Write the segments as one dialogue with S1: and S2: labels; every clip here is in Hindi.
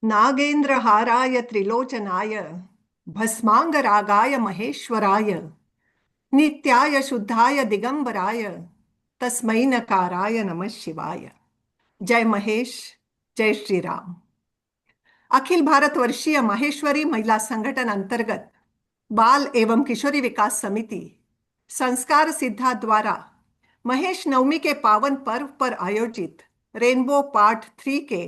S1: नागेन्द्रहाराय त्रिलोचनाय भस्मांगरागाय महेश्वराय नित्याय शुद्धाय दिगंबराय तस्मै नकाराय नमः शिवाय। जय महेश, जय श्री राम। अखिल भारत वर्षीय माहेश्वरी महिला संगठन अंतर्गत बाल एवं किशोरी विकास समिति संस्कार सिद्धा द्वारा महेश नवमी के पावन पर्व पर आयोजित रेनबो पार्ट 3 के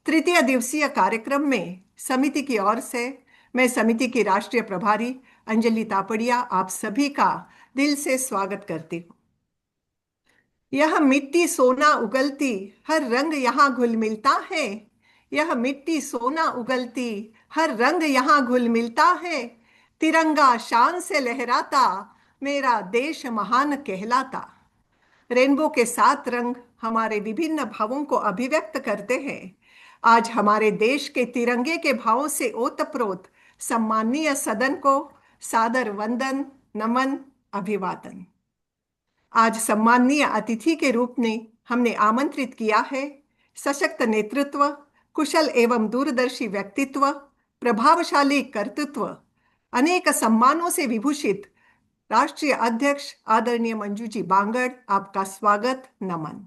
S1: तृतीय दिवसीय कार्यक्रम में समिति की ओर से मैं समिति की राष्ट्रीय प्रभारी अंजलि तापड़िया आप सभी का दिल से स्वागत करती हूँ। यह मिट्टी सोना उगलती हर रंग यहाँ घुल मिलता है। यह मिट्टी सोना उगलती हर रंग यहाँ घुल मिलता है। तिरंगा शान से लहराता मेरा देश महान कहलाता। रेनबो के 7 रंग हमारे विभिन्न भावों को अभिव्यक्त करते हैं। आज हमारे देश के तिरंगे के भावों से ओतप्रोत सम्माननीय सदन को सादर वंदन, नमन, अभिवादन। आज सम्माननीय अतिथि के रूप में हमने आमंत्रित किया है सशक्त नेतृत्व, कुशल एवं दूरदर्शी व्यक्तित्व, प्रभावशाली कर्तृत्व, अनेक सम्मानों से विभूषित राष्ट्रीय अध्यक्ष आदरणीय मंजू जी बांगड़, आपका स्वागत, नमन।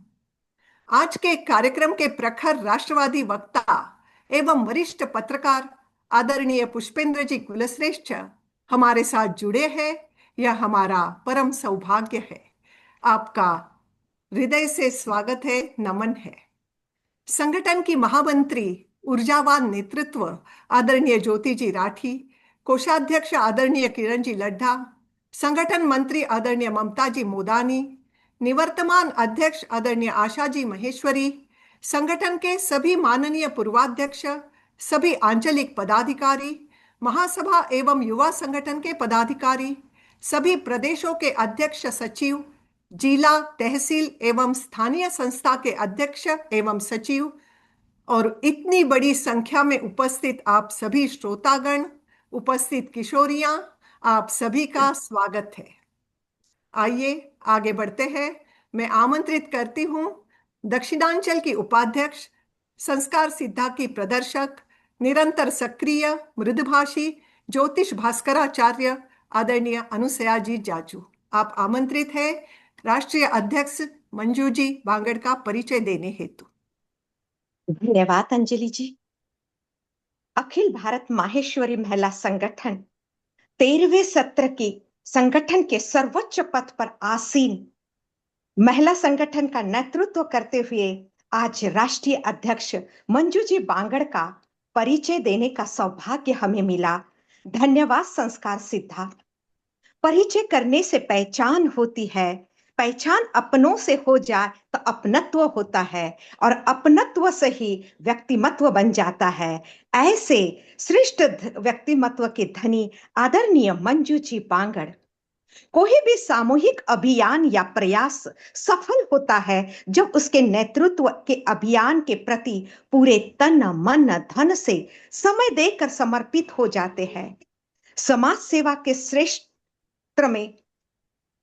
S1: आज के कार्यक्रम के प्रखर राष्ट्रवादी वक्ता एवं वरिष्ठ पत्रकार आदरणीय पुष्पेंद्र जी कुलश्रेष्ठ हमारे साथ जुड़े हैं। यह हमारा परम सौभाग्य है। आपका हृदय से स्वागत है, नमन है। संगठन की महामंत्री ऊर्जावान नेतृत्व आदरणीय ज्योति जी राठी, कोषाध्यक्ष आदरणीय किरण जी लड्ढा, संगठन मंत्री आदरणीय ममता जी मोदानी, निवर्तमान अध्यक्ष आदरणीय आशा जी महेश्वरी, संगठन के सभी माननीय पूर्वाध्यक्ष, सभी आंचलिक पदाधिकारी, महासभा एवं युवा संगठन के पदाधिकारी, सभी प्रदेशों के अध्यक्ष सचिव, जिला, तहसील एवं स्थानीय संस्था के अध्यक्ष एवं सचिव और इतनी बड़ी संख्या में उपस्थित आप सभी श्रोतागण, उपस्थित किशोरियां, आप सभी का स्वागत है। आइए आगे बढ़ते हैं। मैं आमंत्रित करती हूं दक्षिणांचल की उपाध्यक्ष, संस्कार सिद्धा की प्रदर्शक, निरंतर सक्रिय, मृदुभाषी, ज्योतिष भास्कराचार्य आदरणीय अनुसया जी जाजू। आप आमंत्रित हैं राष्ट्रीय अध्यक्ष मंजू जी बांगड़ का परिचय देने हेतु।
S2: धन्यवाद अंजलि जी। अखिल भारत माहेश्वरी महिला संगठन 13वें सत्र की संगठन के सर्वोच्च पद पर आसीन महिला संगठन का नेतृत्व करते हुए आज राष्ट्रीय अध्यक्ष मंजू जी बांगड़ का परिचय देने का सौभाग्य हमें मिला। धन्यवाद संस्कार सिद्धा। परिचय करने से पहचान होती है, पहचान अपनों से हो जाए तो अपनत्व होता है और अपनत्व से ही व्यक्तिमत्व बन जाता है। ऐसे श्रेष्ठ व्यक्तिमत्व के धनी आदरणीय मंजू जी बांगड़। कोई भी सामूहिक अभियान या प्रयास सफल होता है जब उसके नेतृत्व के अभियान के प्रति पूरे तन मन धन से समय देकर समर्पित हो जाते हैं। समाज सेवा के श्रेष्ठ में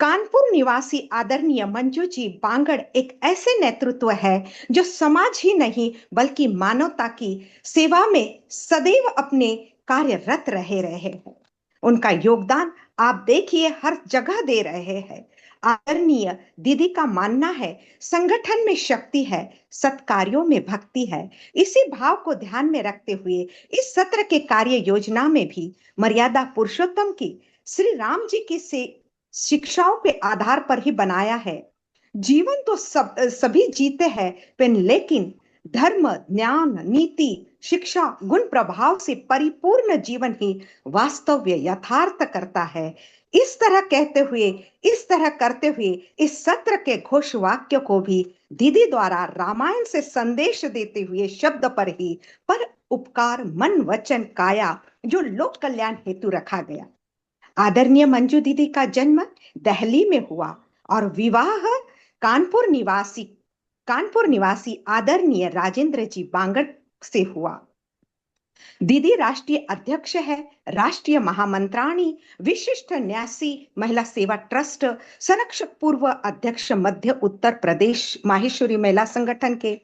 S2: कानपुर निवासी आदरणीय मंजू जी बांगड़ एक ऐसे नेतृत्व है जो समाज ही नहीं बल्कि मानवता की सेवा में सदैव अपने कार्यरत रहे हैं। उनका योगदान आप देखिए हर जगह दे रहे हैं। आदरणीय दीदी का मानना है संगठन में शक्ति है, सत्कार्यों में भक्ति है। इसी भाव को ध्यान में रखते हुए इस सत्र के कार्य योजना में भी मर्यादा पुरुषोत्तम की श्री राम जी की से शिक्षाओं के आधार पर ही बनाया है। जीवन तो सभी जीते हैं लेकिन धर्म, ज्ञान, नीति, शिक्षा, गुण प्रभाव से परिपूर्ण जीवन ही वास्तव यथार्थ करता है। इस तरह कहते हुए, इस तरह करते हुए इस सत्र के घोष वाक्य को भी दीदी द्वारा रामायण से संदेश देते हुए शब्द पर ही पर उपकार मन वचन काया जो लोक कल्याण हेतु रखा गया। आदरणीय मंजू दीदी का जन्म दिल्ली में हुआ और विवाह कानपुर निवासी आदरणीय राजेंद्र जी बांगड़ से हुआ। दीदी राष्ट्रीय अध्यक्ष है राष्ट्रीय महामंत्राणी विशिष्ट न्यासी महिला सेवा ट्रस्ट, संरक्षक पूर्व अध्यक्ष मध्य उत्तर प्रदेश माहेश्वरी महिला संगठन के,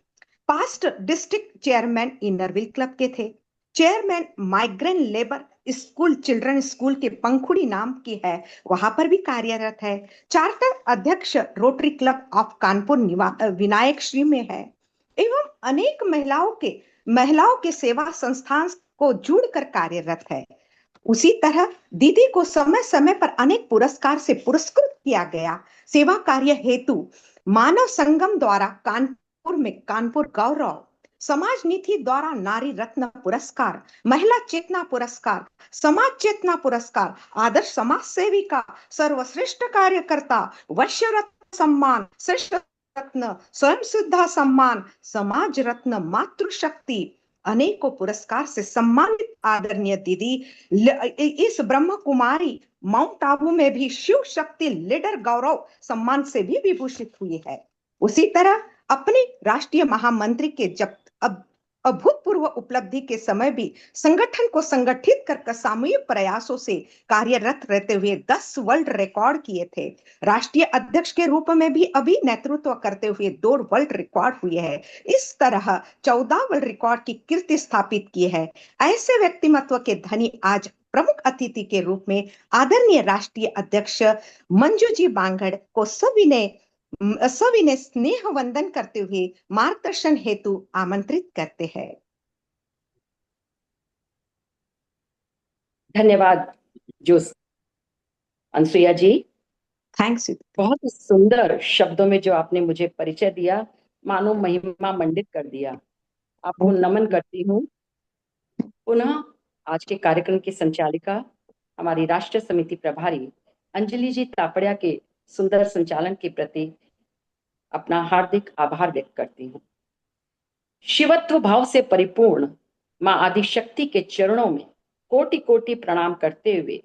S2: past district chairman Inner Wheel club के थे, chairman migrant labour school children school के पंखुड़ी नाम की है, वहां पर भी कार्यरत है। चार्टर अध्यक्ष rotary club of Kanpur Vinayak Shri में है, एवं अनेक महिलाओं के सेवा संस्थान को जुड़कर कार्यरत है। उसी तरह दीदी को समय समय पर अनेक पुरस्कार से पुरस्कृत किया गया। सेवा कार्य हेतु मानव संगम द्वारा कानपुर में कानपुर गौरव, समाज नीति द्वारा नारी रत्न पुरस्कार, महिला चेतना पुरस्कार, समाज चेतना पुरस्कार, आदर्श समाज सेविका, सर्वश्रेष्ठ कार्यकर्ता, वैश्य रत्न सम्मान, श्रेष्ठ रत्न, स्वयं सिद्धा सम्मान, समाज रत्न, मातृशक्ति, अनेकों पुरस्कार से सम्मानित आदरणीय दीदी इस ब्रह्म कुमारी माउंट आबू में भी शिव शक्ति लीडर गौरव सम्मान से भी विभूषित हुई है। उसी तरह अपनी राष्ट्रीय महामंत्री के जब अभूतपूर्व उपलब्धि के समय भी संगठन को संगठित कर सामूहिक प्रयासों से कार्यरत रहते हुए 10 वर्ल्ड रिकॉर्ड किए थे। राष्ट्रीय अध्यक्ष के रूप में भी अभी नेतृत्व करते हुए 2 वर्ल्ड रिकॉर्ड हुए हैं। इस तरह 14 वर्ल्ड रिकॉर्ड की कीर्ति स्थापित की है। ऐसे व्यक्तिमत्व के धनी आज प्रमुख अतिथि के रूप में आदरणीय राष्ट्रीय अध्यक्ष मंजू जी बांगड़ को सभी ने स्नेह वंदन करते हुए मार्गदर्शन हेतु आमंत्रित करते हैं।
S3: धन्यवाद जोस अनुसुईया जी।
S2: थैंक्स।
S3: बहुत ही सुंदर शब्दों में जो आपने मुझे परिचय दिया, मानो महिमा मंडित कर दिया। आपको नमन करती हूँ। पुनः आज के कार्यक्रम की संचालिका हमारी राष्ट्र समिति प्रभारी अंजलि जी तापड़िया के सुंदर संचालन के प्रति अपना हार्दिक आभार व्यक्त करती हूँ। शिवत्व भाव से परिपूर्ण मां आदिशक्ति के चरणों में कोटि कोटि प्रणाम करते हुए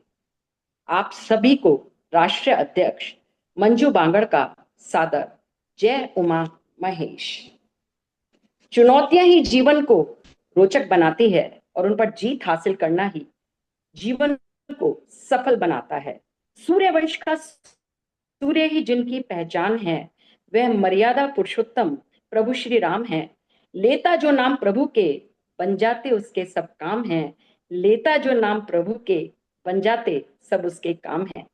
S3: आप सभी को राष्ट्रीय अध्यक्ष मंजू बांगड़ का सादर जय उमा महेश। चुनौतियां ही जीवन को रोचक बनाती है और उन पर जीत हासिल करना ही जीवन को सफल बनाता है। सूर्यवंश का सूर्य ही जिनकी पहचान है, वह मर्यादा पुरुषोत्तम प्रभु श्री राम हैं। लेता जो नाम प्रभु के, बन जाते उसके सब काम हैं। लेता जो नाम प्रभु के, बन जाते सब उसके काम हैं।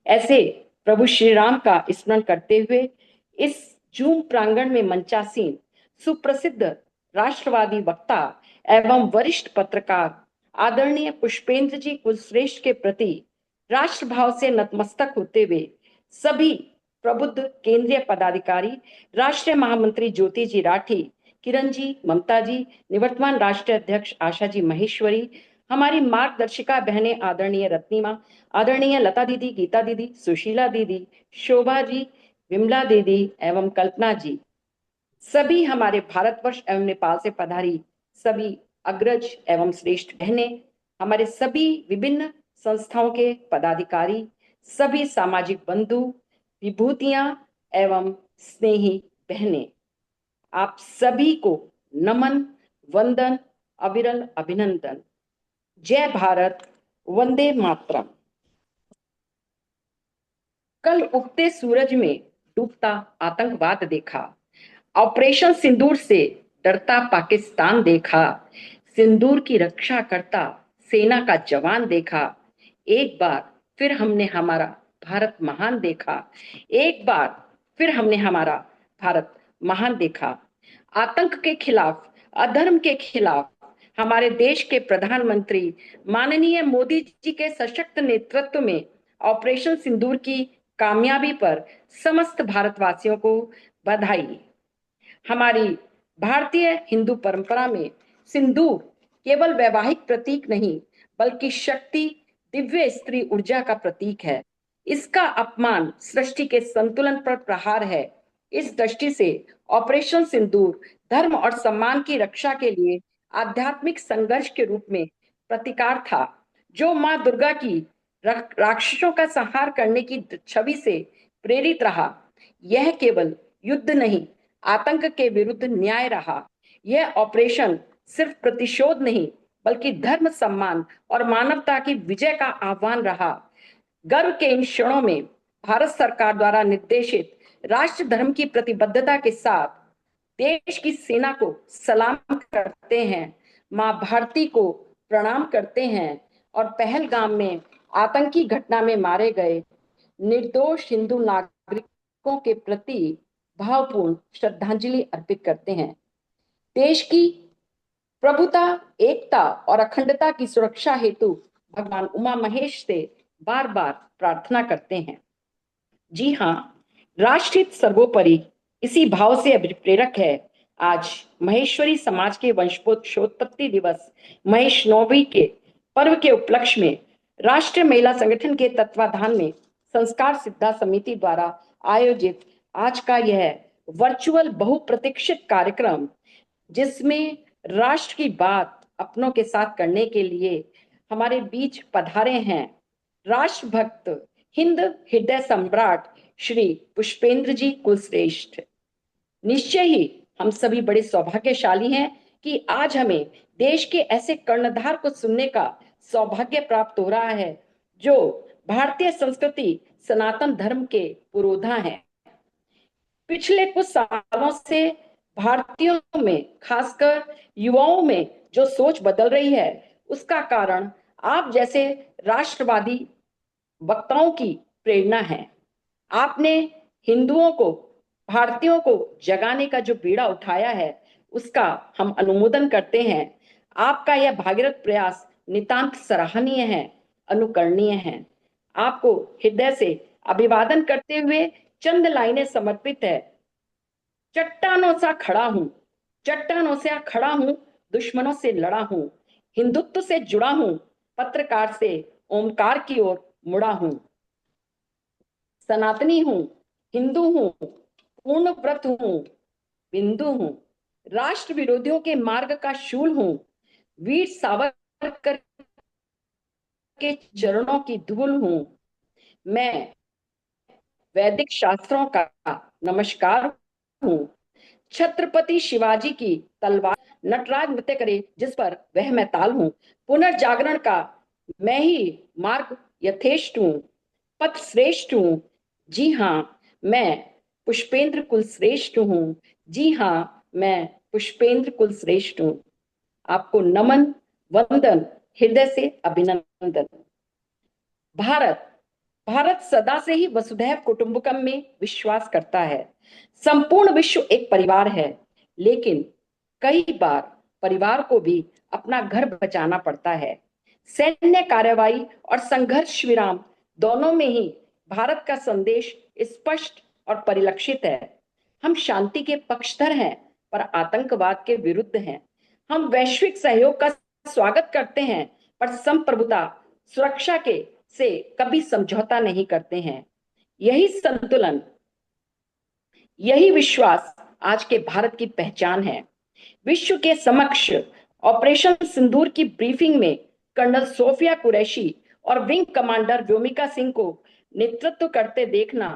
S3: ऐसे प्रभु श्री राम का स्मरण करते हुए इस जूम प्रांगण में मंचासीन सुप्रसिद्ध राष्ट्रवादी वक्ता एवं वरिष्ठ पत्रकार आदरणीय पुष्पेंद्र जी कुलश्रेष्ठ के प्रति राष्ट्रभाव से नतमस्तक होते हुए सभी प्रबुद्ध केंद्रीय पदाधिकारी, राष्ट्रीय महामंत्री ज्योति जी राठी, किरण जी, ममता जी, निवर्तमान राष्ट्रीय अध्यक्ष आशा जी महेश्वरी, हमारी मार्गदर्शिका बहनें आदरणीय रत्निमा, आदरणीय लता दीदी, गीता दीदी, सुशीला दीदी, शोभा जी, विमला दीदी एवं कल्पना जी, सभी हमारे भारतवर्ष एवं नेपाल से पधारी सभी अग्रज एवं श्रेष्ठ बहनें, हमारे सभी विभिन्न संस्थाओं के पदाधिकारी, सभी सामाजिक बंधु, विभूतियां एवं स्नेही बहनें, आप सभी को नमन, वंदन, अविरल अभिनंदन। जय भारत, वंदे मातरम। कल उगते सूरज में डूबता आतंकवाद देखा, ऑपरेशन सिंदूर से डरता पाकिस्तान देखा, सिंदूर की रक्षा करता सेना का जवान देखा। एक बार फिर हमने हमारा भारत महान देखा, एक बार फिर हमने हमारा भारत महान देखा। आतंक के खिलाफ, अधर्म के खिलाफ हमारे देश के प्रधानमंत्री माननीय मोदी जी के सशक्त नेतृत्व में ऑपरेशन सिंदूर की कामयाबी पर समस्त भारतवासियों को बधाई। हमारी भारतीय हिंदू परंपरा में सिंदूर केवल वैवाहिक प्रतीक नहीं, बल्कि शक्ति, दिव्य स्त्री ऊर्जा का प्रतीक है। इसका अपमान सृष्टि के संतुलन पर प्रहार है। इस दृष्टि से ऑपरेशन सिंदूर धर्म और सम्मान की रक्षा के लिए आध्यात्मिक संघर्ष के रूप में प्रतिकार था, जो मां दुर्गा की राक्षसों का संहार करने की छवि से प्रेरित रहा। यह केवल युद्ध नहीं, आतंक के विरुद्ध न्याय रहा। यह ऑपरेशन सिर्फ प्रतिशोध नहीं, बल्कि धर्म, सम्मान और मानवता की विजय का आह्वान रहा। गर्व के इन क्षणों में भारत सरकार द्वारा निर्देशित राष्ट्र धर्म की प्रतिबद्धता के साथ देश की सेना को सलाम करते हैं। मां भारती को प्रणाम करते हैं और पहलगाम में आतंकी घटना में मारे गए निर्दोष हिंदू नागरिकों के प्रति भावपूर्ण श्रद्धांजलि अर्पित करते हैं। देश की प्रभुता, एकता और अखंडता की सुरक्षा हेतु भगवान उमा महेश से बार बार प्रार्थना करते हैं। जी हाँ, राष्ट्रहित सर्वोपरि इसी भाव से अभिप्रेरक है आज महेश्वरी समाज के वंशोत्पत्ति दिवस महेश नवमी के पर्व के उपलक्ष्य में राष्ट्रीय महिला संगठन के तत्वाधान में संस्कार सिद्धा समिति द्वारा आयोजित आज का यह वर्चुअल बहुप्रतीक्षित कार्यक्रम, जिसमें राष्ट्र की बात अपनों के साथ करने के लिए हमारे बीच पधारे हैं राष्ट्रभक्त हिंद हृदय सम्राट श्री पुष्पेंद्र जी कुलश्रेष्ठ। निश्चय ही हम सभी बड़े सौभाग्यशाली हैं कि आज हमें देश के ऐसे कर्णधार को सुनने का सौभाग्य प्राप्त हो रहा है जो भारतीय संस्कृति सनातन धर्म के पुरोधा हैं। पिछले कुछ सालों से भारतीयों में, खासकर युवाओं में जो सोच बदल रही है, उसका कारण आप जैसे राष्ट्रवादी वक्ताओं की प्रेरणा है। आपने हिंदुओं को, भारतीयों को जगाने का जो बीड़ा उठाया है, उसका हम अनुमोदन करते हैं। आपका यह भागीरथ प्रयास नितांत सराहनीय है, अनुकरणीय है। आपको हृदय से अभिवादन करते हुए चंद लाइनें समर्पित है। चट्टानों सा खड़ा हूं, चट्टानों से खड़ा हूं, दुश्मनों से लड़ा हूं, हिंदुत्व से जुड़ा हूं, पत्रकार से ओमकार की ओर मुड़ा हूं, सनातनी हूं, हिंदू हूं, पूर्ण व्रत हूं, बिंदु हूं, राष्ट्र विरोधियों के मार्ग का शूल हूं, वीर सावरकर के चरणों की धूल हूं, मैं वैदिक शास्त्रों का नमस्कार हूं, छत्रपति शिवाजी की तलवार, नटराज नृत्य करे जिस पर वह मैं ताल हूं, पुनर्जागरण का मैं ही मार्ग यथेष्ट हूं, पथ श्रेष्ठ हूं, जी हाँ मैं पुष्पेंद्र कुल श्रेष्ठ हूं, जी हाँ मैं पुष्पेंद्र कुल श्रेष्ठ हूं। आपको नमन, वंदन, हृदय से अभिनंदन। भारत सदा से ही वसुधैव कुटुंबकम में विश्वास करता है। संपूर्ण विश्व एक परिवार है, लेकिन कई बार परिवार को भी अपना घर बचाना पड़ता है। सैन्य कार्रवाई और संघर्ष विराम दोनों में ही भारत का संदेश स्पष्ट और परिलक्षित है। हम शांति के पक्षधर हैं, पर आतंकवाद के विरुद्ध हैं। हम वैश्विक सहयोग का स्वागत करते हैं, पर संप्रभुता, सुरक्षा के से कभी समझौता नहीं करते हैं। यही संतुलन, यही विश्वास आज के भारत की पहचान है। विश्व के समक्ष ऑपरेशन सिंदूर की ब्रीफिंग में कर्नल सोफिया कुरैशी और विंग कमांडर व्योमिका सिंह को नेतृत्व करते देखना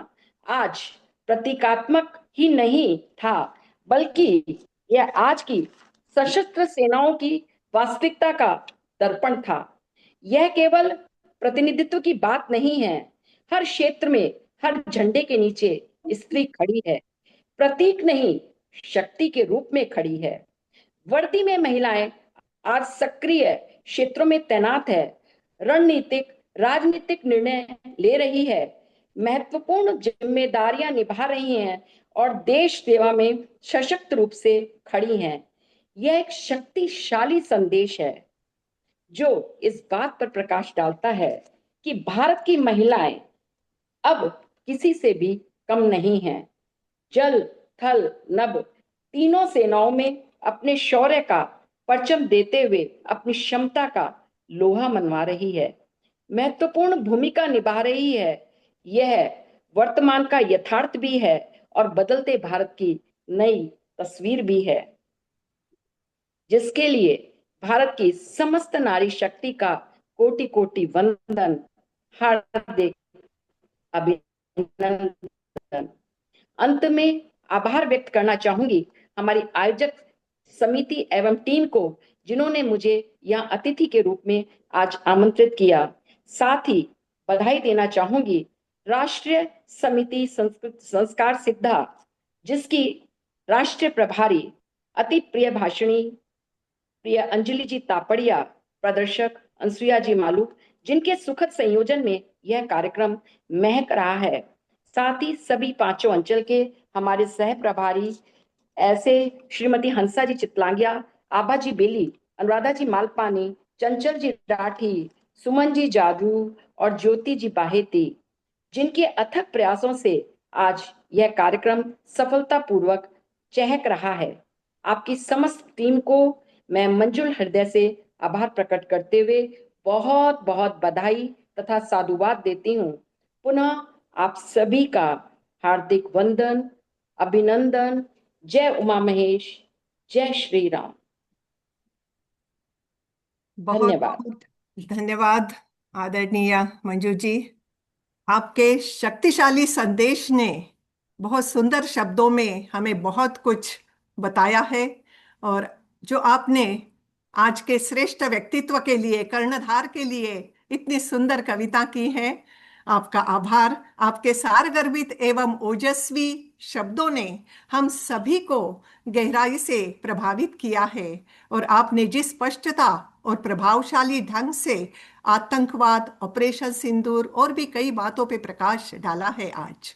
S3: आज प्रतीकात्मक ही नहीं था, बल्कि यह आज की सशस्त्र सेनाओं की वास्तविकता का दर्पण था। यह केवल प्रतिनिधित्व की बात नहीं है। हर क्षेत्र में, हर झंडे के नीचे स्त्री खड़ी है, प्रतीक नहीं, शक्ति के रूप में खड़ी है। वर्दी में महिलाएं आज सक्रिय क्षेत्रों में तैनात है, रणनीतिक, राजनीतिक निर्णय ले रही है, महत्वपूर्ण जिम्मेदारियां निभा रही हैं और देश सेवा में सशक्त रूप से खड़ी हैं। यह एक शक्तिशाली संदेश है जो इस बात पर प्रकाश डालता है कि भारत की महिलाएं अब किसी से भी कम नहीं हैं। जल, थल, नभ तीनों सेनाओं में अपने शौर्य का परचम देते हुए अपनी क्षमता का लोहा मनवा रही है, महत्वपूर्ण भूमिका निभा रही है। यह वर्तमान का यथार्थ भी है और बदलते भारत की नई तस्वीर भी है, जिसके लिए भारत की समस्त नारी शक्ति का कोटि कोटि वंदन, हार्दिक अभिनंदन। अंत में आभार व्यक्त करना चाहूंगी हमारी आयोजक समिति एवं टीम को, जिन्होंने मुझे यहाँ अतिथि के रूप में आज आमंत्रित किया। साथ ही बधाई देना चाहूंगी राष्ट्रीय समिति संस्कार सिद्धा, जिसकी राष्ट्रीय प्रभारी अति प्रिय भाषिणी प्रिय अंजलि जी तापड़िया, प्रदर्शक अनसुया जी मालूक, जिनके सुखद संयोजन में यह कार्यक्रम महक रहा है। साथ ही सभी पांचों अंचल के हमारे सह प्रभारी ऐसे श्रीमती हंसा जी चितलांगिया, आभा जी बेली, अनुराधा जी मालपानी, चंचल जी राठी, सुमन जी जादू और ज्योति जी बाहेती, जिनके अथक प्रयासों से आज यह कार्यक्रम सफलतापूर्वक चहक रहा है। आपकी समस्त टीम को मैं मंजुल हृदय से आभार प्रकट करते हुए बहुत बहुत बधाई तथा साधुवाद देती हूँ। पुनः आप सभी का हार्दिक वंदन, अभिनंदन। जय उमा महेश, जय श्री राम।
S1: बहुत
S3: धन्यवाद।
S1: बहुत धन्यवाद आदरणीय मंजू जी। आपके शक्तिशाली संदेश ने बहुत सुंदर शब्दों में हमें बहुत कुछ बताया है। और जो आपने आज के श्रेष्ठ व्यक्तित्व के लिए, कर्णधार के लिए इतनी सुंदर कविता की है, आपका आभार। आपके सारगर्भित एवं ओजस्वी शब्दों ने हम सभी को गहराई से प्रभावित किया है। और आपने जिस स्पष्टता और प्रभावशाली ढंग से आतंकवाद, ऑपरेशन सिंदूर और भी कई बातों पे प्रकाश डाला है आज,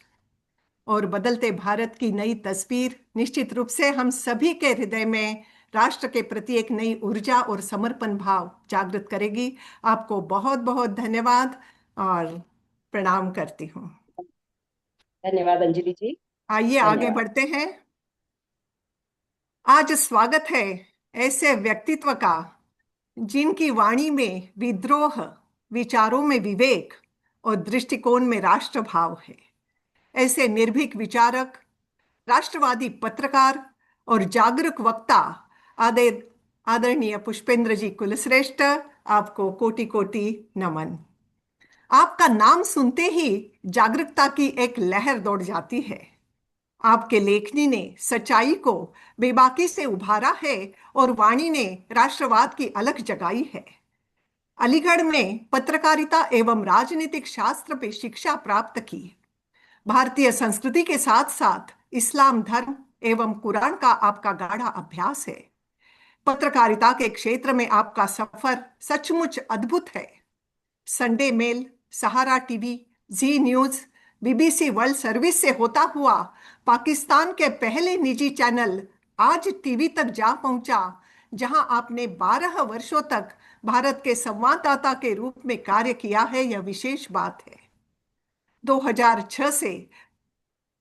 S1: और बदलते भारत की नई तस्वीर निश्चित रूप से हम सभी के हृदय में राष्ट्र के प्रति एक नई ऊर्जा और समर्पण भाव जागृत करेगी। आपको बहुत बहुत धन्यवाद और प्रणाम करती हूँ।
S3: धन्यवाद अंजलि जी।
S1: आइए आगे
S3: धन्यवाद।
S1: बढ़ते हैं। आज स्वागत है ऐसे व्यक्तित्व का जिनकी वाणी में विद्रोह, विचारों में विवेक और दृष्टिकोण में राष्ट्रभाव है। ऐसे निर्भीक विचारक, राष्ट्रवादी पत्रकार और जागरूक वक्ता आदरणीय पुष्पेंद्र जी कुलश्रेष्ठ, आपको कोटि कोटि नमन। आपका नाम सुनते ही जागरूकता की एक लहर दौड़ जाती है। आपके लेखनी ने सच्चाई को बेबाकी से उभारा है और वाणी ने राष्ट्रवाद की अलख जगाई है। अलीगढ़ में पत्रकारिता एवं राजनीतिक शास्त्र पे शिक्षा प्राप्त की। भारतीय संस्कृति के साथ साथ इस्लाम धर्म एवं कुरान का आपका गाढ़ा अभ्यास है। पत्रकारिता के क्षेत्र में आपका सफर सचमुच अद्भुत है। संडे मेल, सहारा टीवी, जी न्यूज, बीबीसी वर्ल्ड सर्विस से होता हुआ पाकिस्तान के पहले निजी चैनल आज टीवी तक जा पहुंचा, जहां आपने 12 वर्षों तक भारत के संवाददाता के रूप में कार्य किया है, यह विशेष बात है। 2006 से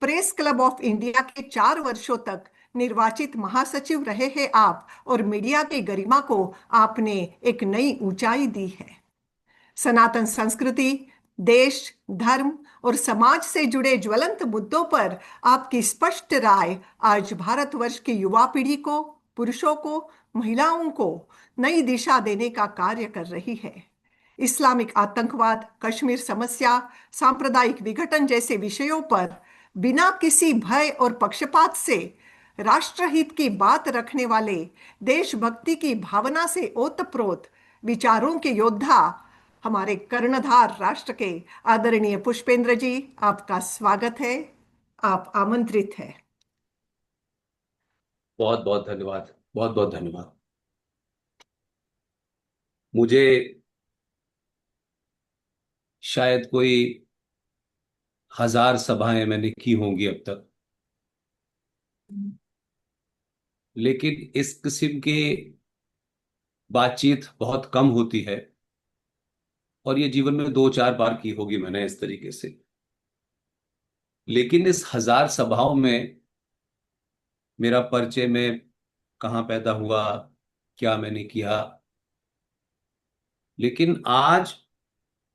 S1: प्रेस क्लब ऑफ इंडिया के 4 वर्षों तक निर्वाचित महासचिव रहे हैं आप, और मीडिया की गरिमा को आपने एक नई ऊंचाई दी है। सनातन संस्कृति, देश, धर्म और समाज से जुड़े ज्वलंत मुद्दों पर आपकी स्पष्ट राय आज भारतवर्ष की युवा पीढ़ी को, पुरुषों को, महिलाओं को नई दिशा देने का कार्य कर रही है। इस्लामिक आतंकवाद, कश्मीर समस्या, सांप्रदायिक विघटन जैसे विषयों पर बिना किसी भय और पक्षपात से राष्ट्रहित की बात रखने वाले, देशभक्ति की भावना से ओतप्रोत विचारों के योद्धा हमारे कर्णधार राष्ट्र के आदरणीय पुष्पेंद्र जी, आपका स्वागत है। आप आमंत्रित हैं।
S4: बहुत बहुत धन्यवाद, बहुत बहुत धन्यवाद। मुझे शायद कोई 1000 सभाएं मैंने की होंगी अब तक, लेकिन इस किस्म की बातचीत बहुत कम होती है, और ये जीवन में 2-4 बार की होगी मैंने इस तरीके से। लेकिन इस 1000 सभाओं में मेरा परिचय में कहाँ पैदा हुआ, क्या मैंने किया, लेकिन आज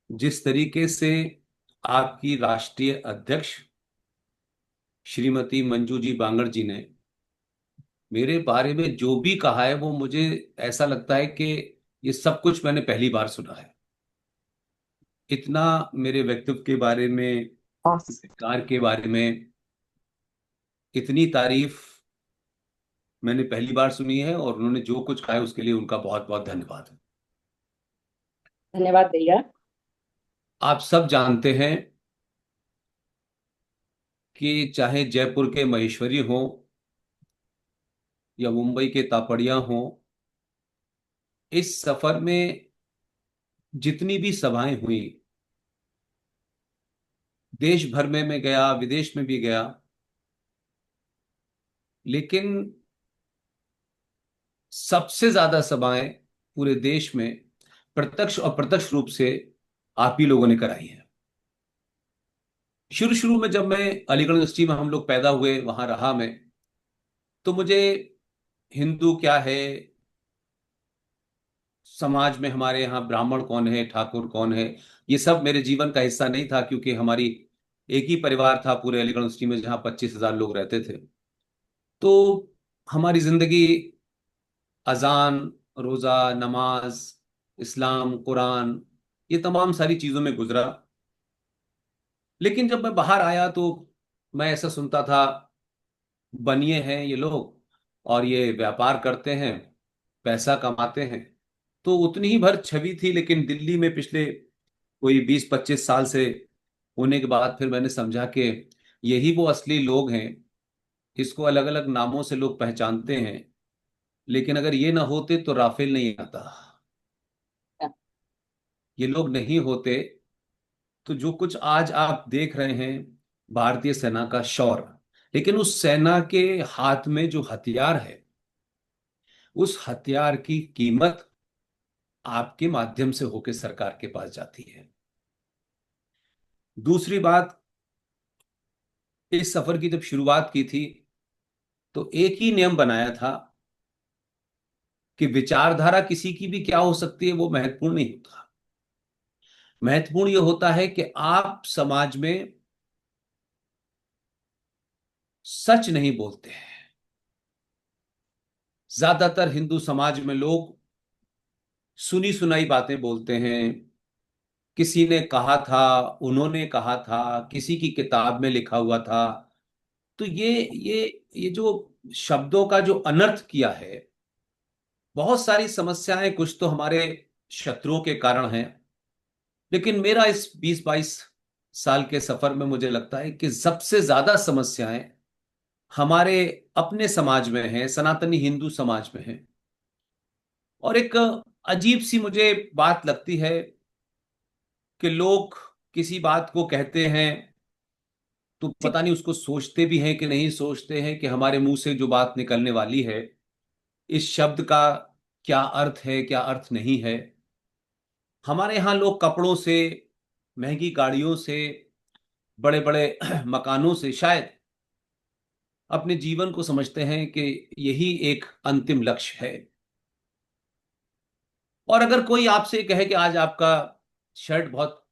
S4: जिस तरीके से आपकी राष्ट्रीय अध्यक्ष श्रीमती मंजू जी बांगड़ जी ने मेरे बारे में जो भी कहा है, वो मुझे ऐसा लगता है कि ये सब कुछ मैंने पहली बार सुना है। इतना मेरे व्यक्तित्व के बारे में, कार के बारे में इतनी तारीफ मैंने पहली बार सुनी है, और उन्होंने जो कुछ कहा है उसके लिए उनका बहुत बहुत धन्यवाद।
S3: धन्यवाद भैया।
S4: आप सब जानते हैं कि चाहे जयपुर के महेश्वरी हो या मुंबई के तापड़िया हो इस सफर में जितनी भी सभाएं हुई, देश भर में मैं गया, विदेश में भी गया, लेकिन सबसे ज्यादा सभाएं पूरे देश में प्रत्यक्ष और अप्रत्यक्ष रूप से आप ही लोगों ने कराई है। शुरू शुरू में जब मैं अलीगढ़ यूनिवर्सिटी में हम लोग पैदा हुए, वहां रहा मैं, तो मुझे हिंदू क्या है, समाज में हमारे यहाँ ब्राह्मण कौन है, ठाकुर कौन है, ये सब मेरे जीवन का हिस्सा नहीं था, क्योंकि हमारी एक ही परिवार था पूरे अलीगढ़ यूनिवर्सिटी में, जहाँ 25,000 लोग रहते थे। तो हमारी जिंदगी अजान, रोजा, नमाज, इस्लाम, कुरान, ये तमाम सारी चीजों में गुजरा। लेकिन जब मैं बाहर आया तो मैं ऐसा सुनता था, बनिए हैं ये लोग और ये व्यापार करते हैं, पैसा कमाते हैं। तो उतनी ही भर छवि थी, लेकिन दिल्ली में पिछले कोई 20-25 साल से होने के बाद फिर मैंने समझा कि यही वो असली लोग हैं। इसको अलग अलग नामों से लोग पहचानते हैं, लेकिन अगर ये ना होते तो राफेल नहीं आता, ये लोग नहीं होते तो जो कुछ आज आप देख रहे हैं, भारतीय सेना का शौर्य, लेकिन उस सेना के हाथ में जो हथियार है, उस हथियार की कीमत आपके माध्यम से होकर सरकार के पास जाती है। दूसरी बात, इस सफर की जब शुरुआत की थी तो एक ही नियम बनाया था कि विचारधारा किसी की भी क्या हो सकती है वो महत्वपूर्ण नहीं होता। महत्वपूर्ण यह होता है कि आप समाज में सच नहीं बोलते हैं। ज्यादातर हिंदू समाज में लोग सुनी सुनाई बातें बोलते हैं। किसी ने कहा था, उन्होंने कहा था, किसी की किताब में लिखा हुआ था। तो ये जो शब्दों का जो अनर्थ किया है, बहुत सारी समस्याएं कुछ तो हमारे शत्रुओं के कारण हैं, लेकिन मेरा इस 20-22 साल के सफर में मुझे लगता है कि सबसे ज्यादा समस्याएं हमारे अपने समाज में हैं, सनातनी हिंदू समाज में हैं। और एक अजीब सी मुझे बात लगती है कि लोग किसी बात को कहते हैं तो पता नहीं उसको सोचते भी हैं कि नहीं सोचते हैं, कि हमारे मुंह से जो बात निकलने वाली है, इस शब्द का क्या अर्थ है, क्या अर्थ नहीं है। हमारे यहाँ लोग कपड़ों से, महंगी गाड़ियों से, बड़े बड़े मकानों से शायद अपने जीवन को समझते हैं कि यही एक अंतिम लक्ष्य है। और अगर कोई आपसे कहे कि आज आपका शर्ट बहुत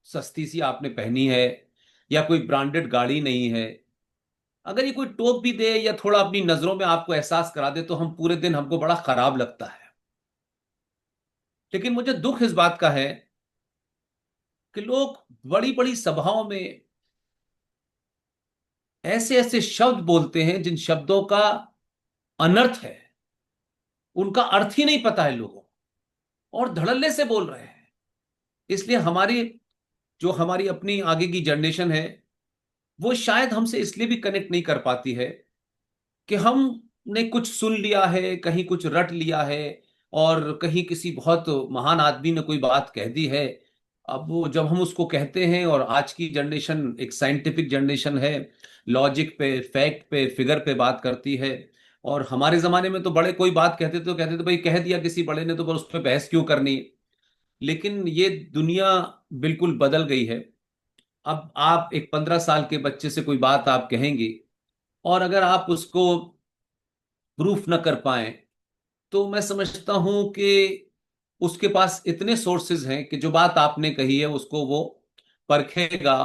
S4: सस्ती सी आपने पहनी है, या कोई ब्रांडेड गाड़ी नहीं है, अगर ये कोई टोक भी दे या थोड़ा अपनी नजरों में आपको एहसास करा दे, तो हम पूरे दिन, हमको बड़ा खराब लगता है। लेकिन मुझे दुख इस बात का है कि लोग बड़ी बड़ी सभाओं में ऐसे ऐसे शब्द बोलते हैं जिन शब्दों का अनर्थ है, उनका अर्थ ही नहीं पता है लोगों को, और धड़ल्ले से बोल रहे हैं। इसलिए हमारी अपनी आगे की जनरेशन है, वो शायद हमसे इसलिए भी कनेक्ट नहीं कर पाती है कि हमने कुछ सुन लिया है, कहीं कुछ रट लिया है, और कहीं किसी बहुत महान आदमी ने कोई बात कह दी है। अब वो जब हम उसको कहते हैं, और आज की जनरेशन एक साइंटिफिक जनरेशन है, लॉजिक पे, फैक्ट पे, फिगर पे बात करती है। और हमारे जमाने में तो बड़े कोई बात कहते तो कहते थे भाई कह दिया किसी बड़े ने तो पर उस पर बहस क्यों करनी। लेकिन ये दुनिया बिल्कुल बदल गई है। अब आप एक 15 साल के बच्चे से कोई बात आप कहेंगे, और अगर आप उसको प्रूफ न कर पाए, तो मैं समझता हूं कि उसके पास इतने सोर्सेज हैं कि जो बात आपने कही है उसको वो परखेगा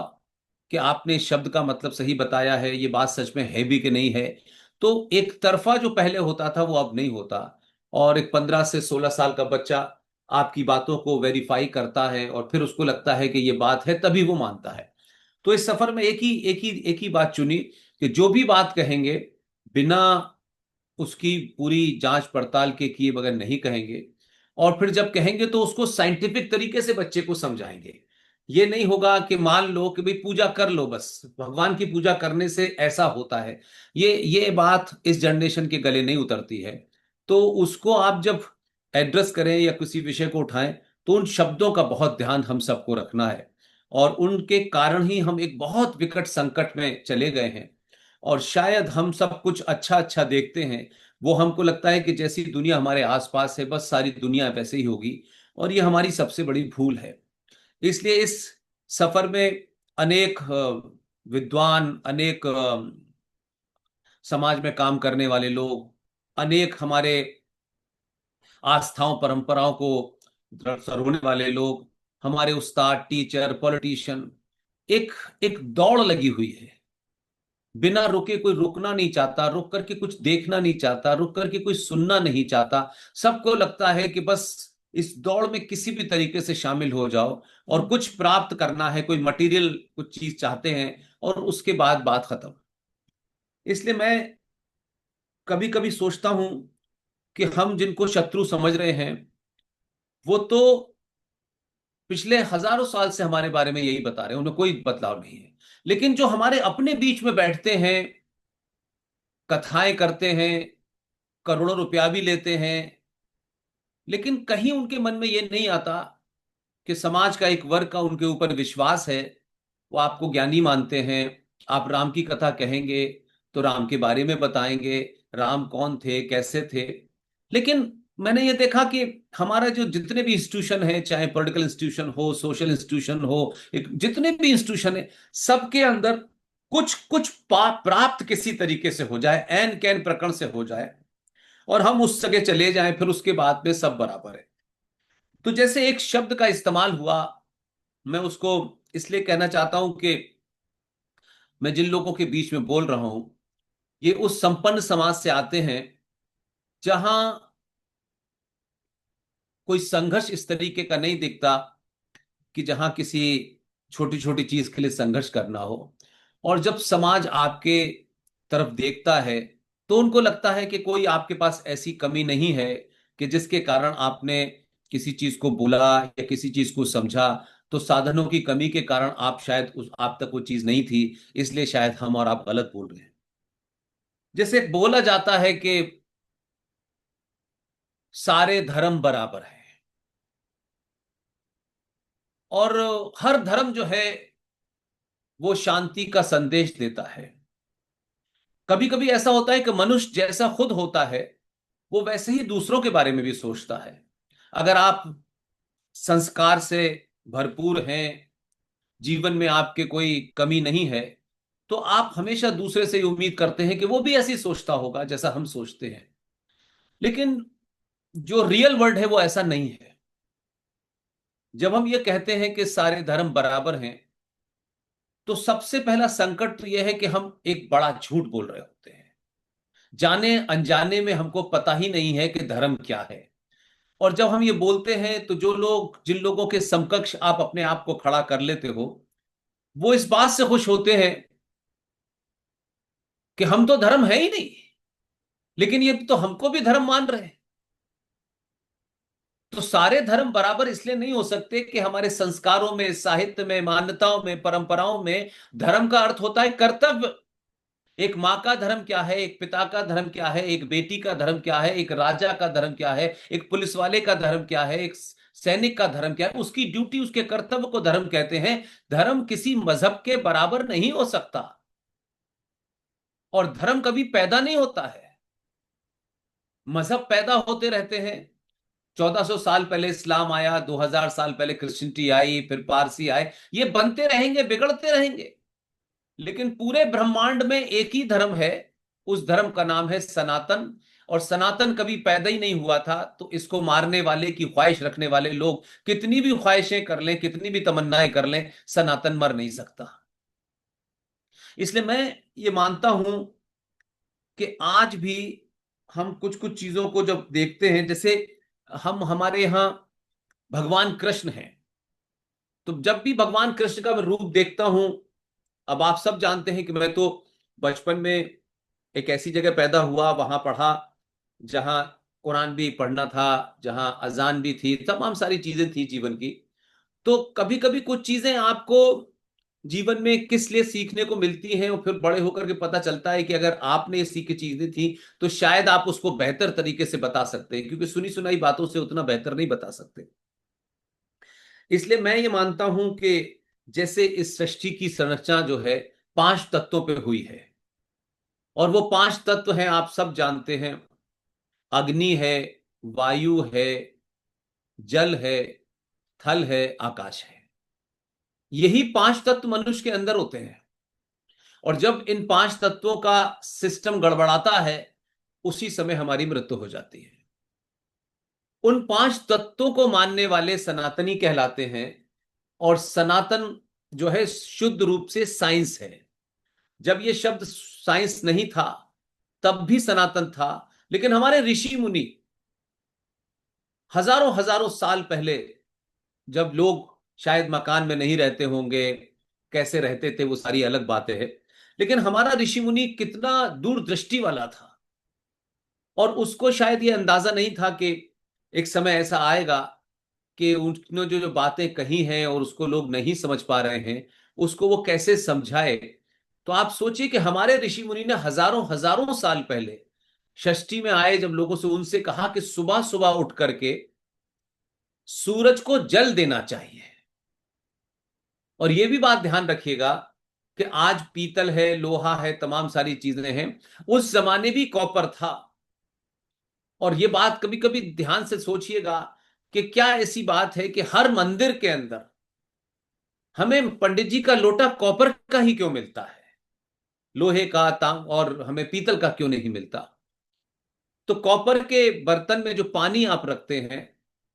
S4: कि आपने शब्द का मतलब सही बताया है, ये बात सच में है भी कि नहीं है। तो एक तरफा जो पहले होता था वो अब नहीं होता, और एक 15 से 16 साल का बच्चा आपकी बातों को वेरीफाई करता है, और फिर उसको लगता है कि ये बात है, तभी वो मानता है। तो इस सफर में एक ही बात चुनी कि जो भी बात कहेंगे, बिना उसकी पूरी जांच पड़ताल के किए बगैर नहीं कहेंगे। और फिर जब कहेंगे तो उसको साइंटिफिक तरीके से बच्चे को समझाएंगे। ये नहीं होगा कि मान लो कि भाई पूजा कर लो, बस भगवान की पूजा करने से ऐसा होता है, ये बात इस जनरेशन के गले नहीं उतरती है। तो उसको आप जब एड्रेस करें या किसी विषय को उठाएं तो उन शब्दों का बहुत ध्यान हम सबको रखना है। और उनके कारण ही हम एक बहुत विकट संकट में चले गए हैं। और शायद हम सब कुछ अच्छा अच्छा देखते हैं, वो हमको लगता है कि जैसी दुनिया हमारे आसपास है बस सारी दुनिया वैसे ही होगी, और ये हमारी सबसे बड़ी भूल है। इसलिए इस सफर में अनेक विद्वान, अनेक समाज में काम करने वाले लोग, अनेक हमारे आस्थाओं परंपराओं को सरोने वाले लोग, हमारे उस्ताद, टीचर, पॉलिटिशियन, एक एक दौड़ लगी हुई है। बिना रुके कोई रुकना नहीं चाहता, रुक करके कुछ देखना नहीं चाहता, रुक करके कोई सुनना नहीं चाहता। सबको लगता है कि बस इस दौड़ में किसी भी तरीके से शामिल हो जाओ और कुछ प्राप्त करना है, कोई मटेरियल कुछ चीज चाहते हैं और उसके बाद बात खत्म। इसलिए मैं कभी कभी सोचता हूं कि हम जिनको शत्रु समझ रहे हैं वो तो पिछले हजारों साल से हमारे बारे में यही बता रहे हैं, उन्हें कोई बदलाव नहीं है। लेकिन जो हमारे अपने बीच में बैठते हैं, कथाएं करते हैं, करोड़ों रुपया भी लेते हैं, लेकिन कहीं उनके मन में ये नहीं आता कि समाज का एक वर्ग का उनके ऊपर विश्वास है। वो आपको ज्ञानी मानते हैं। आप राम की कथा कहेंगे तो राम के बारे में बताएंगे, राम कौन थे, कैसे थे। लेकिन मैंने ये देखा कि हमारा जो जितने भी इंस्टीट्यूशन है, चाहे पॉलिटिकल इंस्टीट्यूशन हो, सोशल इंस्टीट्यूशन हो, एक जितने भी इंस्टीट्यूशन है, सबके अंदर कुछ कुछ प्राप्त किसी तरीके से हो जाए, एन कैन प्रकरण से हो जाए और हम उस जगह चले जाएं, फिर उसके बाद में सब बराबर है। तो जैसे एक शब्द का इस्तेमाल हुआ, मैं उसको इसलिए कहना चाहता हूं कि मैं जिन लोगों के बीच में बोल रहा हूं ये उस संपन्न समाज से आते हैं जहां कोई संघर्ष इस तरीके का नहीं दिखता कि जहां किसी छोटी छोटी चीज के लिए संघर्ष करना हो। और जब समाज आपके तरफ देखता है तो उनको लगता है कि कोई आपके पास ऐसी कमी नहीं है कि जिसके कारण आपने किसी चीज को बोला या किसी चीज को समझा। तो साधनों की कमी के कारण आप शायद उस आप तक वो चीज नहीं थी, इसलिए शायद हम और आप गलत बोल रहे हैं। जैसे बोला जाता है कि सारे धर्म बराबर हैं और हर धर्म जो है वो शांति का संदेश देता है। कभी कभी ऐसा होता है कि मनुष्य जैसा खुद होता है वो वैसे ही दूसरों के बारे में भी सोचता है। अगर आप संस्कार से भरपूर हैं, जीवन में आपके कोई कमी नहीं है, तो आप हमेशा दूसरे से उम्मीद करते हैं कि वो भी ऐसी सोचता होगा जैसा हम सोचते हैं। लेकिन जो रियल वर्ल्ड है वो ऐसा नहीं है। जब हम ये कहते हैं कि सारे धर्म बराबर हैं तो सबसे पहला संकट तो यह है कि हम एक बड़ा झूठ बोल रहे होते हैं। जाने अनजाने में हमको पता ही नहीं है कि धर्म क्या है। और जब हम ये बोलते हैं तो जो लोग, जिन लोगों के समकक्ष आप अपने आप को खड़ा कर लेते हो, वो इस बात से खुश होते हैं कि हम तो धर्म है ही नहीं, लेकिन ये तो हमको भी धर्म मान रहे हैं। तो सारे धर्म बराबर इसलिए नहीं हो सकते कि हमारे संस्कारों में, साहित्य में, मान्यताओं में, परंपराओं में धर्म का अर्थ होता है कर्तव्य। एक माँ का धर्म क्या है, एक पिता का धर्म क्या है, एक बेटी का धर्म क्या है, एक राजा का धर्म क्या है, एक पुलिस वाले का धर्म क्या है, एक सैनिक का धर्म क्या है। उसकी ड्यूटी, उसके कर्तव्य को धर्म कहते हैं। धर्म किसी मजहब के बराबर नहीं हो सकता और धर्म कभी पैदा नहीं होता है। मजहब पैदा होते रहते हैं। 1400 साल पहले इस्लाम आया, 2000 साल पहले क्रिश्चियनिटी आई, फिर पारसी आए। ये बनते रहेंगे, बिगड़ते रहेंगे, लेकिन पूरे ब्रह्मांड में एक ही धर्म है। उस धर्म का नाम है सनातन। और सनातन कभी पैदा ही नहीं हुआ था, तो इसको मारने वाले की ख्वाहिश रखने वाले लोग कितनी भी ख्वाहिशें कर लें, कितनी भी तमन्नाएं कर लें, सनातन मर नहीं सकता। इसलिए मैं ये मानता हूं कि आज भी हम कुछ कुछ चीजों को जब देखते हैं, जैसे हम हमारे यहां भगवान कृष्ण हैं, तो जब भी भगवान कृष्ण का मैं रूप देखता हूं, अब आप सब जानते हैं कि मैं तो बचपन में एक ऐसी जगह पैदा हुआ, वहां पढ़ा जहां कुरान भी पढ़ना था, जहां अजान भी थी, तमाम सारी चीजें थी जीवन की। तो कभी कभी कुछ चीजें आपको जीवन में किस लिए सीखने को मिलती हैं, और फिर बड़े होकर के पता चलता है कि अगर आपने ये सीख चीजें थी तो शायद आप उसको बेहतर तरीके से बता सकते हैं, क्योंकि सुनी सुनाई बातों से उतना बेहतर नहीं बता सकते। इसलिए मैं ये मानता हूं कि जैसे इस सृष्टि की संरचना जो है 5 तत्वों पे हुई है, और वो 5 तत्व हैं, आप सब जानते हैं। अग्नि है, वायु है, जल है, थल है, आकाश है। यही 5 तत्व मनुष्य के अंदर होते हैं। और जब इन 5 तत्वों का सिस्टम गड़बड़ाता है, उसी समय हमारी मृत्यु हो जाती है। उन 5 तत्वों को मानने वाले सनातनी कहलाते हैं। और सनातन जो है शुद्ध रूप से साइंस है। जब ये शब्द साइंस नहीं था तब भी सनातन था। लेकिन हमारे ऋषि मुनि हजारों हजारों साल पहले, जब लोग शायद मकान में नहीं रहते होंगे, कैसे रहते थे वो सारी अलग बातें हैं, लेकिन हमारा ऋषि मुनि कितना दूरदृष्टि वाला था। और उसको शायद ये अंदाजा नहीं था कि एक समय ऐसा आएगा कि उन्होंने जो जो बातें कही हैं और उसको लोग नहीं समझ पा रहे हैं, उसको वो कैसे समझाए। तो आप सोचिए कि हमारे ऋषि मुनि ने हजारों हजारों साल पहले षष्ठी में आए, जब लोगों से उनसे कहा कि सुबह सुबह उठ करके सूरज को जल देना चाहिए। और यह भी बात ध्यान रखिएगा कि आज पीतल है, लोहा है, तमाम सारी चीजें हैं, उस जमाने भी कॉपर था। और यह बात कभी कभी ध्यान से सोचिएगा कि क्या ऐसी बात है कि हर मंदिर के अंदर हमें पंडित जी का लोटा कॉपर का ही क्यों मिलता है, लोहे का, तांब, और हमें पीतल का क्यों नहीं मिलता। तो कॉपर के बर्तन में जो पानी आप रखते हैं,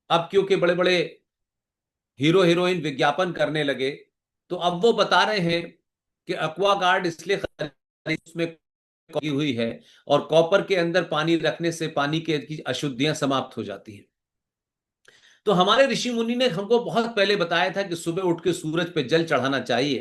S4: अब क्योंकि बड़े बड़े हीरो हीरोइन विज्ञापन करने लगे, तो अब वो बता रहे हैं कि एक्वागार्ड इसलिए उसमें की हुई है, और कॉपर के अंदर पानी रखने से पानी की अशुद्धियां समाप्त हो जाती हैं। तो हमारे ऋषि मुनि ने हमको बहुत पहले बताया था कि सुबह उठ के सूरज पे जल चढ़ाना चाहिए।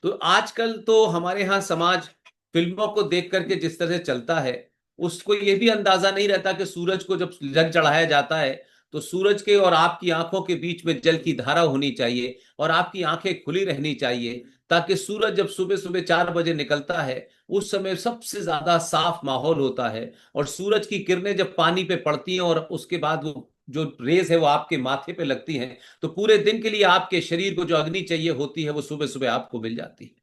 S4: तो आजकल तो हमारे यहाँ समाज फिल्मों को देख करके जिस तरह से चलता है, उसको ये भी अंदाजा नहीं रहता कि सूरज को जब जल चढ़ाया जाता है तो सूरज के और आपकी आंखों के बीच में जल की धारा होनी चाहिए, और आपकी आंखें खुली रहनी चाहिए, ताकि सूरज जब सुबह सुबह 4 बजे निकलता है उस समय सबसे ज्यादा साफ माहौल होता है। और सूरज की किरणें जब पानी पे पड़ती हैं और उसके बाद वो जो रेज है वो आपके माथे पे लगती हैं, तो पूरे दिन के लिए आपके शरीर को जो अग्नि चाहिए होती है वो सुबह सुबह आपको मिल जाती है।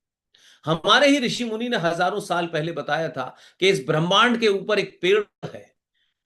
S4: हमारे ही ऋषि मुनि ने हजारों साल पहले बताया था कि इस ब्रह्मांड के ऊपर एक पेड़ है,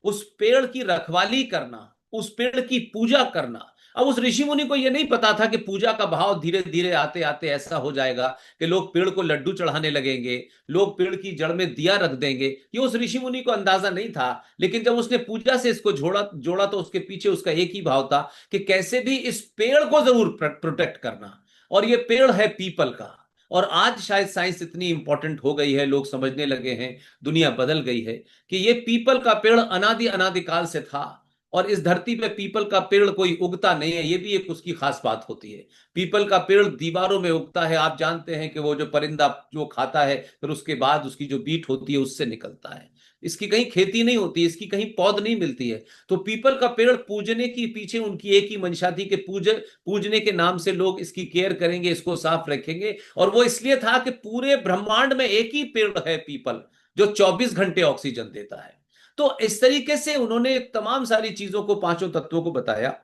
S4: उस पेड़ की रखवाली करना, उस पेड़ की पूजा करना। अब उस ऋषि मुनि को यह नहीं पता था कि पूजा का भाव धीरे धीरे आते आते ऐसा हो जाएगा कि लोग पेड़ को लड्डू चढ़ाने लगेंगे, लोग पेड़ की जड़ में दिया रख देंगे। ये उस ऋषि मुनि को अंदाजा नहीं था। लेकिन जब उसने पूजा से इसको जोड़ा जोड़ा तो उसके पीछे उसका एक ही भाव था कि कैसे भी इस पेड़ को जरूर प्रोटेक्ट करना। और ये पेड़ है पीपल का। और आज शायद साइंस इतनी इंपॉर्टेंट हो गई है, लोग समझने लगे हैं, दुनिया बदल गई है कि ये पीपल का पेड़ अनादि अनादिकाल से था। और इस धरती पे पीपल का पेड़ कोई उगता नहीं है, ये भी एक उसकी खास बात होती है। पीपल का पेड़ दीवारों में उगता है। आप जानते हैं कि वो जो परिंदा जो खाता है फिर उसके बाद उसकी जो बीट होती है उससे निकलता है। इसकी कहीं खेती नहीं होती, इसकी कहीं पौध नहीं मिलती है। तो पीपल का पेड़ पूजने की पीछे उनकी एक ही मंशा थी कि पूजने के नाम से लोग इसकी केयर करेंगे, इसको साफ रखेंगे। और वो इसलिए था कि पूरे ब्रह्मांड में एक ही पेड़ है पीपल, जो 24 घंटे ऑक्सीजन देता है। तो इस तरीके से उन्होंने तमाम सारी चीजों को, 5 तत्वों को बताया।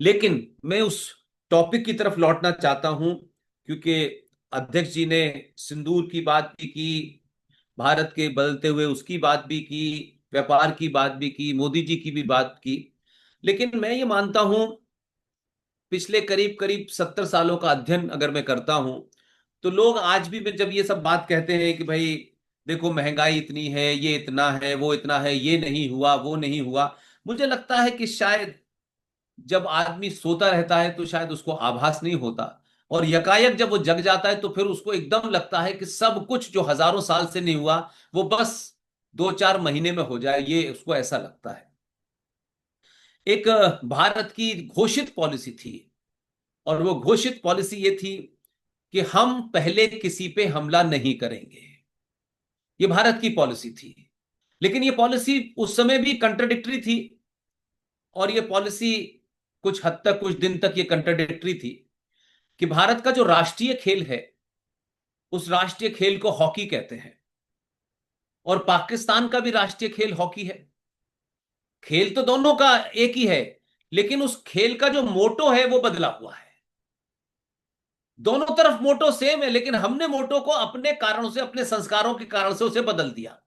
S4: लेकिन मैं उस टॉपिक की तरफ लौटना चाहता हूं, क्योंकि अध्यक्ष जी ने सिंदूर की बात भी की, भारत के बदलते हुए उसकी बात भी की, व्यापार की बात भी की, मोदी जी की भी बात की। लेकिन मैं ये मानता हूं, पिछले करीब करीब 70 सालों का अध्ययन अगर मैं करता हूं, तो लोग आज भी जब ये सब बात कहते हैं कि भाई देखो महंगाई इतनी है, ये इतना है, वो इतना है, ये नहीं हुआ, वो नहीं हुआ, मुझे लगता है कि शायद जब आदमी सोता रहता है तो शायद उसको आभास नहीं होता, और यकायक जब वो जग जाता है तो फिर उसको एकदम लगता है कि सब कुछ जो हजारों साल से नहीं हुआ वो बस 2-4 महीने में हो जाए, ये उसको ऐसा लगता है। एक भारत की घोषित पॉलिसी थी, और वो घोषित पॉलिसी ये थी कि हम पहले किसी पे हमला नहीं करेंगे। ये भारत की पॉलिसी थी। लेकिन ये पॉलिसी उस समय भी कंट्राडिक्टरी थी, और ये पॉलिसी कुछ हद तक, कुछ दिन तक ये कंट्राडिक्टरी थी। कि भारत का जो राष्ट्रीय खेल है उस राष्ट्रीय खेल को हॉकी कहते हैं, और पाकिस्तान का भी राष्ट्रीय खेल हॉकी है। खेल तो दोनों का एक ही है, लेकिन उस खेल का जो मोटो है वो बदला हुआ है। दोनों तरफ मोटो सेम है, लेकिन हमने मोटो को अपने कारणों से, अपने संस्कारों के कारण से उसे बदल दिया।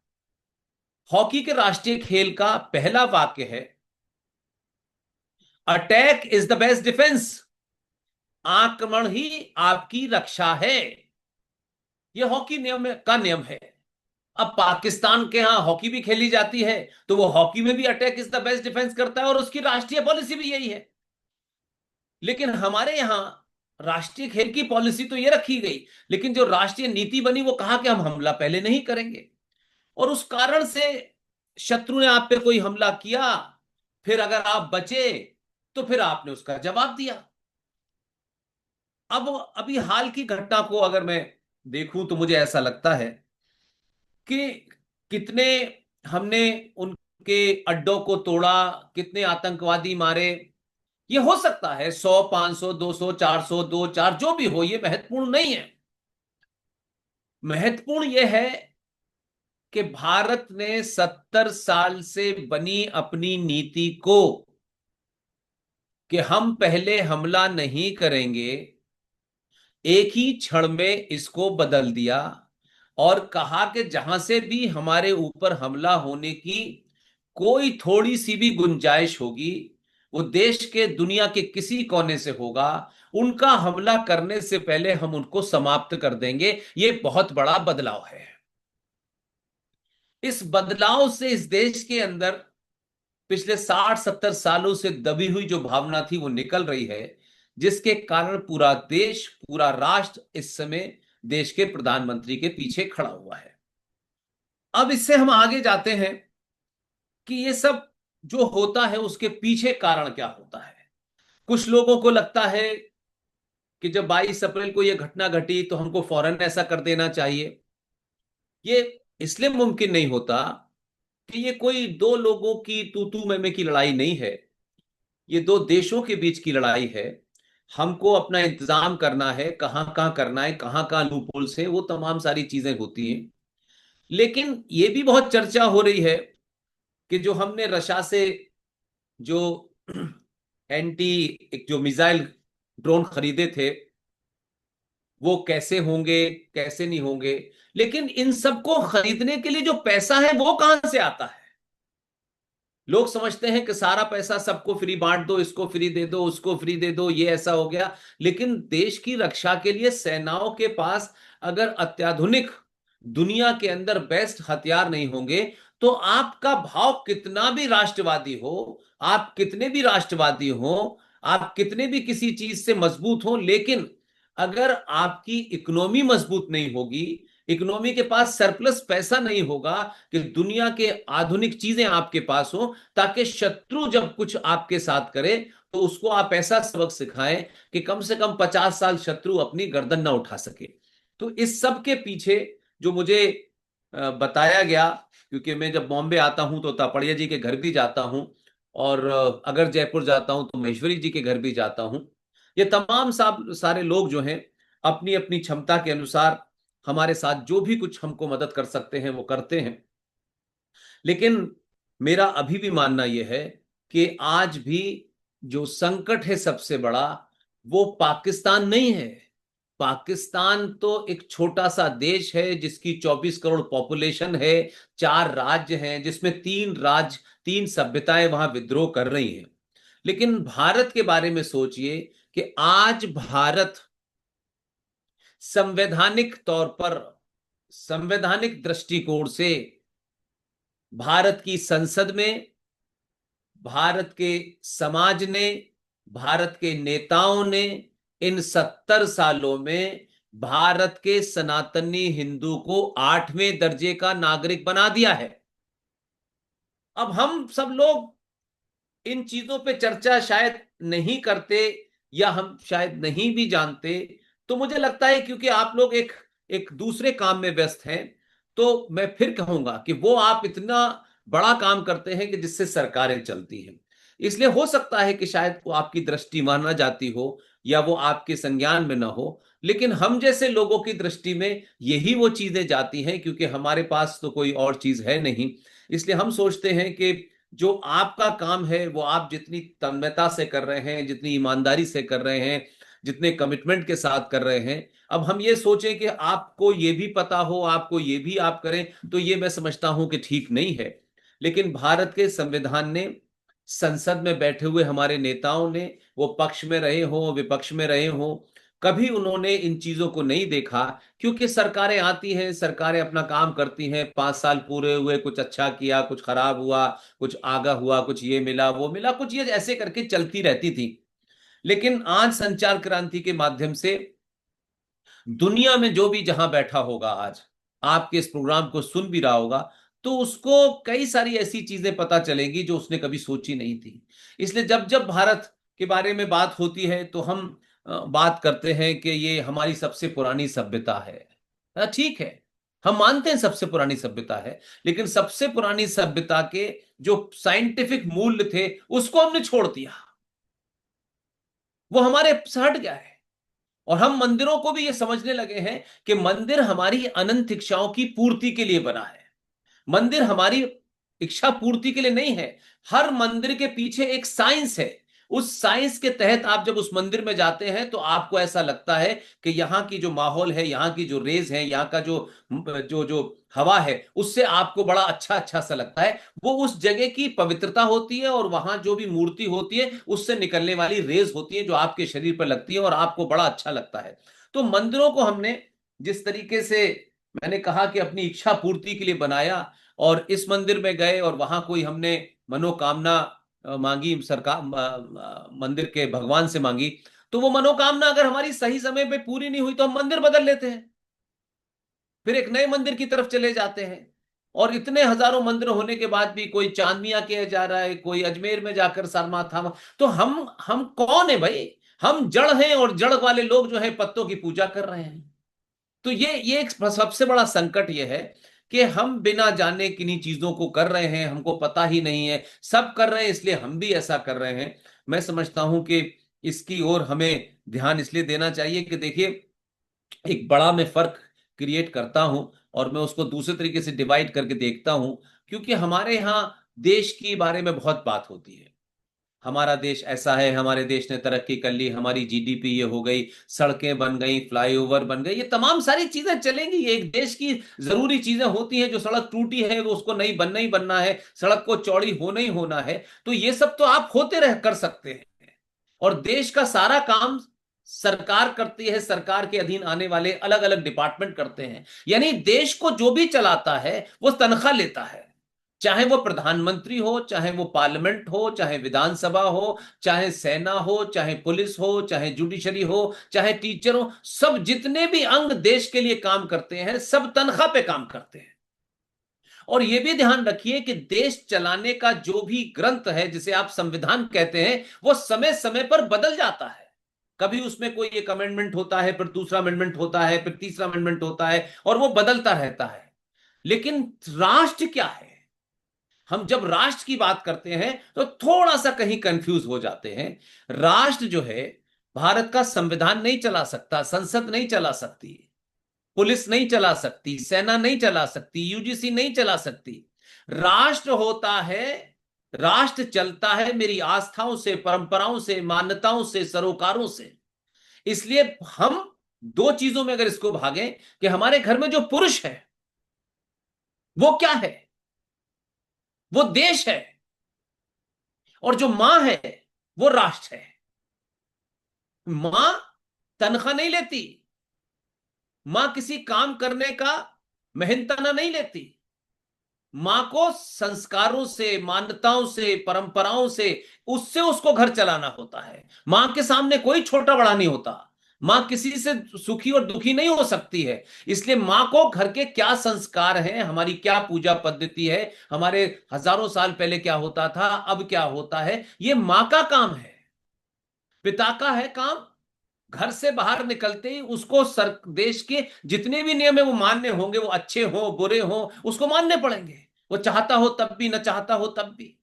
S4: हॉकी के राष्ट्रीय खेल का पहला वाक्य है, attack is the best defence. आक्रमण ही आपकी रक्षा है। यह हॉकी का नियम है। अब पाकिस्तान के यहां हॉकी भी खेली जाती है, तो वो हॉकी में भी attack is the best defence करता है, और उसकी राष्ट्रीय पॉलिसी भी यही है। लेकिन हमारे यहां राष्ट्रीय खेल की पॉलिसी तो ये रखी गई, लेकिन जो राष्ट्रीय नीति बनी वो कहा कि हम हमला पहले नहीं करेंगे। और उस कारण से शत्रु ने आप पे कोई हमला किया, फिर अगर आप बचे तो फिर आपने उसका जवाब दिया। अब अभी हाल की घटना को अगर मैं देखूं तो मुझे ऐसा लगता है कि कितने हमने उनके अड्डों को तोड़ा, कितने आतंकवादी मारे। ये हो सकता है 100, 500, 200, 400, 2, 4 जो भी हो, ये महत्वपूर्ण नहीं है। महत्वपूर्ण यह है कि भारत ने 70 साल से बनी अपनी नीति को, कि हम पहले हमला नहीं करेंगे, एक ही क्षण में इसको बदल दिया और कहा कि जहां से भी हमारे ऊपर हमला होने की कोई थोड़ी सी भी गुंजाइश होगी, वो देश के दुनिया के किसी कोने से होगा, उनका हमला करने से पहले हम उनको समाप्त कर देंगे। ये बहुत बड़ा बदलाव है। इस बदलाव से इस देश के अंदर पिछले 60-70 सालों से दबी हुई जो भावना थी वो निकल रही है, जिसके कारण पूरा देश, पूरा राष्ट्र इस समय देश के प्रधानमंत्री के पीछे खड़ा हुआ है। अब इससे हम आगे जाते हैं कि ये सब जो होता है उसके पीछे कारण क्या होता है। कुछ लोगों को लगता है कि जब 22 अप्रैल को यह घटना घटी तो हमको फौरन ऐसा कर देना चाहिए। ये इसलिए मुमकिन नहीं होता कि ये कोई दो लोगों की तू तू मैं मैं की लड़ाई नहीं है। ये दो देशों के बीच की लड़ाई है। हमको अपना इंतजाम करना है, कहां कहां करना है, कहां कहां लूपहोल्स है, वो तमाम सारी चीजें होती हैं। लेकिन ये भी बहुत चर्चा हो रही है कि जो हमने रशा से जो एंटी एक जो मिसाइल ड्रोन खरीदे थे वो कैसे होंगे, कैसे नहीं होंगे। लेकिन इन सबको खरीदने के लिए जो पैसा है वो कहां से आता है। लोग समझते हैं कि सारा पैसा सबको फ्री बांट दो, इसको फ्री दे दो, उसको फ्री दे दो, ये ऐसा हो गया। लेकिन देश की रक्षा के लिए सेनाओं के पास अगर अत्याधुनिक दुनिया के अंदर बेस्ट हथियार नहीं होंगे, तो आपका भाव कितना भी राष्ट्रवादी हो, आप कितने भी राष्ट्रवादी हो, आप कितने भी किसी चीज से मजबूत हो, लेकिन अगर आपकी इकोनॉमी मजबूत नहीं होगी, इकोनॉमी के पास सरप्लस पैसा नहीं होगा कि दुनिया के आधुनिक चीजें आपके पास हो, ताकि शत्रु जब कुछ आपके साथ करे तो उसको आप ऐसा सबक सिखाएं कि कम से कम 50 साल शत्रु अपनी गर्दन ना उठा सके। तो इस सब के पीछे जो मुझे बताया गया, क्योंकि मैं जब बॉम्बे आता हूं तो तापड़िया जी के घर भी जाता हूं, और अगर जयपुर जाता हूं तो महेश्वरी जी के घर भी जाता हूं। ये तमाम सारे लोग जो हैं अपनी अपनी क्षमता के अनुसार हमारे साथ जो भी कुछ हमको मदद कर सकते हैं वो करते हैं। लेकिन मेरा अभी भी मानना यह है कि आज भी जो संकट है सबसे बड़ा, वो पाकिस्तान नहीं है। पाकिस्तान तो एक छोटा सा देश है जिसकी 24 करोड़ पॉपुलेशन है, 4 राज्य हैं, जिसमें 3 राज्य, 3 सभ्यताएं वहां विद्रोह कर रही हैं। लेकिन भारत के बारे में सोचिए कि आज भारत संवैधानिक तौर पर, संवैधानिक दृष्टिकोण से भारत की संसद में, भारत के समाज ने, भारत के नेताओं ने इन 70 सालों में भारत के सनातनी हिंदू को 8वें दर्जे का नागरिक बना दिया है। अब हम सब लोग इन चीजों पे चर्चा शायद नहीं करते, या हम शायद नहीं भी जानते। तो मुझे लगता है क्योंकि आप लोग एक एक दूसरे काम में व्यस्त हैं, तो मैं फिर कहूंगा कि वो आप इतना बड़ा काम करते हैं कि जिससे सरकारें चलती हैं। इसलिए हो सकता है कि शायद वो आपकी दृष्टि वहां ना जाती हो, या वो आपके संज्ञान में ना हो, लेकिन हम जैसे लोगों की दृष्टि में यही वो चीजें जाती हैं, क्योंकि हमारे पास तो कोई और चीज है नहीं। इसलिए हम सोचते हैं कि जो आपका काम है वो आप जितनी तन्मयता से कर रहे हैं, जितनी ईमानदारी से कर रहे हैं, जितने कमिटमेंट के साथ कर रहे हैं, अब हम ये सोचें कि आपको ये भी पता हो, आपको ये भी आप करें, तो ये मैं समझता हूं कि ठीक नहीं है। लेकिन भारत के संविधान ने, संसद में बैठे हुए हमारे नेताओं ने, वो पक्ष में रहे हो विपक्ष में रहे हो, कभी उन्होंने इन चीजों को नहीं देखा। क्योंकि सरकारें आती हैं, सरकारें अपना काम करती हैं, 5 साल पूरे हुए, कुछ अच्छा किया, कुछ खराब हुआ, कुछ आगा हुआ, कुछ ये मिला वो मिला, कुछ ये ऐसे करके चलती रहती थी। लेकिन आज संचार क्रांति के माध्यम से दुनिया में जो भी जहां बैठा होगा, आज आपके इस प्रोग्राम को सुन भी रहा होगा, तो उसको कई सारी ऐसी चीजें पता चलेंगी जो उसने कभी सोची नहीं थी। इसलिए जब जब भारत के बारे में बात होती है तो हम बात करते हैं कि ये हमारी सबसे पुरानी सभ्यता है। ठीक है, हम मानते हैं सबसे पुरानी सभ्यता है, लेकिन सबसे पुरानी सभ्यता के जो साइंटिफिक मूल्य थे उसको हमने छोड़ दिया, वो हमारे से हट गया है। और हम मंदिरों को भी ये समझने लगे हैं कि मंदिर हमारी अनंत इच्छाओं की पूर्ति के लिए बना है। मंदिर हमारी इच्छा पूर्ति के लिए नहीं है। हर मंदिर के पीछे एक साइंस है। उस साइंस के तहत आप जब उस मंदिर में जाते हैं तो आपको ऐसा लगता है कि यहाँ की जो माहौल है, यहाँ की जो रेज है, यहाँ का जो जो जो हवा है, उससे आपको बड़ा अच्छा अच्छा सा लगता है। वो उस जगह की पवित्रता होती है, और वहां जो भी मूर्ति होती है उससे निकलने वाली रेज होती है जो आपके शरीर पर लगती है और आपको बड़ा अच्छा लगता है। तो मंदिरों को हमने जिस तरीके से, मैंने कहा कि अपनी इच्छा पूर्ति के लिए बनाया, और इस मंदिर में गए और वहां कोई हमने मनोकामना मांगी, सरकार मंदिर के भगवान से मांगी, तो वो मनोकामना अगर हमारी सही समय पे पूरी नहीं हुई तो हम मंदिर बदल लेते हैं, फिर एक नए मंदिर की तरफ चले जाते हैं। और इतने हजारों मंदिर होने के बाद भी कोई चांदनिया किया जा रहा है, कोई अजमेर में जाकर सारनाथ थामा। तो हम कौन है भाई? हम जड़ हैं, और जड़ वाले लोग जो है पत्तों की पूजा कर रहे हैं। तो ये एक सबसे बड़ा संकट ये है कि हम बिना जाने किन्हीं चीजों को कर रहे हैं, हमको पता ही नहीं है, सब कर रहे हैं इसलिए हम भी ऐसा कर रहे हैं। मैं समझता हूं कि इसकी ओर हमें ध्यान इसलिए देना चाहिए कि देखिए, एक बड़ा मैं फर्क क्रिएट करता हूं, और मैं उसको दूसरे तरीके से डिवाइड करके देखता हूं। क्योंकि हमारे यहाँ देश की बारे में बहुत बात होती है, हमारा देश ऐसा है, हमारे देश ने तरक्की कर ली, हमारी जीडीपी ये हो गई, सड़कें बन गई, फ्लाईओवर बन गई, ये तमाम सारी चीजें चलेंगी। ये एक देश की जरूरी चीजें होती हैं। जो सड़क टूटी है वो उसको नई बनना ही बनना है, सड़क को चौड़ी होना ही होना है। तो ये सब तो आप होते रह कर सकते हैं। और देश का सारा काम सरकार करती है, सरकार के अधीन आने वाले अलग अलग डिपार्टमेंट करते हैं। यानी देश को जो भी चलाता है वो तनख्वाह लेता है, चाहे वो प्रधानमंत्री हो, चाहे वो पार्लियामेंट हो, चाहे विधानसभा हो, चाहे सेना हो, चाहे पुलिस हो, चाहे जुडिशरी हो, चाहे टीचर हो, सब जितने भी अंग देश के लिए काम करते हैं सब तनख्वाह पे काम करते हैं। और यह भी ध्यान रखिए कि देश चलाने का जो भी ग्रंथ है, जिसे आप संविधान कहते हैं, वो समय समय पर बदल जाता है। कभी उसमें कोई एक अमेंडमेंट होता है, फिर दूसरा अमेंडमेंट होता है, फिर तीसरा अमेंडमेंट होता है, और वो बदलता रहता है। लेकिन राष्ट्र क्या है? हम जब राष्ट्र की बात करते हैं तो थोड़ा सा कहीं कंफ्यूज हो जाते हैं। राष्ट्र जो है, भारत का संविधान नहीं चला सकता, संसद नहीं चला सकती, पुलिस नहीं चला सकती, सेना नहीं चला सकती, यूजीसी नहीं चला सकती। राष्ट्र होता है, राष्ट्र चलता है मेरी आस्थाओं से, परंपराओं से, मान्यताओं से, सरोकारों से। इसलिए हम दो चीजों में अगर इसको भागें कि हमारे घर में जो पुरुष है वो क्या है? वो देश है। और जो मां है वो राष्ट्र है। मां तनख्वाह नहीं लेती, मां किसी काम करने का मेहनताना नहीं लेती। मां को संस्कारों से, मान्यताओं से, परंपराओं से, उससे उसको घर चलाना होता है। मां के सामने कोई छोटा बड़ा नहीं होता। मां किसी से सुखी और दुखी नहीं हो सकती है। इसलिए मां को घर के क्या संस्कार हैं, हमारी क्या पूजा पद्धति है, हमारे हजारों साल पहले क्या होता था, अब क्या होता है, ये मां का काम है। पिता का है काम, घर से बाहर निकलते ही उसको देश के जितने भी नियम है वो मानने होंगे, वो अच्छे हो बुरे हो उसको मानने पड़ेंगे, वो चाहता हो तब भी, न चाहता हो तब भी।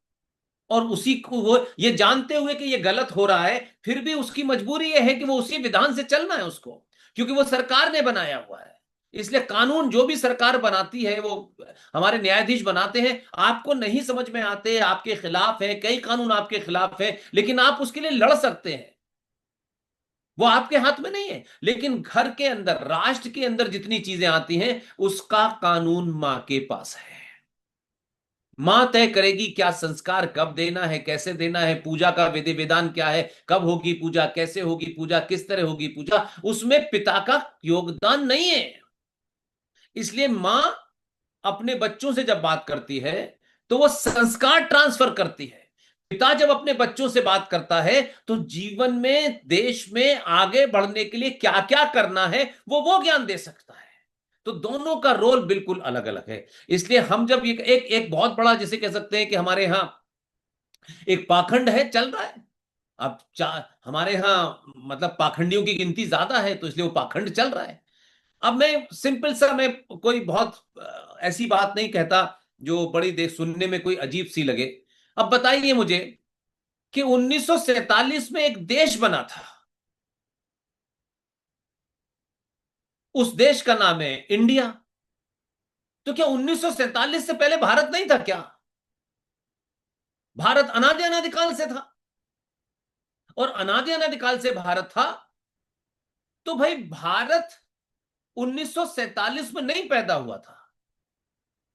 S4: और उसी को वो ये जानते हुए कि ये गलत हो रहा है, फिर भी उसकी मजबूरी ये है कि वो उसी विधान से चलना है उसको, क्योंकि वो सरकार ने बनाया हुआ है। इसलिए कानून जो भी सरकार बनाती है, वो हमारे न्यायाधीश बनाते हैं, आपको नहीं समझ में आते, आपके खिलाफ है, कई कानून आपके खिलाफ है, लेकिन आप उसके लिए लड़ सकते हैं, वो आपके हाथ में नहीं है। लेकिन घर के अंदर, राष्ट्र के अंदर जितनी चीजें आती हैं, उसका कानून मां के पास है। मां तय करेगी क्या संस्कार कब देना है, कैसे देना है, पूजा का विधि विधान क्या है, कब होगी पूजा, कैसे होगी पूजा, किस तरह होगी पूजा, उसमें पिता का योगदान नहीं है। इसलिए मां अपने बच्चों से जब बात करती है तो वो संस्कार ट्रांसफर करती है। पिता जब अपने बच्चों से बात करता है तो जीवन में, देश में आगे बढ़ने के लिए क्या क्या करना है वो ज्ञान दे सकता है। तो दोनों का रोल बिल्कुल अलग अलग है। इसलिए हम जब एक एक बहुत बड़ा, जिसे कह सकते हैं कि हमारे यहां एक पाखंड है, चल रहा है। अब हमारे यहां मतलब पाखंडियों की गिनती ज्यादा है, तो इसलिए वो पाखंड चल रहा है। अब मैं सिंपल सा, मैं कोई बहुत ऐसी बात नहीं कहता जो बड़ी देर सुनने में कोई अजीब सी लगे। अब बताइए मुझे कि 1947 में एक देश बना था, उस देश का नाम है इंडिया। तो क्या 1947 से पहले भारत नहीं था क्या? भारत अनादि अनादिकाल से था, और अनादि अनादिकाल से भारत था। तो भाई भारत 1947 में नहीं पैदा हुआ था,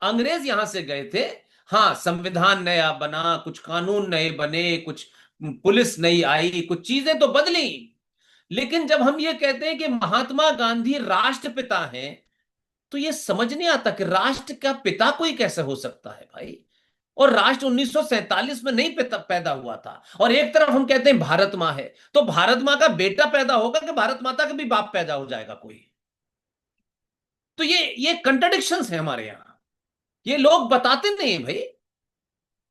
S4: अंग्रेज यहां से गए थे। हाँ, संविधान नया बना, कुछ कानून नए बने, कुछ पुलिस नई आई, कुछ चीजें तो बदली। लेकिन जब हम ये कहते हैं कि महात्मा गांधी राष्ट्रपिता हैं, तो ये समझ नहीं आता कि राष्ट्र का पिता कोई कैसे हो सकता है भाई। और राष्ट्र 1947 में नहीं पैदा हुआ था। और एक तरफ हम कहते हैं भारत माँ है, तो भारत माँ का बेटा पैदा होगा कि भारत माता का भी बाप पैदा हो जाएगा कोई? तो ये कंट्राडिक्शंस है हमारे यहां, ये लोग बताते नहीं है भाई।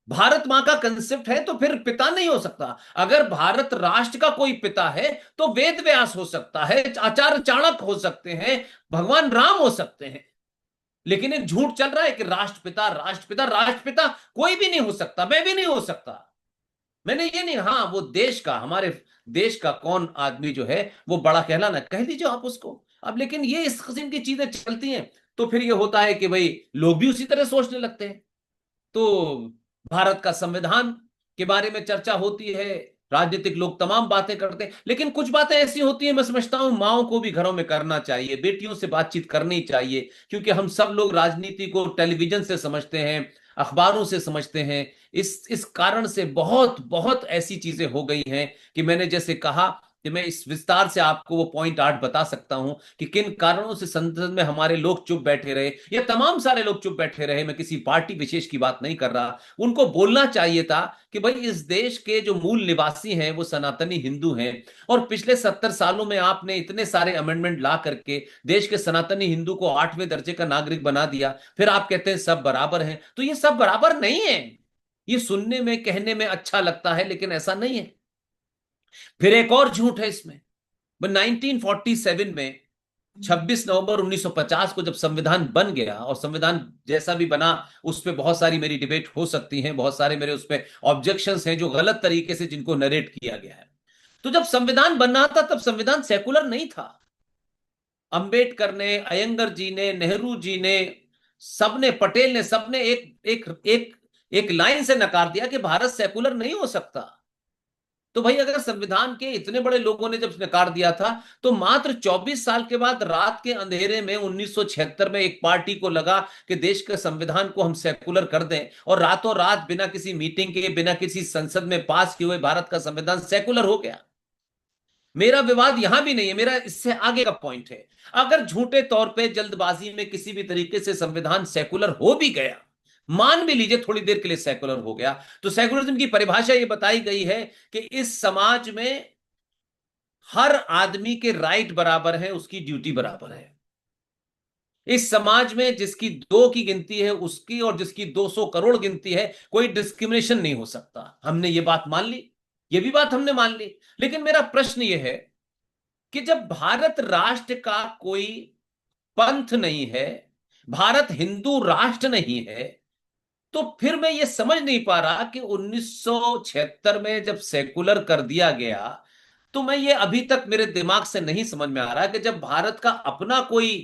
S4: भारत मां का कंसेप्ट है तो फिर पिता नहीं हो सकता। अगर भारत राष्ट्र का कोई पिता है तो वेद व्यास हो सकता है, आचार्य चाणक्य हो सकते हैं, भगवान राम हो सकते हैं। लेकिन एक झूठ चल रहा है कि राष्ट्रपिता राष्ट्रपिता राष्ट्रपिता कोई भी नहीं हो सकता, मैं भी नहीं हो सकता। मैंने ये नहीं, हाँ वो देश का, हमारे देश का कौन आदमी जो है वो बड़ा कहलाना, कह दीजिए आप उसको। अब लेकिन ये इस किस्म की चीजें चलती हैं, तो फिर ये होता है कि भाई लोग भी उसी तरह सोचने लगते हैं। तो भारत का संविधान के बारे में चर्चा होती है, राजनीतिक लोग तमाम बातें करते हैं, लेकिन कुछ बातें ऐसी होती हैं, मैं समझता हूं माओ को भी घरों में करना चाहिए, बेटियों से बातचीत करनी चाहिए। क्योंकि हम सब लोग राजनीति को टेलीविजन से समझते हैं, अखबारों से समझते हैं। इस कारण से बहुत बहुत ऐसी चीजें हो गई हैं कि मैंने जैसे कहा कि मैं इस विस्तार से आपको वो पॉइंट 8 बता सकता हूं कि किन कारणों से संसद में हमारे लोग चुप बैठे रहे, या तमाम सारे लोग चुप बैठे रहे। मैं किसी पार्टी विशेष की बात नहीं कर रहा। उनको बोलना चाहिए था कि भाई इस देश के जो मूल निवासी हैं वो सनातनी हिंदू हैं, और पिछले 70 सालों में आपने इतने सारे अमेंडमेंट ला करके देश के सनातनी हिंदू को 8वें दर्जे का नागरिक बना दिया, फिर आप कहते हैं सब बराबर हैं। तो ये सब बराबर नहीं है। ये सुनने में, कहने में अच्छा लगता है, लेकिन ऐसा नहीं है। फिर एक और झूठ है इसमें। 1947 में 26 नवंबर 1950 को जब संविधान बन गया, और संविधान जैसा भी बना उस पर बहुत सारी मेरी डिबेट हो सकती है, बहुत सारे मेरे उस पर ऑब्जेक्शंस हैं जो गलत तरीके से जिनको नरेट किया गया है। तो जब संविधान बनना था तब संविधान सेकुलर नहीं था। अंबेडकर ने, अयंगर जी ने, नेहरू जी ने, सबने, पटेल ने, सबने एक एक एक एक लाइन से नकार दिया कि भारत सेकुलर नहीं हो सकता। तो भाई अगर संविधान के इतने बड़े लोगों ने जब नकार दिया था, तो मात्र 24 साल के बाद रात के अंधेरे में 1976 में एक पार्टी को लगा कि देश के संविधान को हम सेकुलर कर दें, और रातों रात बिना किसी मीटिंग के, बिना किसी संसद में पास किए हुए भारत का संविधान सेकुलर हो गया। मेरा विवाद यहां भी नहीं है, मेरा इससे आगे का पॉइंट है। अगर झूठे तौर पे जल्दबाजी में किसी भी तरीके से संविधान सेकुलर हो भी गया, मान भी लीजिए थोड़ी देर के लिए सेकुलर हो गया, तो सेकुलरिज्म की परिभाषा यह बताई गई है कि इस समाज में हर आदमी के राइट बराबर है, उसकी ड्यूटी बराबर है। इस समाज में जिसकी 2 की गिनती है उसकी, और जिसकी 200 करोड़ गिनती है, कोई डिस्क्रिमिनेशन नहीं हो सकता। हमने ये बात मान ली, ये भी बात हमने मान ली। लेकिन मेरा प्रश्न यह है कि जब भारत राष्ट्र का कोई पंथ नहीं है, भारत हिंदू राष्ट्र नहीं है, तो फिर मैं ये समझ नहीं पा रहा कि 1976 में जब सेकुलर कर दिया गया, तो मैं ये अभी तक मेरे दिमाग से नहीं समझ में आ रहा कि जब भारत का अपना कोई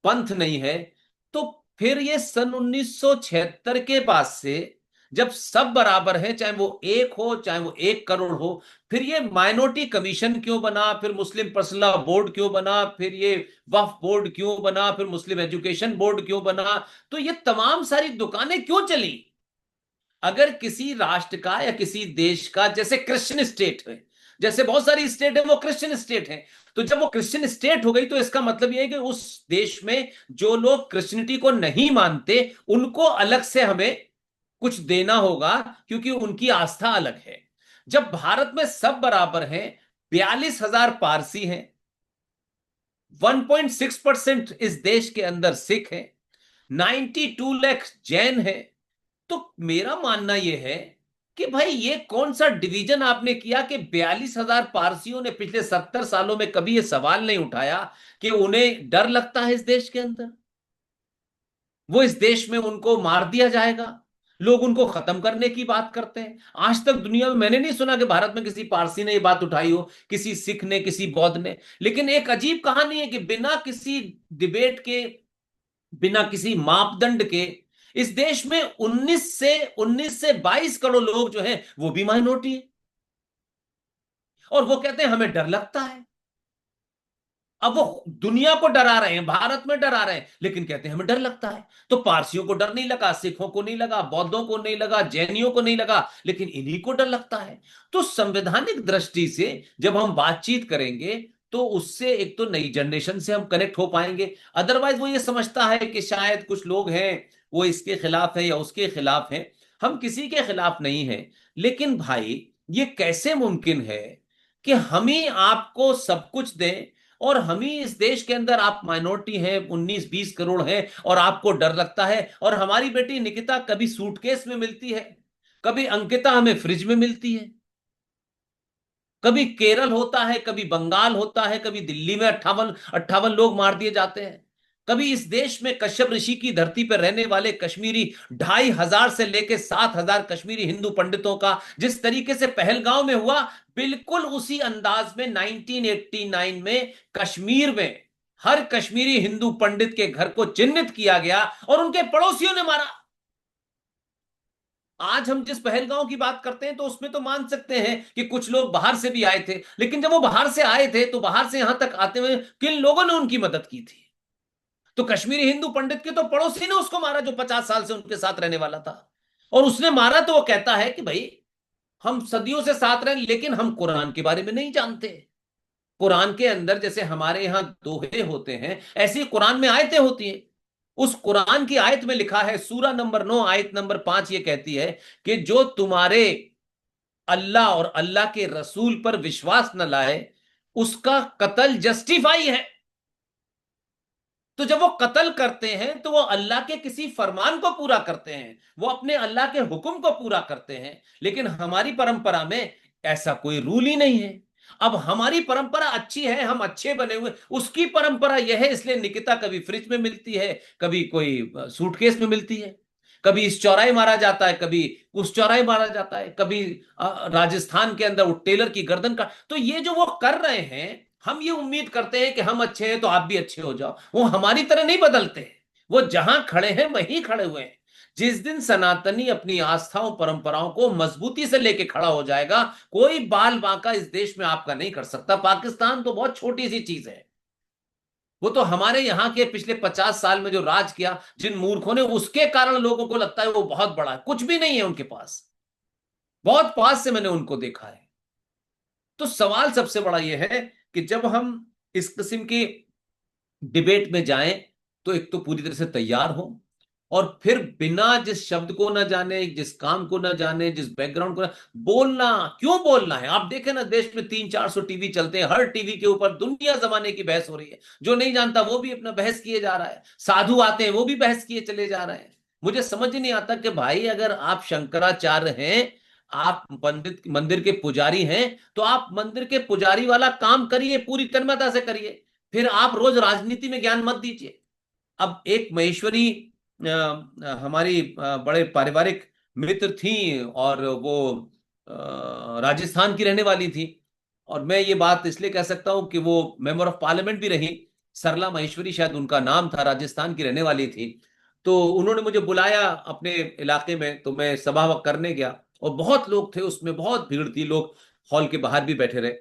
S4: पंथ नहीं है, तो फिर ये सन 1976 के बाद से जब सब बराबर है, चाहे वो एक हो चाहे वो 1 करोड़ हो, फिर ये माइनॉरिटी कमीशन क्यों बना, फिर मुस्लिम पर्सनल लॉ बोर्ड क्यों बना, फिर ये वक्फ बोर्ड क्यों बना, फिर मुस्लिम एजुकेशन बोर्ड क्यों बना, तो ये तमाम सारी दुकानें क्यों चली? अगर किसी राष्ट्र का या किसी देश का, जैसे क्रिश्चियन स्टेट है, जैसे बहुत सारी स्टेट है वो क्रिश्चियन स्टेट है, तो जब वो क्रिश्चियन स्टेट हो गई तो इसका मतलब यह है कि उस देश में जो लोग क्रिश्चियनिटी को नहीं मानते उनको अलग से हमें कुछ देना होगा, क्योंकि उनकी आस्था अलग है। जब भारत में सब बराबर हैं, 42,000 पारसी हैं, 1.6% इस देश के अंदर सिख हैं, 92 लाख जैन हैं, तो मेरा मानना यह है कि भाई ये कौन सा डिवीजन आपने किया कि 42,000 पारसियों ने पिछले 70 सालों में कभी ये सवाल नहीं उठाया कि उन्हें डर लगता है इस देश के अंदर, वो इस देश में उनको मार दिया जाएगा, लोग उनको खत्म करने की बात करते हैं। आज तक दुनिया में मैंने नहीं सुना कि भारत में किसी पारसी ने ये बात उठाई हो, किसी सिख ने, किसी बौद्ध ने। लेकिन एक अजीब कहानी है कि बिना किसी डिबेट के, बिना किसी मापदंड के, इस देश में 19 से 22 करोड़ लोग जो हैं वो भी माइनॉरिटी है, और वो कहते हैं हमें डर लगता है। अब वो दुनिया को डरा रहे हैं, भारत में डरा रहे हैं, लेकिन कहते हैं हमें डर लगता है। तो पारसियों को डर नहीं लगा, सिखों को नहीं लगा, बौद्धों को नहीं लगा, जैनियों को नहीं लगा, लेकिन इन्हीं को डर लगता है। तो संवैधानिक दृष्टि से जब हम बातचीत करेंगे तो उससे एक तो नई जनरेशन से हम कनेक्ट हो पाएंगे। अदरवाइज वो ये समझता है कि शायद कुछ लोग हैं वो इसके खिलाफ है या उसके खिलाफ है। हम किसी के खिलाफ नहीं है, लेकिन भाई ये कैसे मुमकिन है कि हम ही आपको सब कुछ दें, और हम ही इस देश के अंदर, आप माइनॉरिटी हैं, 19-20 करोड़ हैं, और आपको डर लगता है। और हमारी बेटी निकिता कभी सूटकेस में मिलती है, कभी अंकिता हमें फ्रिज में मिलती है, कभी केरल होता है, कभी बंगाल होता है, कभी दिल्ली में 58 लोग मार दिए जाते हैं, कभी इस देश में कश्यप ऋषि की धरती पर रहने वाले कश्मीरी 2,500 से लेकर 7,000 कश्मीरी हिंदू पंडितों का जिस तरीके से पहलगांव में हुआ, बिल्कुल उसी अंदाज में 1989 में कश्मीर में हर कश्मीरी हिंदू पंडित के घर को चिन्हित किया गया और उनके पड़ोसियों ने मारा। आज हम जिस पहलगांव की बात करते हैं तो उसमें तो मान सकते हैं कि कुछ लोग बाहर से भी आए थे, लेकिन जब वो बाहर से आए थे तो बाहर से यहां तक आते हुए किन लोगों ने उनकी मदद की थी? तो कश्मीरी हिंदू पंडित के तो पड़ोसी ने उसको मारा जो 50 साल से उनके साथ रहने वाला था। और उसने मारा तो वो कहता है कि भाई हम सदियों से साथ रहे, लेकिन हम कुरान के बारे में नहीं जानते। कुरान के अंदर जैसे हमारे यहां दोहे होते हैं, ऐसी कुरान में आयतें होती हैं। उस कुरान की आयत में लिखा है, सूरा नंबर 9 आयत नंबर 5, ये कहती है कि जो तुम्हारे अल्लाह और अल्लाह के रसूल पर विश्वास न लाए उसका कत्ल जस्टिफाई है। तो जब वो कत्ल करते हैं तो वो अल्लाह के किसी फरमान को पूरा करते हैं, वो अपने अल्लाह के हुक्म को पूरा करते हैं। लेकिन हमारी परंपरा में ऐसा कोई रूल ही नहीं है। अब हमारी परंपरा अच्छी है, हम अच्छे बने हुए, उसकी परंपरा यह है, इसलिए निकिता कभी फ्रिज में मिलती है, कभी कोई सूटकेस में मिलती है, कभी इस चौराहे मारा जाता है, कभी उस चौराहे मारा जाता है, कभी राजस्थान के अंदर वो टेलर की गर्दन का। तो ये जो वो कर रहे हैं, हम ये उम्मीद करते हैं कि हम अच्छे हैं तो आप भी अच्छे हो जाओ। वो हमारी तरह नहीं बदलते, वो जहां खड़े हैं वहीं खड़े हुए हैं। जिस दिन सनातनी अपनी आस्थाओं परंपराओं को मजबूती से लेके खड़ा हो जाएगा, कोई बाल बांका इस देश में आपका नहीं कर सकता। पाकिस्तान तो बहुत छोटी सी चीज है, वो तो हमारे यहां के पिछले 50 साल में जो राज किया जिन मूर्खों ने, उसके कारण लोगों को लगता है वो बहुत बड़ा है। कुछ भी नहीं है उनके पास, बहुत पास से मैंने उनको देखा है। तो सवाल सबसे बड़ा यह है कि जब हम इस किस्म की डिबेट में जाएं तो एक तो पूरी तरह से तैयार हो, और फिर बिना जिस शब्द को ना जाने, जिस काम को ना जाने, जिस बैकग्राउंड को ना, बोलना क्यों बोलना है। आप देखें ना, देश में 300-400 टीवी चलते हैं, हर टीवी के ऊपर दुनिया जमाने की बहस हो रही है। जो नहीं जानता वो भी अपना बहस किए जा रहा है, साधु आते हैं वो भी बहस किए चले जा रहे हैं। मुझे समझ ही नहीं आता कि भाई अगर आप शंकराचार्य हैं, आप पंडित मंदिर के पुजारी हैं, तो आप मंदिर के पुजारी वाला काम करिए, पूरी तन्मयता से करिए। फिर आप रोज राजनीति में ज्ञान मत दीजिए। अब एक महेश्वरी हमारी बड़े पारिवारिक मित्र थी, और वो राजस्थान की रहने वाली थी। और मैं ये बात इसलिए कह सकता हूं कि वो मेंबर ऑफ पार्लियामेंट भी रही। सरला माहेश्वरी शायद उनका नाम था, राजस्थान की रहने वाली थी। तो उन्होंने मुझे बुलाया अपने इलाके में, तो मैं सभा करने गया, और बहुत लोग थे उसमें, बहुत भीड़ थी, लोग हॉल के बाहर भी बैठे रहे।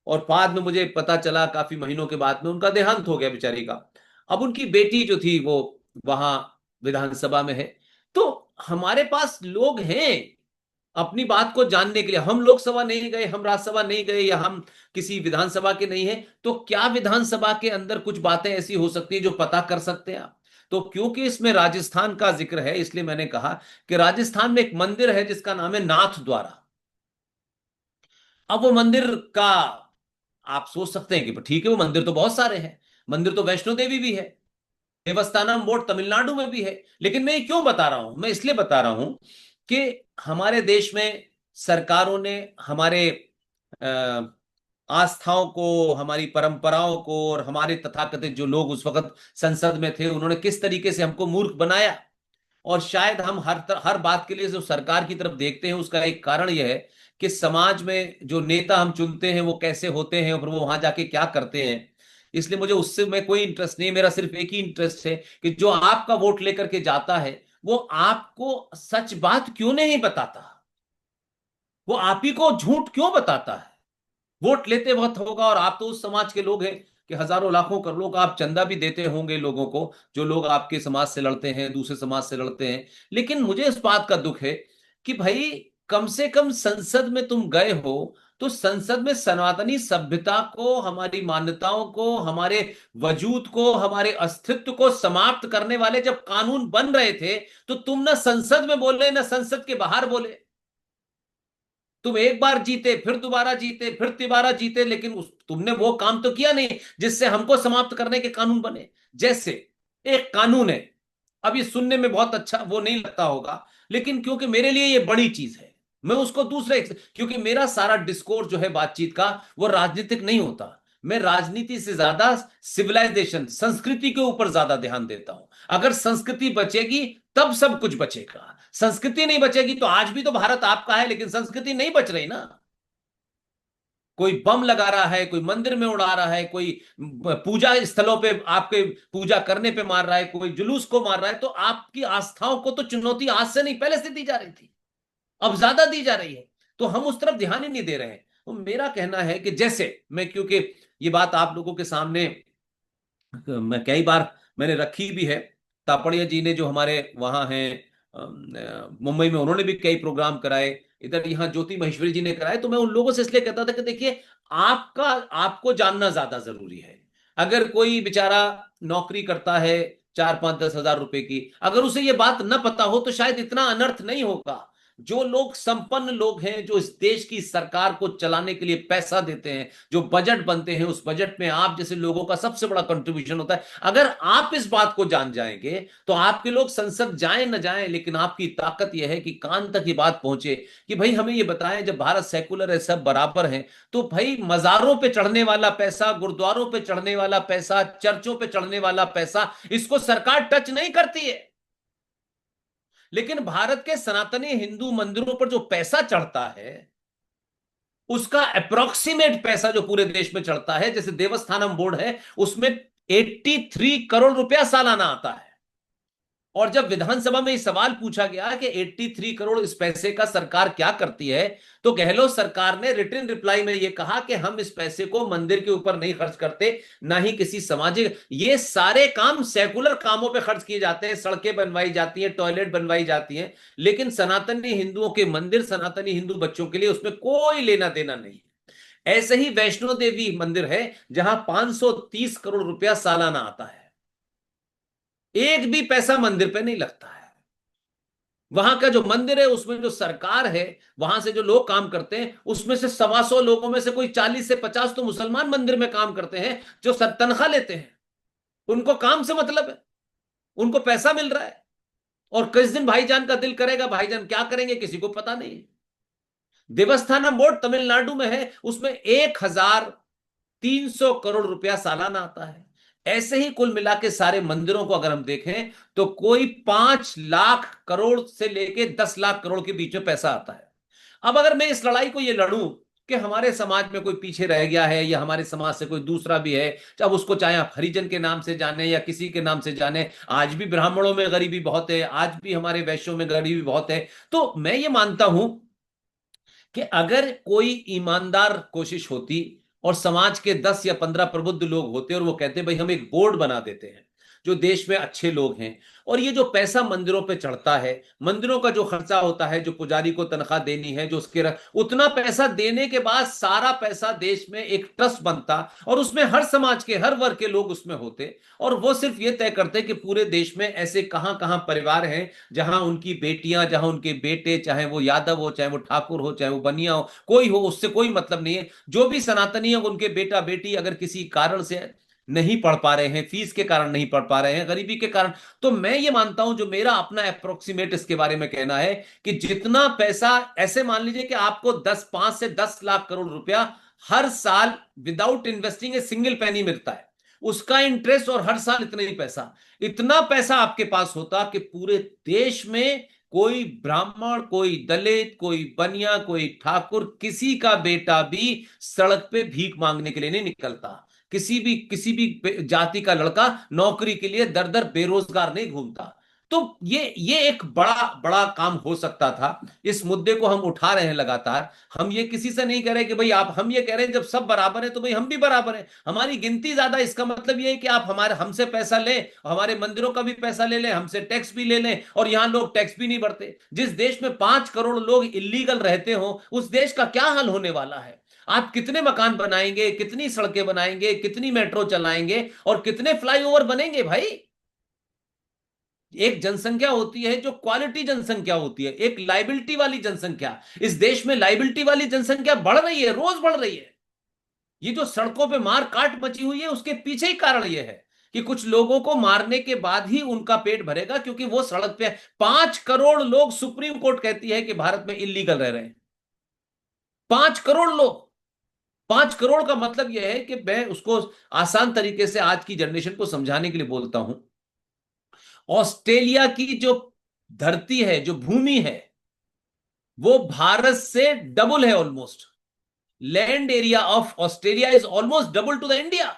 S4: और बाद में मुझे पता चला, काफी महीनों के बाद में, उनका देहांत हो गया बेचारी का। अब उनकी बेटी जो थी वो वहां विधानसभा में है। तो हमारे पास लोग हैं अपनी बात को जानने के लिए। हम लोकसभा नहीं गए, हम राज्यसभा नहीं गए, या हम किसी विधानसभा के नहीं है, तो क्या विधानसभा के अंदर कुछ बातें ऐसी हो सकती है जो पता कर सकते हैं आप? तो क्योंकि इसमें राजस्थान का जिक्र है, इसलिए मैंने कहा कि राजस्थान में एक मंदिर है जिसका नाम है नाथ द्वारा। अब वो मंदिर का आप सोच सकते हैं कि ठीक है, वो मंदिर तो बहुत सारे हैं, मंदिर तो वैष्णो देवी भी है, देवस्थानम बोर्ड तमिलनाडु में भी है। लेकिन मैं ये क्यों बता रहा हूं? मैं इसलिए बता रहा हूं कि हमारे देश में सरकारों ने हमारे अ, आस्थाओं को, हमारी परंपराओं को, और हमारे तथाकथित जो लोग उस वक्त संसद में थे, उन्होंने किस तरीके से हमको मूर्ख बनाया। और शायद हम हर बात के लिए जो सरकार की तरफ देखते हैं, उसका एक कारण यह है कि समाज में जो नेता हम चुनते हैं वो कैसे होते हैं, और वो वहां जाके क्या करते हैं। इसलिए मुझे उससे मैं कोई इंटरेस्ट नहीं है। मेरा सिर्फ एक ही इंटरेस्ट है कि जो आपका वोट लेकर के जाता है, वो आपको सच बात क्यों नहीं बताता, वो आप ही को झूठ क्यों बताता है। वोट लेते वक्त होगा, और आप तो उस समाज के लोग हैं कि हजारों लाखों करोड़ों का आप चंदा भी देते होंगे लोगों को, जो लोग आपके समाज से लड़ते हैं, दूसरे समाज से लड़ते हैं। लेकिन मुझे इस बात का दुख है कि भाई, कम से कम संसद में तुम गए हो, तो संसद में सनातनी सभ्यता को, हमारी मान्यताओं को, हमारे वजूद को, हमारे अस्तित्व को समाप्त करने वाले जब कानून बन रहे थे, तो तुम ना संसद में बोले, ना संसद के बाहर बोले। तुम एक बार जीते, फिर दोबारा जीते, फिर तिबारा जीते, लेकिन तुमने वो काम तो किया नहीं जिससे हमको समाप्त करने के कानून बने। जैसे एक कानून है, अब ये सुनने में बहुत अच्छा वो नहीं लगता होगा, लेकिन क्योंकि मेरे लिए ये बड़ी चीज है, मैं उसको क्योंकि मेरा सारा डिस्कोर्स जो है बातचीत का, वो राजनीतिक नहीं होता। मैं राजनीति से ज्यादा सिविलाइजेशन, संस्कृति के ऊपर ज्यादा ध्यान देता हूं। अगर संस्कृति बचेगी तब सब कुछ बचेगा। संस्कृति नहीं बचेगी तो आज भी तो भारत आपका है, लेकिन संस्कृति नहीं बच रही ना। कोई बम लगा रहा है, कोई मंदिर में उड़ा रहा है, कोई पूजा स्थलों पे आपके पूजा करने पे मार रहा है, कोई जुलूस को मार रहा है। तो आपकी आस्थाओं को तो चुनौती आज से नहीं, पहले से दी जा रही थी, अब ज्यादा दी जा रही है। तो हम उस तरफ ध्यान ही नहीं दे रहे हैं। तो मेरा कहना है कि जैसे मैं, क्योंकि ये बात आप लोगों के सामने मैं कई बार मैंने रखी भी है। तापड़िया जी ने जो हमारे वहां हैं मुंबई में, उन्होंने भी कई प्रोग्राम कराए। इधर यहाँ ज्योति महेश्वरी जी ने कराए। तो मैं उन लोगों से इसलिए कहता था कि देखिए, आपका आपको जानना ज्यादा जरूरी है। अगर कोई बेचारा नौकरी करता है 4-5-10 हज़ार रुपए की, अगर उसे ये बात न पता हो तो शायद इतना अनर्थ नहीं होगा। जो लोग संपन्न लोग हैं, जो इस देश की सरकार को चलाने के लिए पैसा देते हैं, जो बजट बनते हैं, उस बजट में आप जैसे लोगों का सबसे बड़ा कंट्रीब्यूशन होता है। अगर आप इस बात को जान जाएंगे, तो आपके लोग संसद जाएं न जाएं, लेकिन आपकी ताकत यह है कि कान तक ये बात पहुंचे कि भाई हमें ये बताएं, जब भारत सेकुलर है, सब बराबर है, तो भाई मजारों पे चढ़ने वाला पैसा, गुरुद्वारों पे चढ़ने वाला पैसा, चर्चों पे चढ़ने वाला पैसा, इसको सरकार टच नहीं करती है। लेकिन भारत के सनातनी हिंदू मंदिरों पर जो पैसा चढ़ता है, उसका अप्रोक्सीमेट पैसा जो पूरे देश में चढ़ता है, जैसे देवस्थानम बोर्ड है, उसमें 83 करोड़ रुपया सालाना आता है। और जब विधानसभा में इस सवाल पूछा गया कि 83 करोड़ इस पैसे का सरकार क्या करती है, तो गहलोत सरकार ने रिटन रिप्लाई में यह कहा कि हम इस पैसे को मंदिर के ऊपर नहीं खर्च करते, ना ही किसी सामाजिक, ये सारे काम सेकुलर कामों पे खर्च किए जाते हैं, सड़कें बनवाई जाती हैं, टॉयलेट बनवाई जाती हैं, लेकिन सनातनी हिंदुओं के मंदिर, सनातनी हिंदू बच्चों के लिए उसमें कोई लेना देना नहीं। ऐसे ही वैष्णो देवी मंदिर है, जहां 530 करोड़ रुपया सालाना आता है, एक भी पैसा मंदिर पे नहीं लगता है। वहां का जो मंदिर है, उसमें जो सरकार है, वहां से जो लोग काम करते हैं, उसमें से 125 लोगों में से कोई 40 से 50 तो मुसलमान मंदिर में काम करते हैं, जो तनख्वाह लेते हैं। उनको काम से मतलब है, उनको पैसा मिल रहा है। और किस दिन भाईजान का दिल करेगा, भाईजान क्या करेंगे, किसी को पता नहीं है। देवस्थानम बोर्ड तमिलनाडु में है, उसमें 1300 करोड़ रुपया सालाना आता है। ऐसे ही कुल मिला के सारे मंदिरों को अगर हम देखें तो कोई 5 लाख करोड़ से लेके 10 लाख करोड़ के बीच में पैसा आता है। अब अगर मैं इस लड़ाई को ये लड़ूं कि हमारे समाज में कोई पीछे रह गया है या हमारे समाज से कोई दूसरा भी है, चाहे उसको चाहे आप हरिजन के नाम से जाने या किसी के नाम से जाने, आज भी ब्राह्मणों में गरीबी बहुत है, आज भी हमारे वैश्यों में गरीबी बहुत है, तो मैं ये मानता हूं कि अगर कोई ईमानदार कोशिश होती और समाज के 10 या 15 प्रबुद्ध लोग होते और वो कहते भाई हम एक बोर्ड बना देते हैं जो देश में अच्छे लोग हैं, और ये जो पैसा मंदिरों पे चढ़ता है, मंदिरों का जो खर्चा होता है, जो पुजारी को तनख्वाह देनी है, जो उसके उतना पैसा देने के बाद सारा पैसा देश में एक ट्रस्ट बनता और उसमें हर समाज के हर वर्ग के लोग उसमें होते, और वो सिर्फ ये तय करते कि पूरे देश में ऐसे कहां कहां परिवार हैं जहां उनकी बेटियां, जहां उनके बेटे, चाहे वो यादव हो, चाहे वो ठाकुर हो, चाहे वो बनिया हो, कोई हो, उससे कोई मतलब नहीं है, जो भी सनातनी है उनके बेटा बेटी अगर किसी कारण से नहीं पढ़ पा रहे हैं, फीस के कारण नहीं पढ़ पा रहे हैं, गरीबी के कारण, तो मैं ये मानता हूं, जो मेरा अपना अप्रोक्सीमेट इसके बारे में कहना है कि जितना पैसा, ऐसे मान लीजिए कि आपको 5 से 10 लाख करोड़ रुपया हर साल without investing a single penny मिलता है, उसका इंटरेस्ट और हर साल इतना ही पैसा, इतना पैसा आपके पास होता कि पूरे देश में कोई ब्राह्मण, कोई दलित, कोई बनिया, कोई ठाकुर, किसी का बेटा भी सड़क पे भीख मांगने के लिए नहीं निकलता, किसी भी जाति का लड़का नौकरी के लिए दर दर बेरोजगार नहीं घूमता। तो ये एक बड़ा बड़ा काम हो सकता था। इस मुद्दे को हम उठा रहे हैं लगातार, हम ये किसी से नहीं कह रहे कि भाई आप, हम ये कह रहे हैं जब सब बराबर है तो भाई हम भी बराबर हैं, हमारी गिनती ज्यादा, इसका मतलब ये है कि आप हमारे हमसे पैसा लें, हमारे मंदिरों का भी पैसा ले लें, हमसे टैक्स भी ले लें, और यहां लोग टैक्स भी नहीं भरते। जिस देश में 5 करोड़ लोग इलीगल रहते हो, उस देश का क्या हाल होने वाला है? आप कितने मकान बनाएंगे, कितनी सड़कें बनाएंगे, कितनी मेट्रो चलाएंगे, और कितने फ्लाईओवर बनेंगे भाई? एक जनसंख्या होती है जो क्वालिटी जनसंख्या होती है, एक लाइबिलिटी वाली जनसंख्या। इस देश में लाइबिलिटी वाली जनसंख्या बढ़ रही है, रोज बढ़ रही है। ये जो सड़कों पे मार काट मची हुई है, उसके पीछे ही कारण ये है कि कुछ लोगों को मारने के बाद ही उनका पेट भरेगा, क्योंकि वो सड़क पे 5 करोड़ लोग, सुप्रीम कोर्ट कहती है कि भारत में इलीगल रह रहे हैं। 5 करोड़ लोग। 5 करोड़ का मतलब यह है कि मैं उसको आसान तरीके से आज की जनरेशन को समझाने के लिए बोलता हूं। ऑस्ट्रेलिया की जो धरती है, जो भूमि है, वो भारत से डबल है almost. Land area of Australia is almost double two the India.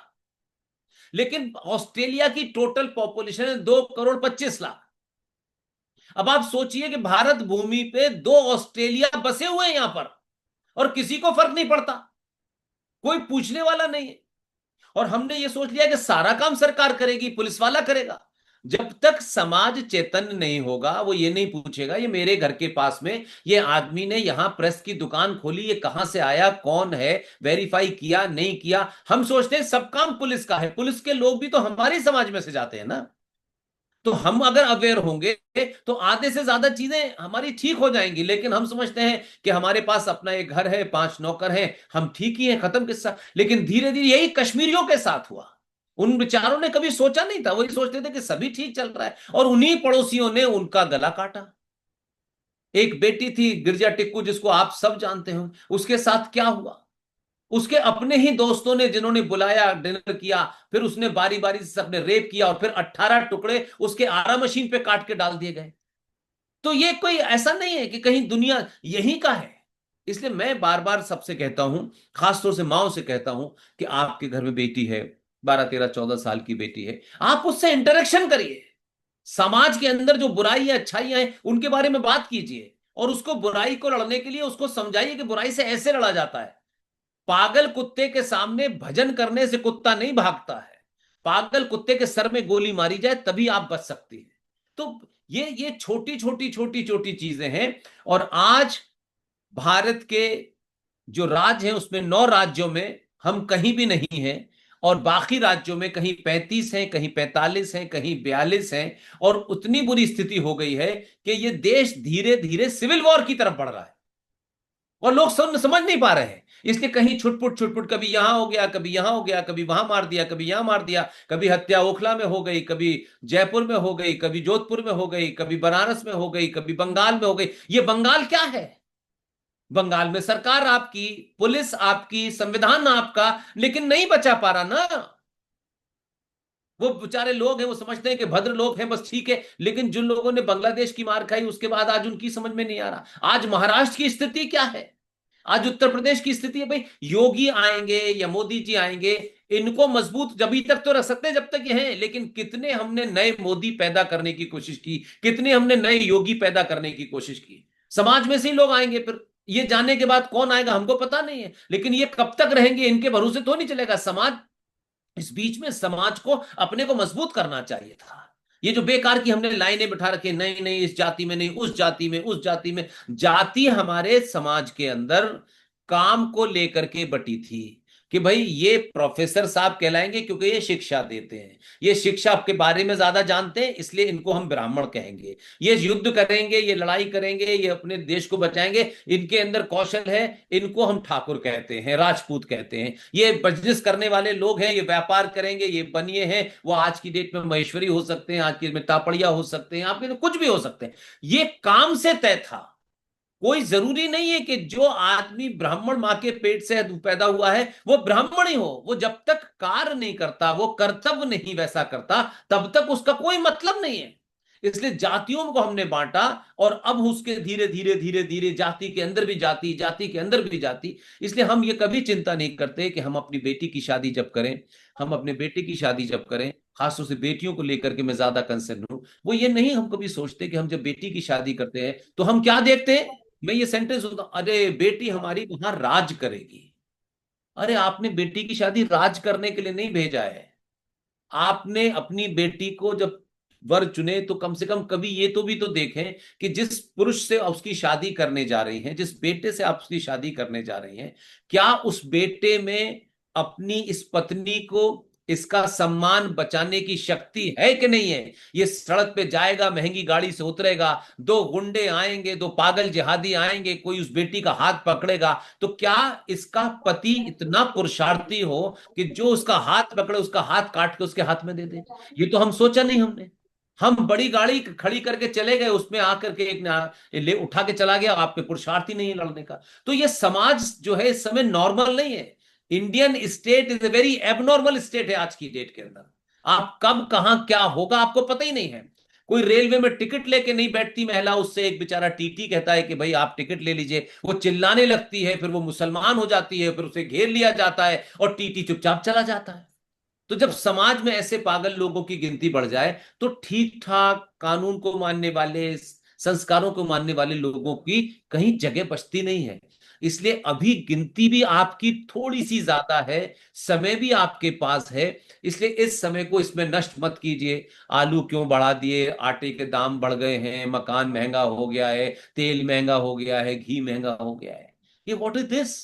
S4: लेकिन ऑस्ट्रेलिया की टोटल पॉपुलेशन है 2 करोड़ 25 लाख। अब आप सोचिए कि भारत भूमि पे 2 ऑस्ट्रेलिया बसे हुए हैं यहां पर, और किसी को फर्क नहीं पड़ता, कोई पूछने वाला नहीं है। और हमने ये सोच लिया कि सारा काम सरकार करेगी, पुलिस वाला करेगा। जब तक समाज चेतन नहीं होगा, वो ये नहीं पूछेगा ये मेरे घर के पास में ये आदमी ने यहां प्रेस की दुकान खोली, ये कहां से आया, कौन है, वेरीफाई किया नहीं किया। हम सोचते हैं सब काम पुलिस का है, पुलिस के लोग भी तो हमारे समाज में से जाते हैं ना। तो हम अगर अवेयर होंगे तो आधे से ज्यादा चीजें हमारी ठीक हो जाएंगी। लेकिन हम समझते हैं कि हमारे पास अपना एक घर है, 5 नौकर हैं, हम ठीक ही हैं, खत्म किस्सा। लेकिन धीरे धीरे यही कश्मीरियों के साथ हुआ। उन बेचारों ने कभी सोचा नहीं था, वही सोचते थे कि सभी ठीक चल रहा है, और उन्हीं पड़ोसियों ने उनका गला काटा। एक बेटी थी गिरजा टिक्कू, जिसको आप सब जानते हो, उसके साथ क्या हुआ? उसके अपने ही दोस्तों ने, जिन्होंने बुलाया, डिनर किया, फिर उसने बारी बारी से सबने रेप किया, और फिर 18 टुकड़े उसके आरा मशीन पे काट के डाल दिए गए। तो ये कोई ऐसा नहीं है कि कहीं दुनिया यहीं का है। इसलिए मैं बार बार सबसे कहता हूं, खासतौर से माओ से कहता हूं, कि आपके घर में बेटी है, 12 13 14 साल की बेटी है, आप उससे इंटरेक्शन करिए। समाज के अंदर जो बुराई अच्छाइयां हैं उनके बारे में बात कीजिए, और उसको बुराई को लड़ने के लिए उसको समझाइए कि बुराई से ऐसे लड़ा जाता है। पागल कुत्ते के सामने भजन करने से कुत्ता नहीं भागता है, पागल कुत्ते के सर में गोली मारी जाए तभी आप बच सकती है। तो ये छोटी छोटी छोटी छोटी चीजें हैं। और आज भारत के जो राज्य हैं उसमें 9 राज्यों में हम कहीं भी नहीं हैं, और बाकी राज्यों में कहीं 35 हैं, कहीं 45 हैं, कहीं 42 हैं। और उतनी बुरी स्थिति हो गई है कि ये देश धीरे धीरे सिविल वॉर की तरफ बढ़ रहा है, और लोग समझ नहीं पा रहे हैं। इसलिए कहीं छुटपुट छुटपुट, कभी यहां हो गया, कभी यहां हो गया, कभी वहां मार दिया, कभी यहां मार दिया, कभी हत्या ओखला में हो गई, कभी जयपुर में हो गई, कभी जोधपुर में हो गई, कभी बनारस में हो गई, कभी बंगाल में हो गई। ये बंगाल क्या है? बंगाल में सरकार आपकी, पुलिस आपकी, संविधान आपका, लेकिन नहीं बचा पा रहा ना। वो बेचारे लोग हैं, वो समझते हैं कि भद्र लोग हैं, बस ठीक है। लेकिन जिन लोगों ने बांग्लादेश की मार खाई उसके बाद आज उनकी समझ में नहीं आ रहा। आज महाराष्ट्र की स्थिति क्या है, आज उत्तर प्रदेश की स्थिति है। भाई योगी आएंगे या मोदी जी आएंगे, इनको मजबूत जब तक तो रख सकते हैं जब तक ये हैं, लेकिन कितने हमने नए मोदी पैदा करने की कोशिश की, कितने हमने नए योगी पैदा करने की कोशिश की। समाज में से ही लोग आएंगे, फिर ये जानने के बाद कौन आएगा हमको पता नहीं है, लेकिन ये कब तक रहेंगे, इनके भरोसे तो नहीं चलेगा समाज। इस बीच में समाज को अपने को मजबूत करना चाहिए था। ये जो बेकार की हमने लाइनें बिठा रखी, नहीं नहीं इस जाति में नहीं, उस जाति में, उस जाति में। जाति हमारे समाज के अंदर काम को लेकर के बटी थी कि भाई ये प्रोफेसर साहब कहलाएंगे क्योंकि ये शिक्षा देते हैं, ये शिक्षा के बारे में ज्यादा जानते हैं, इसलिए इनको हम ब्राह्मण कहेंगे। ये युद्ध करेंगे, ये लड़ाई करेंगे, ये अपने देश को बचाएंगे, इनके अंदर कौशल है, इनको हम ठाकुर कहते हैं, राजपूत कहते हैं। ये बिजनेस करने वाले लोग हैं, ये व्यापार करेंगे, ये बनिए हैं, वो आज की डेट में महेश्वरी हो सकते हैं, आज की में तापड़िया हो सकते हैं, आपके तो कुछ भी हो सकते हैं। ये काम से तय था। कोई जरूरी नहीं है कि जो आदमी ब्राह्मण मां के पेट से पैदा हुआ है वो ब्राह्मण ही हो। वो जब तक कार्य नहीं करता, वो कर्तव्य नहीं वैसा करता, तब तक उसका कोई मतलब नहीं है। इसलिए जातियों को हमने बांटा, और अब उसके धीरे धीरे धीरे धीरे जाति के अंदर भी जाति, जाति के अंदर भी जाति। इसलिए हम ये कभी चिंता नहीं करते कि हम अपनी बेटी की शादी जब करें, हम अपने बेटे की शादी जब करें, खासतौर से बेटियों को लेकर के मैं ज्यादा कंसर्न हूं। वो ये नहीं हम कभी सोचते कि हम जब बेटी की शादी करते हैं तो हम क्या देखते हैं। मैं ये सेंटेंस होता, अरे बेटी हमारी वहां राज करेगी। अरे आपने बेटी की शादी राज करने के लिए नहीं भेजा है। आपने अपनी बेटी को जब वर चुने तो कम से कम कभी ये तो भी तो देखें कि जिस पुरुष से आप उसकी शादी करने जा रही हैं, जिस बेटे से आप उसकी शादी करने जा रही हैं, क्या उस बेटे में अपनी इस पत्नी को इसका सम्मान बचाने की शक्ति है कि नहीं है। ये सड़क पे जाएगा, महंगी गाड़ी से उतरेगा, दो गुंडे आएंगे, दो पागल जिहादी आएंगे, कोई उस बेटी का हाथ पकड़ेगा, तो क्या इसका पति इतना पुरुषार्थी हो कि जो उसका हाथ पकड़े उसका हाथ काट के उसके हाथ में दे दे। ये तो हम सोचा नहीं हमने। हम बड़ी गाड़ी खड़ी करके चले गए, उसमें आकर के एक ले उठा के चला गया, आप पे पुरुषार्थ ही नहीं है लड़ने का। तो ये समाज जो है इस समय नॉर्मल नहीं है। Indian state is a very abnormal state है आज की डेट के अंदर। आप कब कहां क्या होगा आपको पता ही नहीं है। कोई रेलवे में टिकट लेके नहीं बैठती महिला, उससे एक बेचारा टीटी कहता है कि भाई आप टिकट ले लीजिए, वो चिल्लाने लगती है, फिर वो मुसलमान हो जाती है, फिर उसे घेर लिया जाता है और टीटी चुपचाप चला जाता है। तो जब समाज में ऐसे पागल लोगों की गिनती बढ़ जाए तो ठीक ठाक कानून को मानने वाले, संस्कारों को मानने वाले लोगों की कहीं जगह बचती नहीं है। इसलिए अभी गिनती भी आपकी थोड़ी सी ज्यादा है, समय भी आपके पास है। इसलिए इस समय को इसमें नष्ट मत कीजिए। आलू क्यों बढ़ा दिए, आटे के दाम बढ़ गए हैं, मकान महंगा हो गया है, तेल महंगा हो गया है, घी महंगा हो गया है, ये व्हाट इज दिस।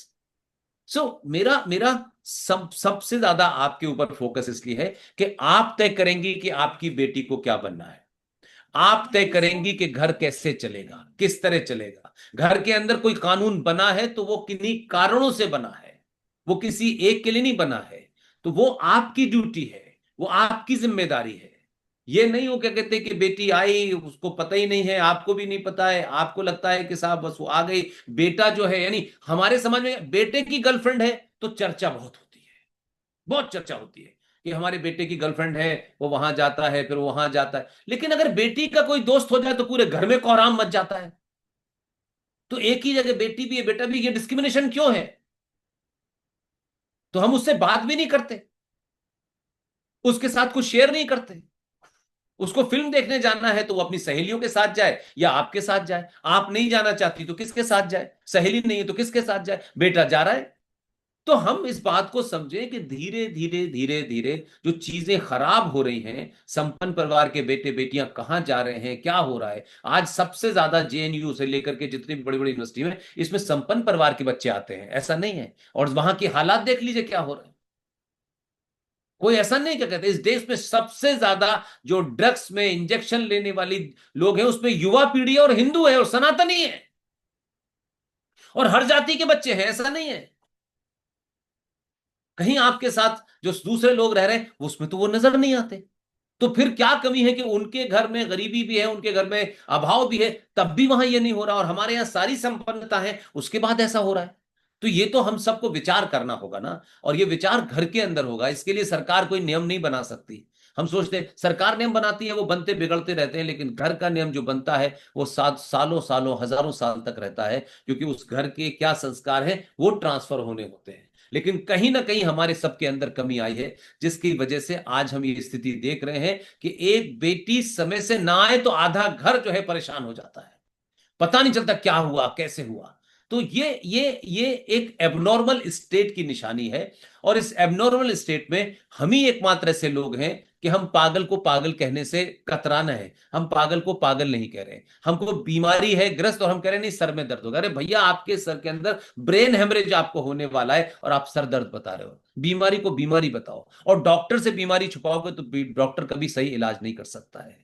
S4: मेरा मेरा सबसे ज्यादा आपके ऊपर फोकस इसलिए है कि आप तय करेंगी कि आपकी बेटी को क्या बनना है। आप तय करेंगी कि घर कैसे चलेगा, किस तरह चलेगा। घर के अंदर कोई कानून बना है तो वो किन्हीं कारणों से बना है, वो किसी एक के लिए नहीं बना है। तो वो आपकी ड्यूटी है, वो आपकी जिम्मेदारी है। ये नहीं हो क्या कहते कि बेटी आई उसको पता ही नहीं है, आपको भी नहीं पता है, आपको लगता है कि साहब बस वो आ गई। बेटा जो है, यानी हमारे समाज में बेटे की गर्लफ्रेंड है तो चर्चा बहुत होती है, बहुत चर्चा होती है कि हमारे बेटे की गर्लफ्रेंड है, वो वहां जाता है, फिर वहां जाता है। लेकिन अगर बेटी का कोई दोस्त हो जाए तो पूरे घर में कोहराम मच जाता है। तो एक ही जगह बेटी भी है बेटा भी, ये डिस्क्रिमिनेशन क्यों है। तो हम उससे बात भी नहीं करते, उसके साथ कुछ शेयर नहीं करते। उसको फिल्म देखने जाना है तो वो अपनी सहेलियों के साथ जाए या आपके साथ जाए। आप नहीं जाना चाहती तो किसके साथ जाए, सहेली नहीं है तो किसके साथ जाए, बेटा जा रहा है। तो हम इस बात को समझें कि धीरे धीरे धीरे धीरे जो चीजें खराब हो रही हैं, संपन्न परिवार के बेटे बेटियां कहां जा रहे हैं, क्या हो रहा है। आज सबसे ज्यादा जेएनयू से लेकर के जितनी भी बड़ी बड़ी यूनिवर्सिटी में इसमें संपन्न परिवार के बच्चे आते हैं, ऐसा नहीं है। और वहां के हालात देख लीजिए क्या हो रहा है। कोई ऐसा नहीं क्या कहते, इस देश में सबसे ज्यादा जो ड्रग्स में इंजेक्शन लेने वाली लोग हैं उसमें युवा पीढ़ी है, और हिंदू है, और सनातनी है, और हर जाति के बच्चे हैं, ऐसा नहीं है। कहीं आपके साथ जो दूसरे लोग रह रहे हैं उसमें तो वो नजर नहीं आते। तो फिर क्या कमी है कि उनके घर में गरीबी भी है, उनके घर में अभाव भी है, तब भी वहां ये नहीं हो रहा, और हमारे यहां सारी संपन्नता है उसके बाद ऐसा हो रहा है। तो ये तो हम सबको विचार करना होगा ना, और ये विचार घर के अंदर होगा। इसके लिए सरकार कोई नियम नहीं बना सकती। हम सोचते हैं सरकार नियम बनाती है, वो बनते बिगड़ते रहते हैं, लेकिन घर का नियम जो बनता है वो सालों सालों हजारों साल तक रहता है, क्योंकि उस घर के क्या संस्कार हैं वो ट्रांसफर होने होते हैं। लेकिन कहीं ना कहीं हमारे सबके अंदर कमी आई है, जिसकी वजह से आज हम ये स्थिति देख रहे हैं कि एक बेटी समय से ना आए तो आधा घर जो है परेशान हो जाता है, पता नहीं चलता क्या हुआ कैसे हुआ। तो ये एक एबनॉर्मल स्टेट की निशानी है। और इस एबनॉर्मल स्टेट में हम ही एकमात्र ऐसे लोग हैं कि हम पागल को पागल कहने से कतराना है। हम पागल को पागल नहीं कह रहे, हमको बीमारी है ग्रस्त और हम कह रहे नहीं सर में दर्द होगा। अरे भैया, आपके सर के अंदर ब्रेन हेमरेज आपको होने वाला है और आप सर दर्द बता रहे हो। बीमारी को बीमारी बताओ, और डॉक्टर से बीमारी छुपाओगे तो डॉक्टर कभी सही इलाज नहीं कर सकता है।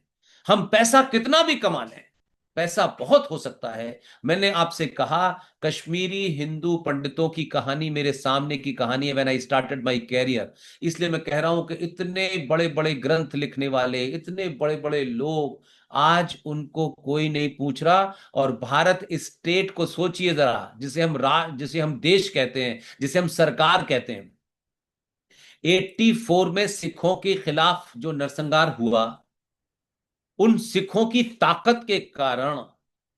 S4: हम पैसा कितना भी कमा लें, पैसा बहुत हो सकता है। मैंने आपसे कहा, कश्मीरी हिंदू पंडितों की कहानी मेरे सामने की कहानी है when I started my career. इसलिए मैं कह रहा हूं कि इतने बड़े बड़े ग्रंथ लिखने वाले, इतने बड़े बड़े लोग, आज उनको कोई नहीं पूछ रहा। और भारत स्टेट को सोचिए जरा, जिसे हम देश कहते हैं, जिसे हम सरकार कहते हैं। 84 में सिखों के खिलाफ जो नरसंहार हुआ, उन सिखों की ताकत के कारण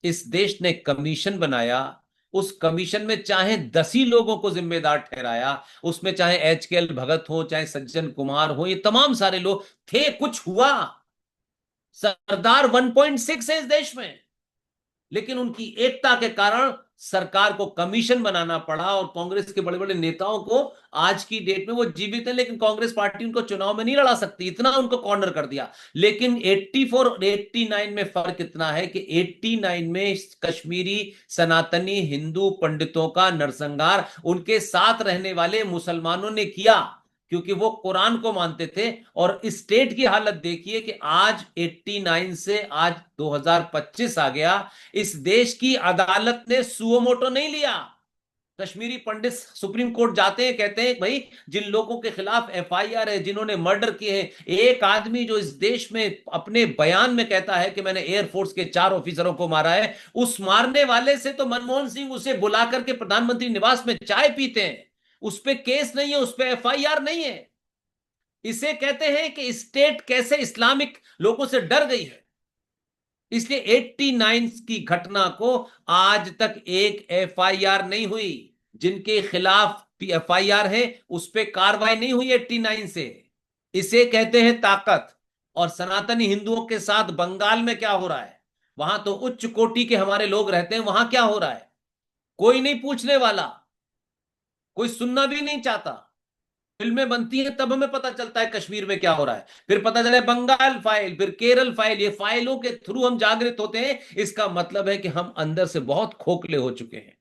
S4: इस देश ने कमीशन बनाया। उस कमीशन में चाहे 10 ही लोगों को जिम्मेदार ठहराया, उसमें चाहे HKL भगत हो, चाहे सज्जन कुमार हो, ये तमाम सारे लोग थे, कुछ हुआ। सरदार 1.6 है इस देश में, लेकिन उनकी एकता के कारण सरकार को कमीशन बनाना पड़ा। और कांग्रेस के बड़े बड़े नेताओं को, आज की डेट में वो जीवित है लेकिन कांग्रेस पार्टी उनको चुनाव में नहीं लड़ा सकती, इतना उनको कॉर्नर कर दिया। लेकिन 84 और 89 में फर्क इतना है कि 89 में कश्मीरी सनातनी हिंदू पंडितों का नरसंहार उनके साथ रहने वाले मुसलमानों ने किया, क्योंकि वो कुरान को मानते थे। और स्टेट की हालत देखिए कि आज 89 से आज 2025 आ गया, इस देश की अदालत ने सुओ मोटो नहीं लिया। कश्मीरी पंडित सुप्रीम कोर्ट जाते हैं, कहते हैं भाई जिन लोगों के खिलाफ FIR है, जिन्होंने मर्डर किए हैं, एक आदमी जो इस देश में अपने बयान में कहता है कि मैंने एयरफोर्स के 4 ऑफिसरों को मारा है, उस मारने वाले से तो मनमोहन सिंह उसे बुला करके प्रधानमंत्री निवास में चाय पीते हैं। उस पर केस नहीं है, उस पर FIR नहीं है। इसे कहते हैं कि स्टेट कैसे इस्लामिक लोगों से डर गई है। इसलिए 89 की घटना को आज तक एक FIR नहीं हुई। जिनके खिलाफ FIR है उस पर कार्रवाई नहीं हुई 89 से। इसे कहते हैं ताकत। और सनातनी हिंदुओं के साथ बंगाल में क्या हो रहा है, वहां तो उच्च कोटि के हमारे लोग रहते हैं, वहां क्या हो रहा है कोई नहीं पूछने वाला, कोई सुनना भी नहीं चाहता। फिल्में बनती हैं तब हमें पता चलता है कश्मीर में क्या हो रहा है, फिर पता चले बंगाल फाइल, फिर केरल फाइल। ये फाइलों के थ्रू हम जागृत होते हैं। इसका मतलब है कि हम अंदर से बहुत खोखले हो चुके हैं।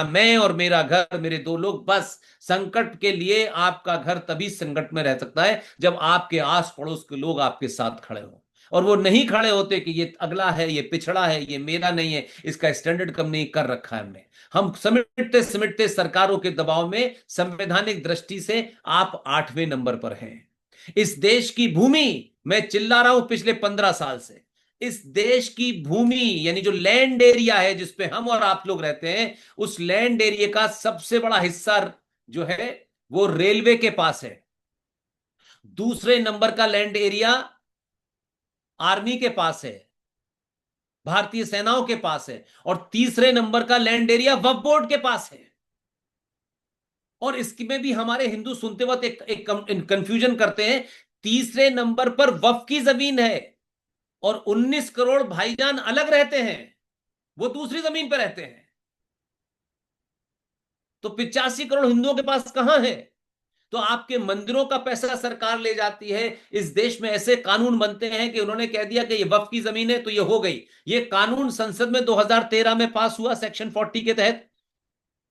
S4: मैं और मेरा घर, मेरे 2 लोग, बस संकट के लिए, आपका घर तभी संकट में रह सकता है जब आपके आस पड़ोस के लोग आपके साथ खड़े हो। और वो नहीं खड़े होते कि ये अगला है, ये पिछड़ा है, ये मेरा नहीं है, इसका स्टैंडर्ड कम नहीं कर रखा है हमने। हम समेटते समेटते सरकारों के दबाव में संवैधानिक दृष्टि से आप 8वें नंबर पर हैं। इस देश की भूमि, मैं चिल्ला रहा हूं पिछले 15 साल से, इस देश की भूमि यानी जो लैंड एरिया है जिसपे हम और आप लोग रहते हैं, उस लैंड एरिया का सबसे बड़ा हिस्सा जो है वो रेलवे के पास है। दूसरे नंबर का लैंड एरिया आर्मी के पास है, भारतीय सेनाओं के पास है। और तीसरे नंबर का लैंड एरिया वक्फ बोर्ड के पास है। और इसमें भी हमारे हिंदू सुनते वक्त एक कंफ्यूजन करते हैं। तीसरे नंबर पर वक्फ की जमीन है और 19 करोड़ भाईजान अलग रहते हैं, वो दूसरी जमीन पर रहते हैं। तो 85 करोड़ हिंदुओं के पास कहां है? तो आपके मंदिरों का पैसा सरकार ले जाती है। इस देश में ऐसे कानून बनते हैं कि उन्होंने कह दिया कि ये वक्फ की जमीन है तो ये हो गई। ये कानून संसद में 2013 में पास हुआ सेक्शन 40 के तहत।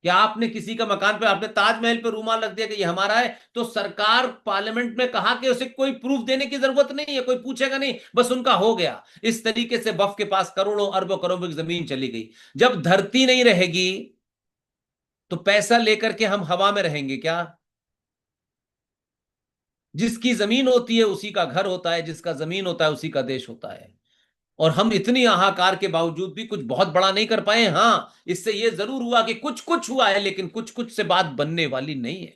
S4: कि आपने किसी का मकान पे, आपने ताजमहल पे रूमाल रख दिया कि ये हमारा है, तो सरकार पार्लियामेंट में कहा कि उसे कोई प्रूफ देने की जरूरत नहीं है, कोई पूछेगा नहीं, बस उनका हो गया। इस तरीके से वक्फ के पास करोड़ों अरबों करोड़ों की जमीन चली गई। जब धरती नहीं रहेगी तो पैसा लेकर के हम हवा में रहेंगे क्या? जिसकी जमीन होती है उसी का घर होता है, जिसका जमीन होता है उसी का देश होता है। और हम इतनी हाहाकार के बावजूद भी कुछ बहुत बड़ा नहीं कर पाए। हां, इससे यह जरूर हुआ कि कुछ कुछ हुआ है, लेकिन कुछ कुछ से बात बनने वाली नहीं है।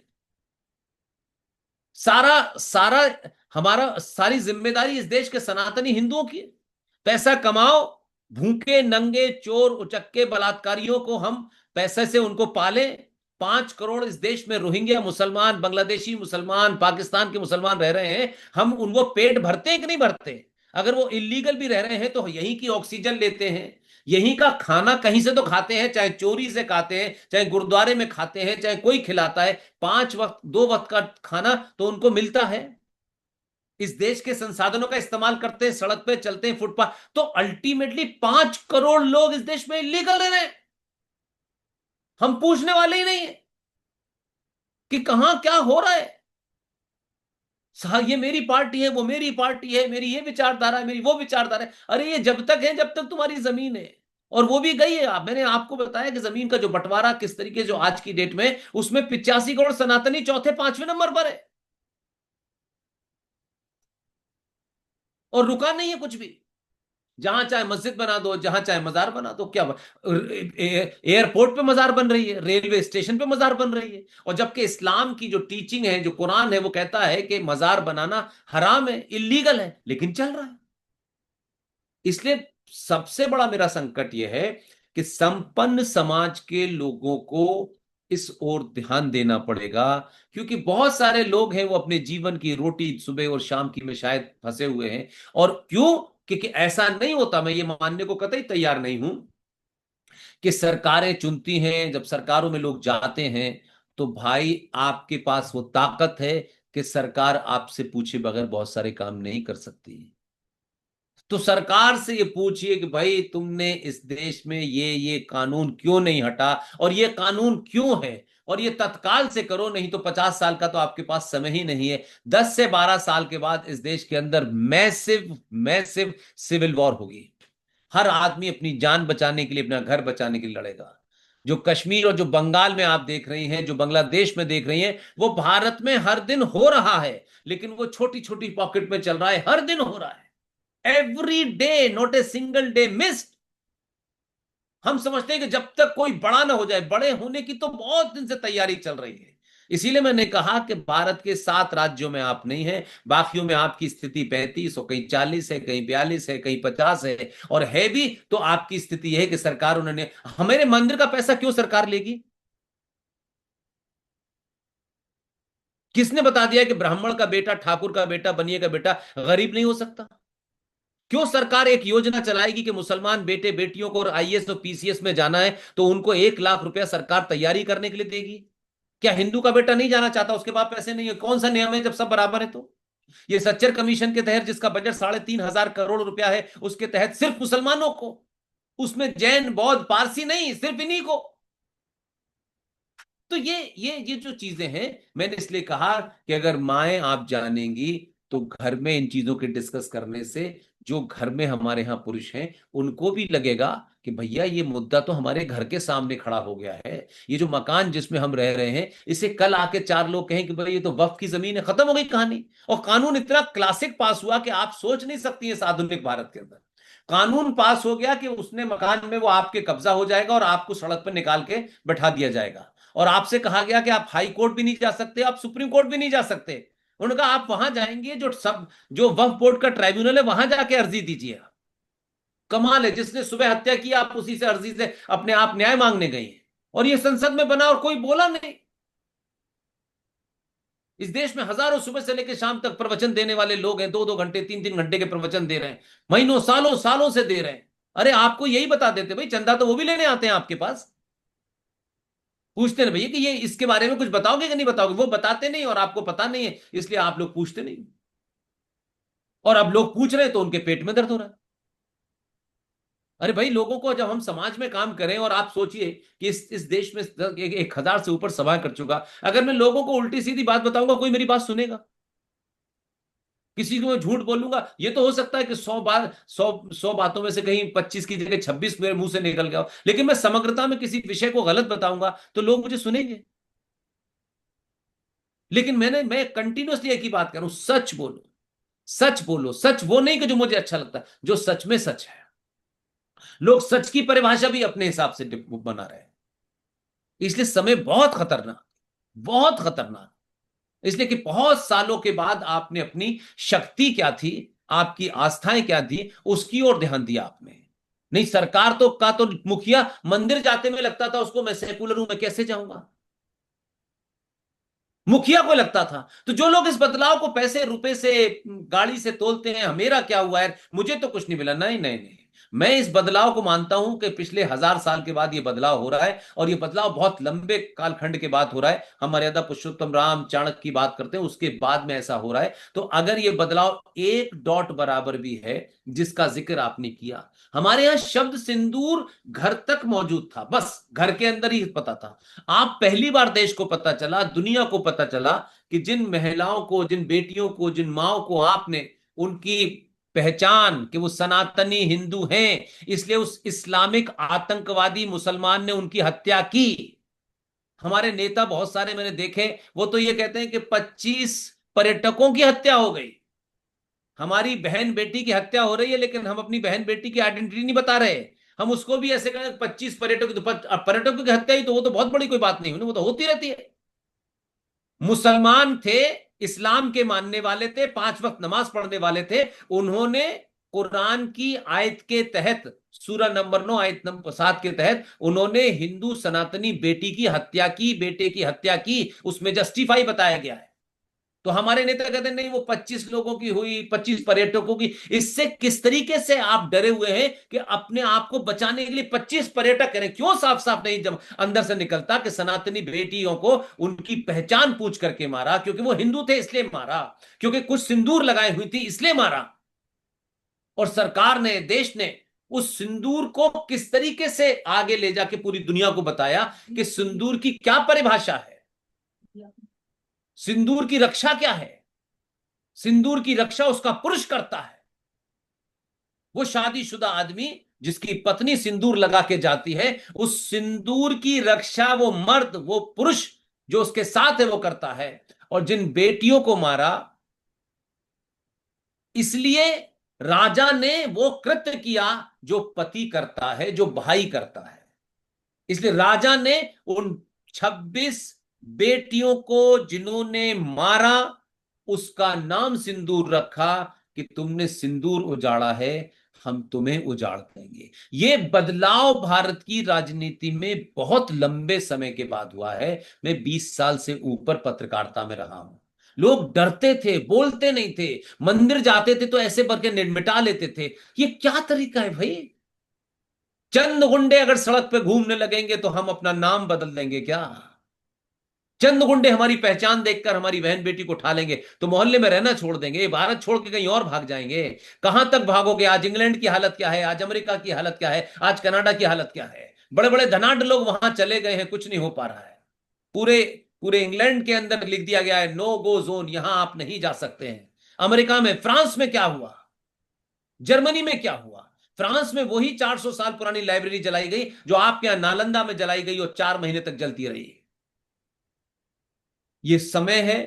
S4: सारा सारा हमारा सारी जिम्मेदारी इस देश के सनातनी हिंदुओं की है। पैसा कमाओ, भूखे नंगे चोर उचक्के बलात्कारियों को हम पैसे से उनको पाले। 5 करोड़ इस देश में रोहिंग्या मुसलमान, बांग्लादेशी मुसलमान, पाकिस्तान के मुसलमान रह रहे हैं, हम उनको पेट भरते हैं कि नहीं भरते? अगर वो इलीगल भी रह रहे हैं तो यहीं की ऑक्सीजन लेते हैं, यहीं का खाना कहीं से तो खाते हैं, चाहे चोरी से खाते हैं, चाहे गुरुद्वारे में खाते हैं, चाहे कोई खिलाता है। 5 वक्त 2 वक्त का खाना तो उनको मिलता है। इस देश के संसाधनों का इस्तेमाल करते हैं, सड़क पे चलते हैं, फुटपाथ। तो अल्टीमेटली 5 करोड़ लोग इस देश में इलीगल रह रहे हैं। हम पूछने वाले ही नहीं है कि कहां क्या हो रहा है। ये मेरी पार्टी है, वो मेरी पार्टी है, मेरी ये विचारधारा है, मेरी वो विचारधारा है। अरे ये जब तक है जब तक तुम्हारी जमीन है, और वो भी गई है। आप, मैंने आपको बताया कि जमीन का जो बंटवारा किस तरीके, जो आज की डेट में, उसमें 85 करोड़ सनातनी चौथे 5वें नंबर पर है, और रुका नहीं है कुछ भी। जहां चाहे मस्जिद बना दो, जहां चाहे मजार बना दो। क्या एयरपोर्ट पे मजार बन रही है, रेलवे स्टेशन पे मजार बन रही है। और जबकि इस्लाम की जो टीचिंग है, जो कुरान है, वो कहता है कि मजार बनाना हराम है, इलीगल है, लेकिन चल रहा है। इसलिए सबसे बड़ा मेरा संकट यह है कि संपन्न समाज के लोगों को इस ओर ध्यान देना पड़ेगा, क्योंकि बहुत सारे लोग हैं वो अपने जीवन की रोटी सुबह और शाम की में शायद फंसे हुए हैं। और क्यों? क्योंकि ऐसा नहीं होता, मैं ये मानने को कतई तैयार नहीं हूं कि सरकारें चुनती हैं, जब सरकारों में लोग जाते हैं तो भाई आपके पास वो ताकत है कि सरकार आपसे पूछे बगैर बहुत सारे काम नहीं कर सकती। तो सरकार से ये पूछिए कि भाई तुमने इस देश में ये कानून क्यों नहीं हटा, और ये कानून क्यों है, और ये तत्काल से करो, नहीं तो 50 साल का तो आपके पास समय ही नहीं है। 10 से 12 साल के बाद इस देश के अंदर मैसिव मैसिव सिविल वॉर होगी। हर आदमी अपनी जान बचाने के लिए, अपना घर बचाने के लिए लड़ेगा। जो कश्मीर और जो बंगाल में आप देख रही हैं, जो बांग्लादेश में देख रही हैं, वो भारत में हर दिन हो रहा है, लेकिन वो छोटी छोटी पॉकेट में चल रहा है, हर दिन हो रहा है। Every day, not a single day missed. हम समझते हैं कि जब तक कोई बड़ा ना हो जाए, बड़े होने की तो बहुत दिन से तैयारी चल रही है। इसीलिए मैंने कहा कि भारत के 7 राज्यों में आप नहीं है, बाकियों में आपकी स्थिति 35 हो, कहीं 40 है, कहीं 42 है, कहीं 50 है। और है भी तो आपकी स्थिति है कि सरकार, उन्होंने हमारे मंदिर का पैसा क्यों सरकार लेगी? किसने बता दिया कि ब्राह्मण का बेटा, ठाकुर का बेटा, बनिए का बेटा गरीब नहीं हो सकता? क्यों सरकार एक योजना चलाएगी कि मुसलमान बेटे बेटियों को और आईएएस और पीसीएस में जाना है तो उनको 1 लाख रुपया सरकार तैयारी करने के लिए देगी? क्या हिंदू का बेटा नहीं जाना चाहता, उसके पास पैसे नहीं है? कौन सा नियम है जब सब बराबर है? तो ये सच्चर कमीशन के तहत जिसका बजट 3,500 करोड़ रुपया है, उसके तहत सिर्फ मुसलमानों को, उसमें जैन बौद्ध पारसी नहीं, सिर्फ इन्हीं को। तो ये जो चीजें हैं, मैंने इसलिए कहा कि अगर माएं आप जानेंगी तो घर में इन चीजों के डिस्कस करने से जो घर में हमारे यहाँ पुरुष हैं उनको भी लगेगा कि भैया ये मुद्दा तो हमारे घर के सामने खड़ा हो गया है। ये जो मकान जिसमें हम रह रहे हैं, इसे कल आके 4 लोग कहें कि भाई ये तो वक्फ की जमीन है, खत्म हो गई कहानी। और कानून इतना क्लासिक पास हुआ कि आप सोच नहीं सकती है, इस आधुनिक भारत के अंदर कानून पास हो गया कि उसने मकान में वो आपके कब्जा हो जाएगा और आपको सड़क पर निकाल के बैठा दिया जाएगा। और आपसे कहा गया कि आप हाई कोर्ट भी नहीं जा सकते, आप सुप्रीम कोर्ट भी नहीं जा सकते। उन्होंने कहा आप वहां जाएंगे, जो वक्फ बोर्ड का ट्राइब्यूनल है वहां जाके अर्जी दीजिए। कमाल है, जिसने सुबह हत्या की आप उसी से अर्जी से अपने आप न्याय मांगने गई हैं, और ये संसद में बना और कोई बोला नहीं। इस देश में हजारों सुबह से लेकर शाम तक प्रवचन देने वाले लोग हैं, 2-2 घंटे 3-3 घंटे के प्रवचन दे रहे हैं, महीनों सालों सालों से दे रहे हैं। अरे आपको यही बता देते भाई, चंदा तो वो भी लेने आते हैं आपके पास। पूछते ना भैया कि ये इसके बारे में कुछ बताओगे कि नहीं बताओगे, वो बताते नहीं और आपको पता नहीं है, इसलिए आप लोग पूछते नहीं। और अब लोग पूछ रहे हैं तो उनके पेट में दर्द हो रहा है। अरे भाई, लोगों को जब हम समाज में काम करें, और आप सोचिए कि इस देश में 1,000 से ऊपर सभाएं कर चुका, अगर मैं लोगों को उल्टी सीधी बात बताऊंगा कोई मेरी बात सुनेगा? किसी को मैं झूठ बोलूंगा, ये तो हो सकता है कि 100 बात 100 बातों में से कहीं 25 की जगह 26 मेरे मुंह से निकल गया हो, लेकिन मैं समग्रता में किसी विषय को गलत बताऊंगा तो लोग मुझे सुनेंगे। लेकिन मैं कंटिन्यूअसली एक ही बात कर रहा हूं, सच बोलो, सच बोलो। सच वो नहीं कि जो मुझे अच्छा लगता है, जो सच में सच है। लोग सच की परिभाषा भी अपने हिसाब से बना रहे हैं। इसलिए समय बहुत खतरनाक, बहुत खतरनाक। इसलिए कि बहुत सालों के बाद आपने अपनी शक्ति क्या थी, आपकी आस्थाएं क्या थी, उसकी ओर ध्यान दिया आपने। नहीं, सरकार तो मुखिया मंदिर जाते में लगता था उसको, मैं सेकुलर हूं, मैं कैसे जाऊंगा, मुखिया को लगता था। तो जो लोग इस बदलाव को पैसे रुपए से, गाड़ी से तोलते हैं, मेरा क्या हुआ है, मुझे तो कुछ नहीं मिला, नहीं नहीं नहीं, मैं इस बदलाव को मानता हूं कि पिछले 1000 साल के बाद यह बदलाव हो रहा है, और यह बदलाव बहुत लंबे कालखंड के बाद हो रहा है। हम मर्यादा पुरुषोत्तम राम चाणक्य की बात करते हैं, उसके बाद में ऐसा हो रहा है। तो अगर यह बदलाव एक डॉट बराबर भी है, जिसका जिक्र आपने किया, हमारे यहां शब्द सिंदूर घर तक मौजूद था, बस घर के अंदर ही पता था। आप पहली बार देश को पता चला, दुनिया को पता चला कि जिन महिलाओं को, जिन बेटियों को, जिन माओ को आपने उनकी पहचान कि वो सनातनी हिंदू हैं, इसलिए उस इस्लामिक आतंकवादी मुसलमान ने उनकी हत्या की। हमारे नेता बहुत सारे मैंने देखे, वो तो ये कहते हैं कि 25 पर्यटकों की हत्या हो गई। हमारी बहन बेटी की हत्या हो रही है, लेकिन हम अपनी बहन बेटी की आइडेंटिटी नहीं बता रहे। हम उसको भी ऐसे कहें 25 पर्यटक, तो पर्यटकों की हत्या ही तो, वो तो बहुत बड़ी कोई बात नहीं हुई, वो तो होती रहती है। मुसलमान थे, इस्लाम के मानने वाले थे, 5 वक्त नमाज पढ़ने वाले थे, उन्होंने कुरान की आयत के तहत, सूरा नंबर 9 आयत नंबर 7 के तहत उन्होंने हिंदू सनातनी बेटी की हत्या की, बेटे की हत्या की, उसमें जस्टिफाई बताया गया है। तो हमारे नेता कहते हैं नहीं, वो 25 लोगों की हुई, 25 पर्यटकों की। इससे किस तरीके से आप डरे हुए हैं कि अपने आप को बचाने के लिए 25 पर्यटक करें? क्यों साफ साफ नहीं जब अंदर से निकलता कि सनातनी बेटियों को उनकी पहचान पूछ करके मारा, क्योंकि वो हिंदू थे इसलिए मारा, क्योंकि कुछ सिंदूर लगाई हुई थी इसलिए मारा। और सरकार ने, देश ने उस सिंदूर को किस तरीके से आगे ले जाके पूरी दुनिया को बताया कि सिंदूर की क्या परिभाषा है, सिंदूर की रक्षा क्या है। सिंदूर की रक्षा उसका पुरुष करता है। वो शादीशुदा आदमी जिसकी पत्नी सिंदूर लगा के जाती है, उस सिंदूर की रक्षा वो मर्द, वो पुरुष जो उसके साथ है वो करता है। और जिन बेटियों को मारा, इसलिए राजा ने वो कृत्य किया जो पति करता है, जो भाई करता है। इसलिए राजा ने उन 26 बेटियों को जिन्होंने मारा, उसका नाम सिंदूर रखा कि तुमने सिंदूर उजाड़ा है, हम तुम्हें उजाड़ देंगे। ये बदलाव भारत की राजनीति में बहुत लंबे समय के बाद हुआ है। मैं 20 साल से ऊपर पत्रकारिता में रहा हूं। लोग डरते थे, बोलते नहीं थे, मंदिर जाते थे तो ऐसे करके मिटा लेते थे। ये क्या तरीका है भाई? चंद गुंडे अगर सड़क पे घूमने लगेंगे तो हम अपना नाम बदल देंगे क्या? चंद गुंडे हमारी पहचान देखकर हमारी बहन बेटी को उठा लेंगे तो मोहल्ले में रहना छोड़ देंगे, भारत छोड़ के कहीं और भाग जाएंगे? कहां तक भागोगे? आज इंग्लैंड की हालत क्या है, आज अमेरिका की हालत क्या है, आज कनाडा की हालत क्या है? बड़े बड़े धनाढ़ लोग वहां चले गए हैं, कुछ नहीं हो पा रहा है। पूरे पूरे इंग्लैंड के अंदर लिख दिया गया है नो गो जोन, यहां आप नहीं जा सकते हैं। अमेरिका में, फ्रांस में क्या हुआ, जर्मनी में क्या हुआ? फ्रांस में वही 400 साल पुरानी लाइब्रेरी जलाई गई जो आपके यहां नालंदा में जलाई गई और 4 महीने तक जलती रही। ये समय है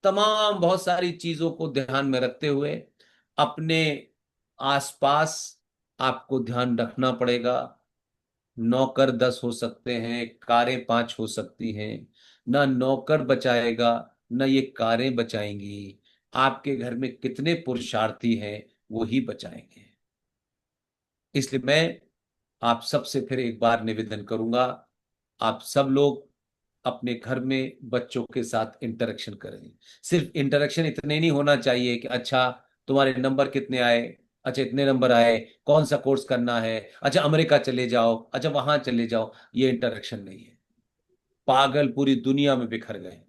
S4: तमाम बहुत सारी चीजों को ध्यान में रखते हुए अपने आसपास आपको ध्यान रखना पड़ेगा। नौकर 10 हो सकते हैं, कारें 5 हो सकती हैं, ना नौकर बचाएगा ना ये कारें बचाएंगी। आपके घर में कितने पुरुषार्थी हैं, वो ही बचाएंगे। इसलिए मैं आप सबसे फिर एक बार निवेदन करूंगा, आप सब लोग अपने घर में बच्चों के साथ इंटरेक्शन करें। सिर्फ इंटरेक्शन इतने नहीं होना चाहिए कि अच्छा तुम्हारे नंबर कितने आए, अच्छा इतने नंबर आए, कौन सा कोर्स करना है, अच्छा अमेरिका चले जाओ, अच्छा वहां चले जाओ। ये इंटरेक्शन नहीं है। पागल पूरी दुनिया में बिखर गए।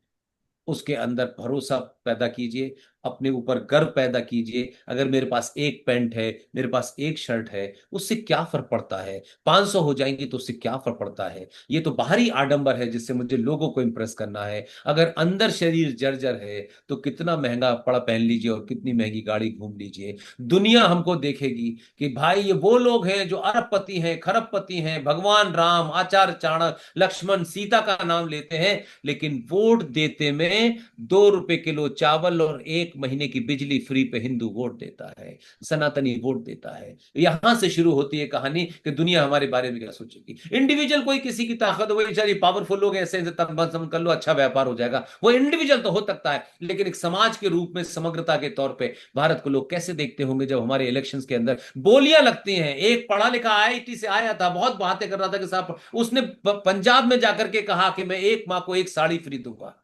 S4: उसके अंदर भरोसा पैदा कीजिए, अपने ऊपर गर्व पैदा कीजिए। अगर मेरे पास एक पैंट है, मेरे पास एक शर्ट है, उससे क्या फर्क पड़ता है? 500 हो जाएंगी तो उससे क्या फर्क पड़ता है? ये तो बाहरी आडंबर है जिससे मुझे लोगों को इंप्रेस करना है। अगर अंदर शरीर जर्जर है तो कितना महंगा कपड़ा पहन लीजिए और कितनी महंगी गाड़ी घूम लीजिए, दुनिया हमको देखेगी कि भाई ये वो लोग हैं जो अरबपति हैं, खरबपति हैं, भगवान राम, आचार्य चाणक्य, लक्ष्मण, सीता का नाम लेते हैं, लेकिन वोट देते में 2 रुपए किलो चावल और 1 महीने की बिजली फ्री पे हिंदू वोट देता है, सनातनी वोट देता है। यहां से शुरू होती है कहानी कि दुनिया हमारे बारे में क्या सोचेगी। इंडिविजुअल कोई किसी की ताकत हो, बेचारी पावरफुल लोग ऐसे ऐसे तब कर लो, अच्छा व्यापार हो जाएगा, वो इंडिविजुअल तो हो सकता है, लेकिन एक समाज के रूप में समग्रता के तौर पे भारत को लोग कैसे देखते होंगे जब हमारे इलेक्शंस के अंदर बोलियां लगती हैं। एक पढ़ा लिखा आईआईटी से आया था, बहुत बातें कर रहा था कि साहब, उसने पंजाब में जाकर के कहा कि मैं एक माँ को एक साड़ी फ्री दूंगा।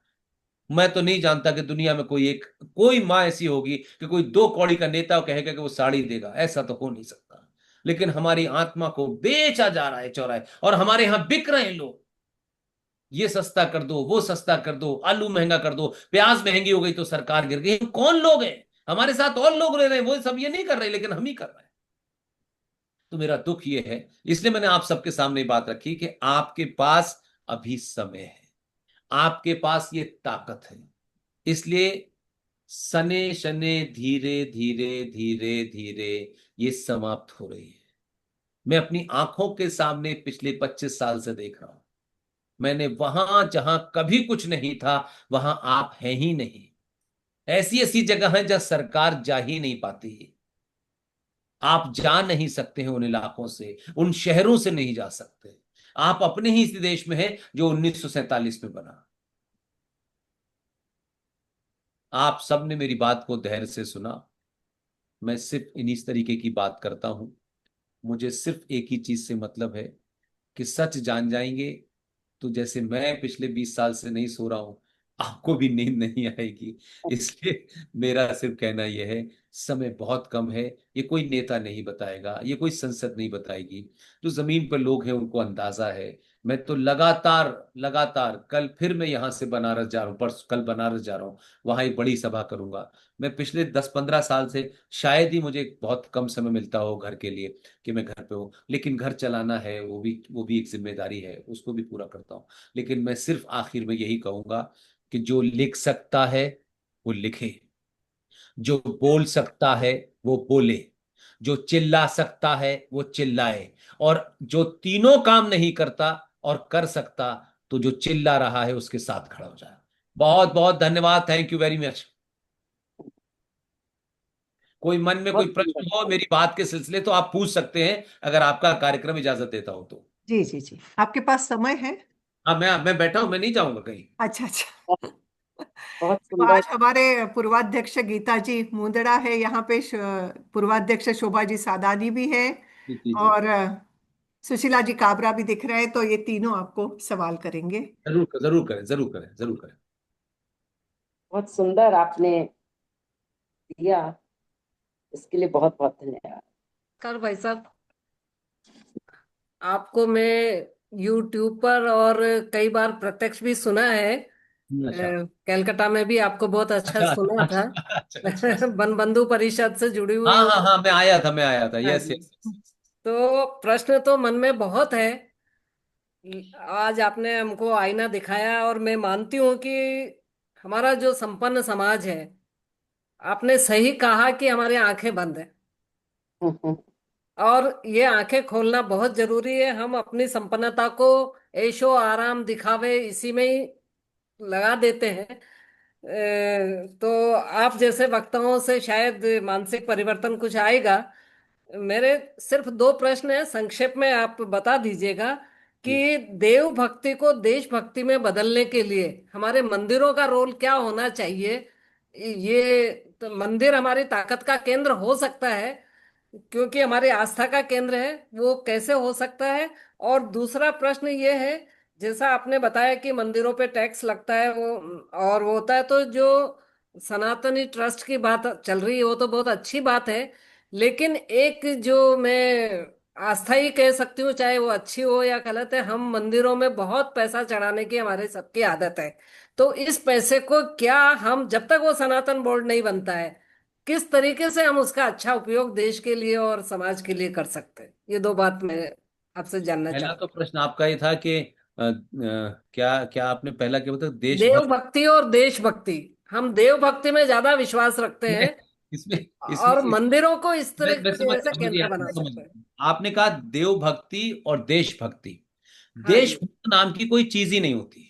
S4: मैं तो नहीं जानता कि दुनिया में कोई माँ ऐसी होगी कि कोई 2 कौड़ी का नेता कहेगा कि वो साड़ी देगा, ऐसा तो हो नहीं सकता। लेकिन हमारी आत्मा को बेचा जा रहा है चौराहे, और हमारे यहां बिक रहे हैं लोग, ये सस्ता कर दो, वो सस्ता कर दो, आलू महंगा कर दो, प्याज महंगी हो गई तो सरकार गिर गई। हम कौन लोग हैं? हमारे साथ और लोग रह रहे हैं, वो सब ये नहीं कर रहे, लेकिन हम ही कर रहे हैं। तो मेरा दुख ये है, इसलिए मैंने आप सबके सामने बात रखी कि आपके पास अभी समय है, आपके पास ये ताकत है। इसलिए सने शने धीरे धीरे धीरे धीरे ये समाप्त हो रही है। मैं अपनी आंखों के सामने पिछले 25 साल से देख रहा हूं। मैंने वहां जहां कभी कुछ नहीं था, वहां आप हैं ही नहीं। ऐसी ऐसी जगह है जहां सरकार जा ही नहीं पाती है। आप जा नहीं सकते हैं उन इलाकों से, उन शहरों से नहीं जा सकते। आप अपने ही इस देश में हैं जो 1947 में बना। आप सबने मेरी बात को धैर्य से सुना। मैं सिर्फ इन्हीं तरीके की बात करता हूं। मुझे सिर्फ एक ही चीज से मतलब है कि सच जान जाएंगे तो जैसे मैं पिछले 20 साल से नहीं सो रहा हूं, आपको भी नींद नहीं आएगी। इसलिए मेरा सिर्फ कहना यह है, समय बहुत कम है। ये कोई नेता नहीं बताएगा, ये कोई संसद नहीं बताएगी, जो जमीन पर लोग हैं उनको अंदाजा है। मैं तो लगातार लगातार, कल फिर मैं यहां से बनारस जा रहा हूँ, परसों कल बनारस जा रहा हूँ, वहां एक बड़ी सभा करूंगा। मैं पिछले 10-15 साल से शायद ही मुझे बहुत कम समय मिलता हो घर के लिए कि मैं घर पे हूँ, लेकिन घर चलाना है, वो भी एक जिम्मेदारी है, उसको भी पूरा करता हूँ। लेकिन मैं सिर्फ आखिर में यही कहूंगा कि जो लिख सकता है वो लिखे, जो बोल सकता है वो बोले, जो चिल्ला सकता है वो चिल्लाए, और जो तीनों काम नहीं करता और कर सकता तो जो चिल्ला रहा है उसके साथ खड़ा हो जाए। बहुत बहुत धन्यवाद, थैंक यू वेरी मच। कोई मन में कोई
S3: बहुत
S4: प्रश्न
S3: सुंदर।
S4: हो मेरी बात के सिलसिले तो आप पूछ सकते हैं, अगर आपका कार्यक्रम इजाजत देता हो तो।
S1: जी जी जी, आपके पास समय है?
S4: हाँ, मैं बैठा हूं, मैं नहीं जाऊंगा कहीं।
S1: अच्छा अच्छा।
S3: बहुत बहुत
S1: तो
S3: सुंदर।
S1: आज हमारे पूर्वाध्यक्ष गीता जी मुंदड़ा है यहाँ पे, पूर्वाध्यक्ष शोभा जी सादानी भी है,
S4: जी जी जी।
S1: और सुशीला जी काबरा भी दिख रहे हैं, तो ये तीनों आपको सवाल करेंगे।
S4: जरूर करें, जरूर करें, जरूर करें।
S3: बहुत सुंदर आपने दिया, इसके लिए बहुत बहुत धन्यवाद।
S5: कर भाई साहब, आपको मैं यूट्यूब पर और कई बार प्रत्यक्ष भी सुना है।
S4: अच्छा
S5: कलकत्ता में भी आपको बहुत अच्छा
S4: अच्छा
S5: सुना था।
S4: अच्छा अच्छा अच्छा अच्छा।
S5: वन बंधु परिषद से जुड़ी हुई
S4: हाँ
S5: हूँ।
S4: हाँ हाँ, मैं आया था,
S5: हाँ
S4: यस
S5: जी।
S4: यस।
S5: तो प्रश्न तो मन में बहुत है। आज आपने हमको आईना दिखाया, और मैं मानती हूँ कि हमारा जो संपन्न समाज है, आपने सही कहा कि हमारी आंखें बंद है, और ये आंखें खोलना बहुत जरूरी है। हम अपनी संपन्नता को ऐशो आराम दिखावे इसी में ही लगा देते हैं। तो आप जैसे वक्ताओं से शायद मानसिक परिवर्तन कुछ आएगा। मेरे सिर्फ दो प्रश्न हैं, संक्षेप में आप बता दीजिएगा
S4: जी।
S5: कि देव भक्ति को देशभक्ति में बदलने के लिए हमारे मंदिरों का रोल क्या होना चाहिए। ये तो मंदिर हमारी ताकत का केंद्र हो सकता है, क्योंकि हमारी आस्था का केंद्र है, वो कैसे हो सकता है। और दूसरा प्रश्न ये है, जैसा आपने बताया कि मंदिरों पे टैक्स लगता है, वो और वो होता है, तो जो सनातनी ट्रस्ट की बात चल रही है वो तो बहुत अच्छी बात है। लेकिन एक जो मैं आस्था ही कह सकती हूँ, चाहे वो अच्छी हो या गलत है, हम मंदिरों में बहुत पैसा चढ़ाने की हमारे सबकी आदत है। तो इस पैसे को क्या हम, जब तक वो सनातन बोर्ड नहीं बनता है, किस तरीके से हम उसका अच्छा उपयोग देश के लिए और समाज के लिए कर सकते हैं? ये दो बात मैं आपसे जानना
S4: पहला
S5: चाहूँ।
S4: तो प्रश्न आपका ये था कि क्या क्या आपने पहला क्या बताया,
S5: देव
S4: देशभक्त
S5: भक्ति और देशभक्ति, हम देव भक्ति में ज्यादा विश्वास रखते
S4: में,
S5: हैं,
S4: इसमें इसमें
S5: और मंदिरों को इस
S4: मैं समझ
S5: तरह से
S4: समझ
S5: केंद्र
S4: गया,
S5: बना
S4: मैं समझ
S5: सकते हैं।
S4: गया। आपने कहा देवभक्ति और देशभक्ति।
S5: हाँ जी।
S4: देशभक्त नाम की कोई चीज ही नहीं होती।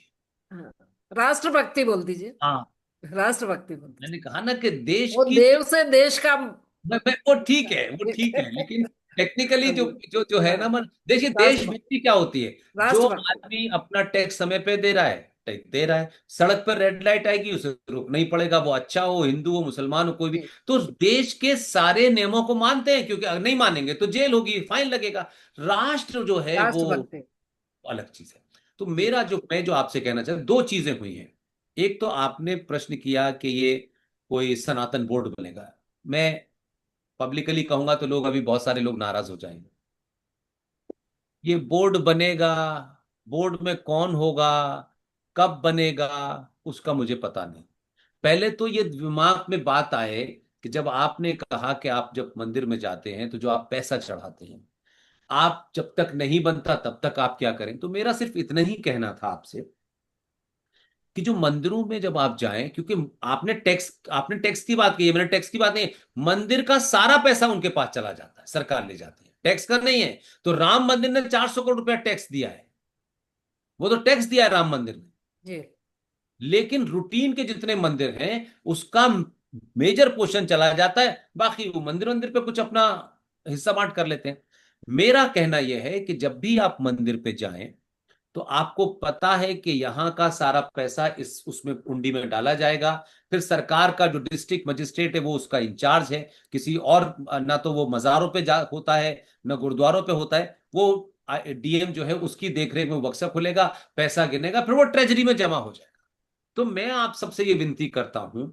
S5: हाँ, राष्ट्रभक्ति बोल दीजिए।
S4: हाँ,
S5: राष्ट्रभक्ति बोलते
S4: मैंने कहा ना कि देश
S5: वो
S4: की,
S5: देव से देश का।
S4: वो ठीक है, वो ठीक है, लेकिन टेक्निकली
S5: हाँ
S4: जो
S5: जी।
S4: जो जो है ना,
S5: हाँ,
S4: मन देखिए,
S5: राष्ट्रभक्त
S4: देशभक्ति क्या होती है? जो
S5: राष्ट्रभक्ति।
S4: आदमी अपना टैक्स समय पे दे रहा है, टैक्स दे रहा है, सड़क पर रेड लाइट आएगी उसे रुकना ही पड़ेगा, वो अच्छा हो, हिंदू हो, मुसलमान हो, कोई भी।
S5: जी।
S4: तो देश के सारे नियमों को मानते हैं, क्योंकि अगर नहीं मानेंगे तो जेल होगी, फाइन लगेगा। राष्ट्र जो है वो
S5: राष्ट्रभक्ति।
S4: अलग चीज है। तो
S5: जी।
S4: मैं जो आपसे कहना चाहता हूं, दो चीजें हुई हैं। एक तो आपने प्रश्न किया कि ये कोई सनातन बोर्ड बनेगा। मैं पब्लिकली कहूंगा तो लोग, अभी बहुत सारे लोग नाराज हो जाएंगे। ये बोर्ड बनेगा, बोर्ड में कौन होगा, कब बनेगा, उसका मुझे पता नहीं। पहले तो ये दिमाग में बात आए कि जब आपने कहा कि आप जब मंदिर में जाते हैं तो जो आप पैसा चढ़ाते हैं, आप जब तक नहीं बनता तब तक आप क्या करें। तो मेरा सिर्फ इतना ही कहना था आपसे कि जो मंदिरों में जब आप जाएं, क्योंकि आपने टैक्स की बात की है, मैंने टैक्स की बात नहीं। मंदिर का सारा पैसा उनके पास चला जाता है, सरकार ले जाती है, टैक्स का नहीं है। तो राम मंदिर ने 400 करोड़ रुपया टैक्स दिया है, वो तो टैक्स दिया है राम मंदिर ने।
S5: जी।
S4: लेकिन रूटीन के जितने मंदिर हैं उसका मेजर पोर्शन चला जाता है, बाकी वो मंदिर मंदिर पे कुछ अपना हिस्सा बांट कर लेते हैं। मेरा कहना यह है कि जब भी आप मंदिर पे जाएं तो आपको पता है कि यहाँ का सारा पैसा इस उसमें कुंडी में डाला जाएगा। फिर सरकार का जो डिस्ट्रिक्ट मजिस्ट्रेट है वो उसका इंचार्ज है, किसी और, ना तो वो मज़ारों पे जा होता है, ना गुरुद्वारों पे होता है। वो डीएम जो है उसकी देखरेख में बक्सा खुलेगा, पैसा गिनेगा, फिर वो ट्रेजरी में जमा हो जाएगा। तो मैं आप सबसे ये विनती करता हूं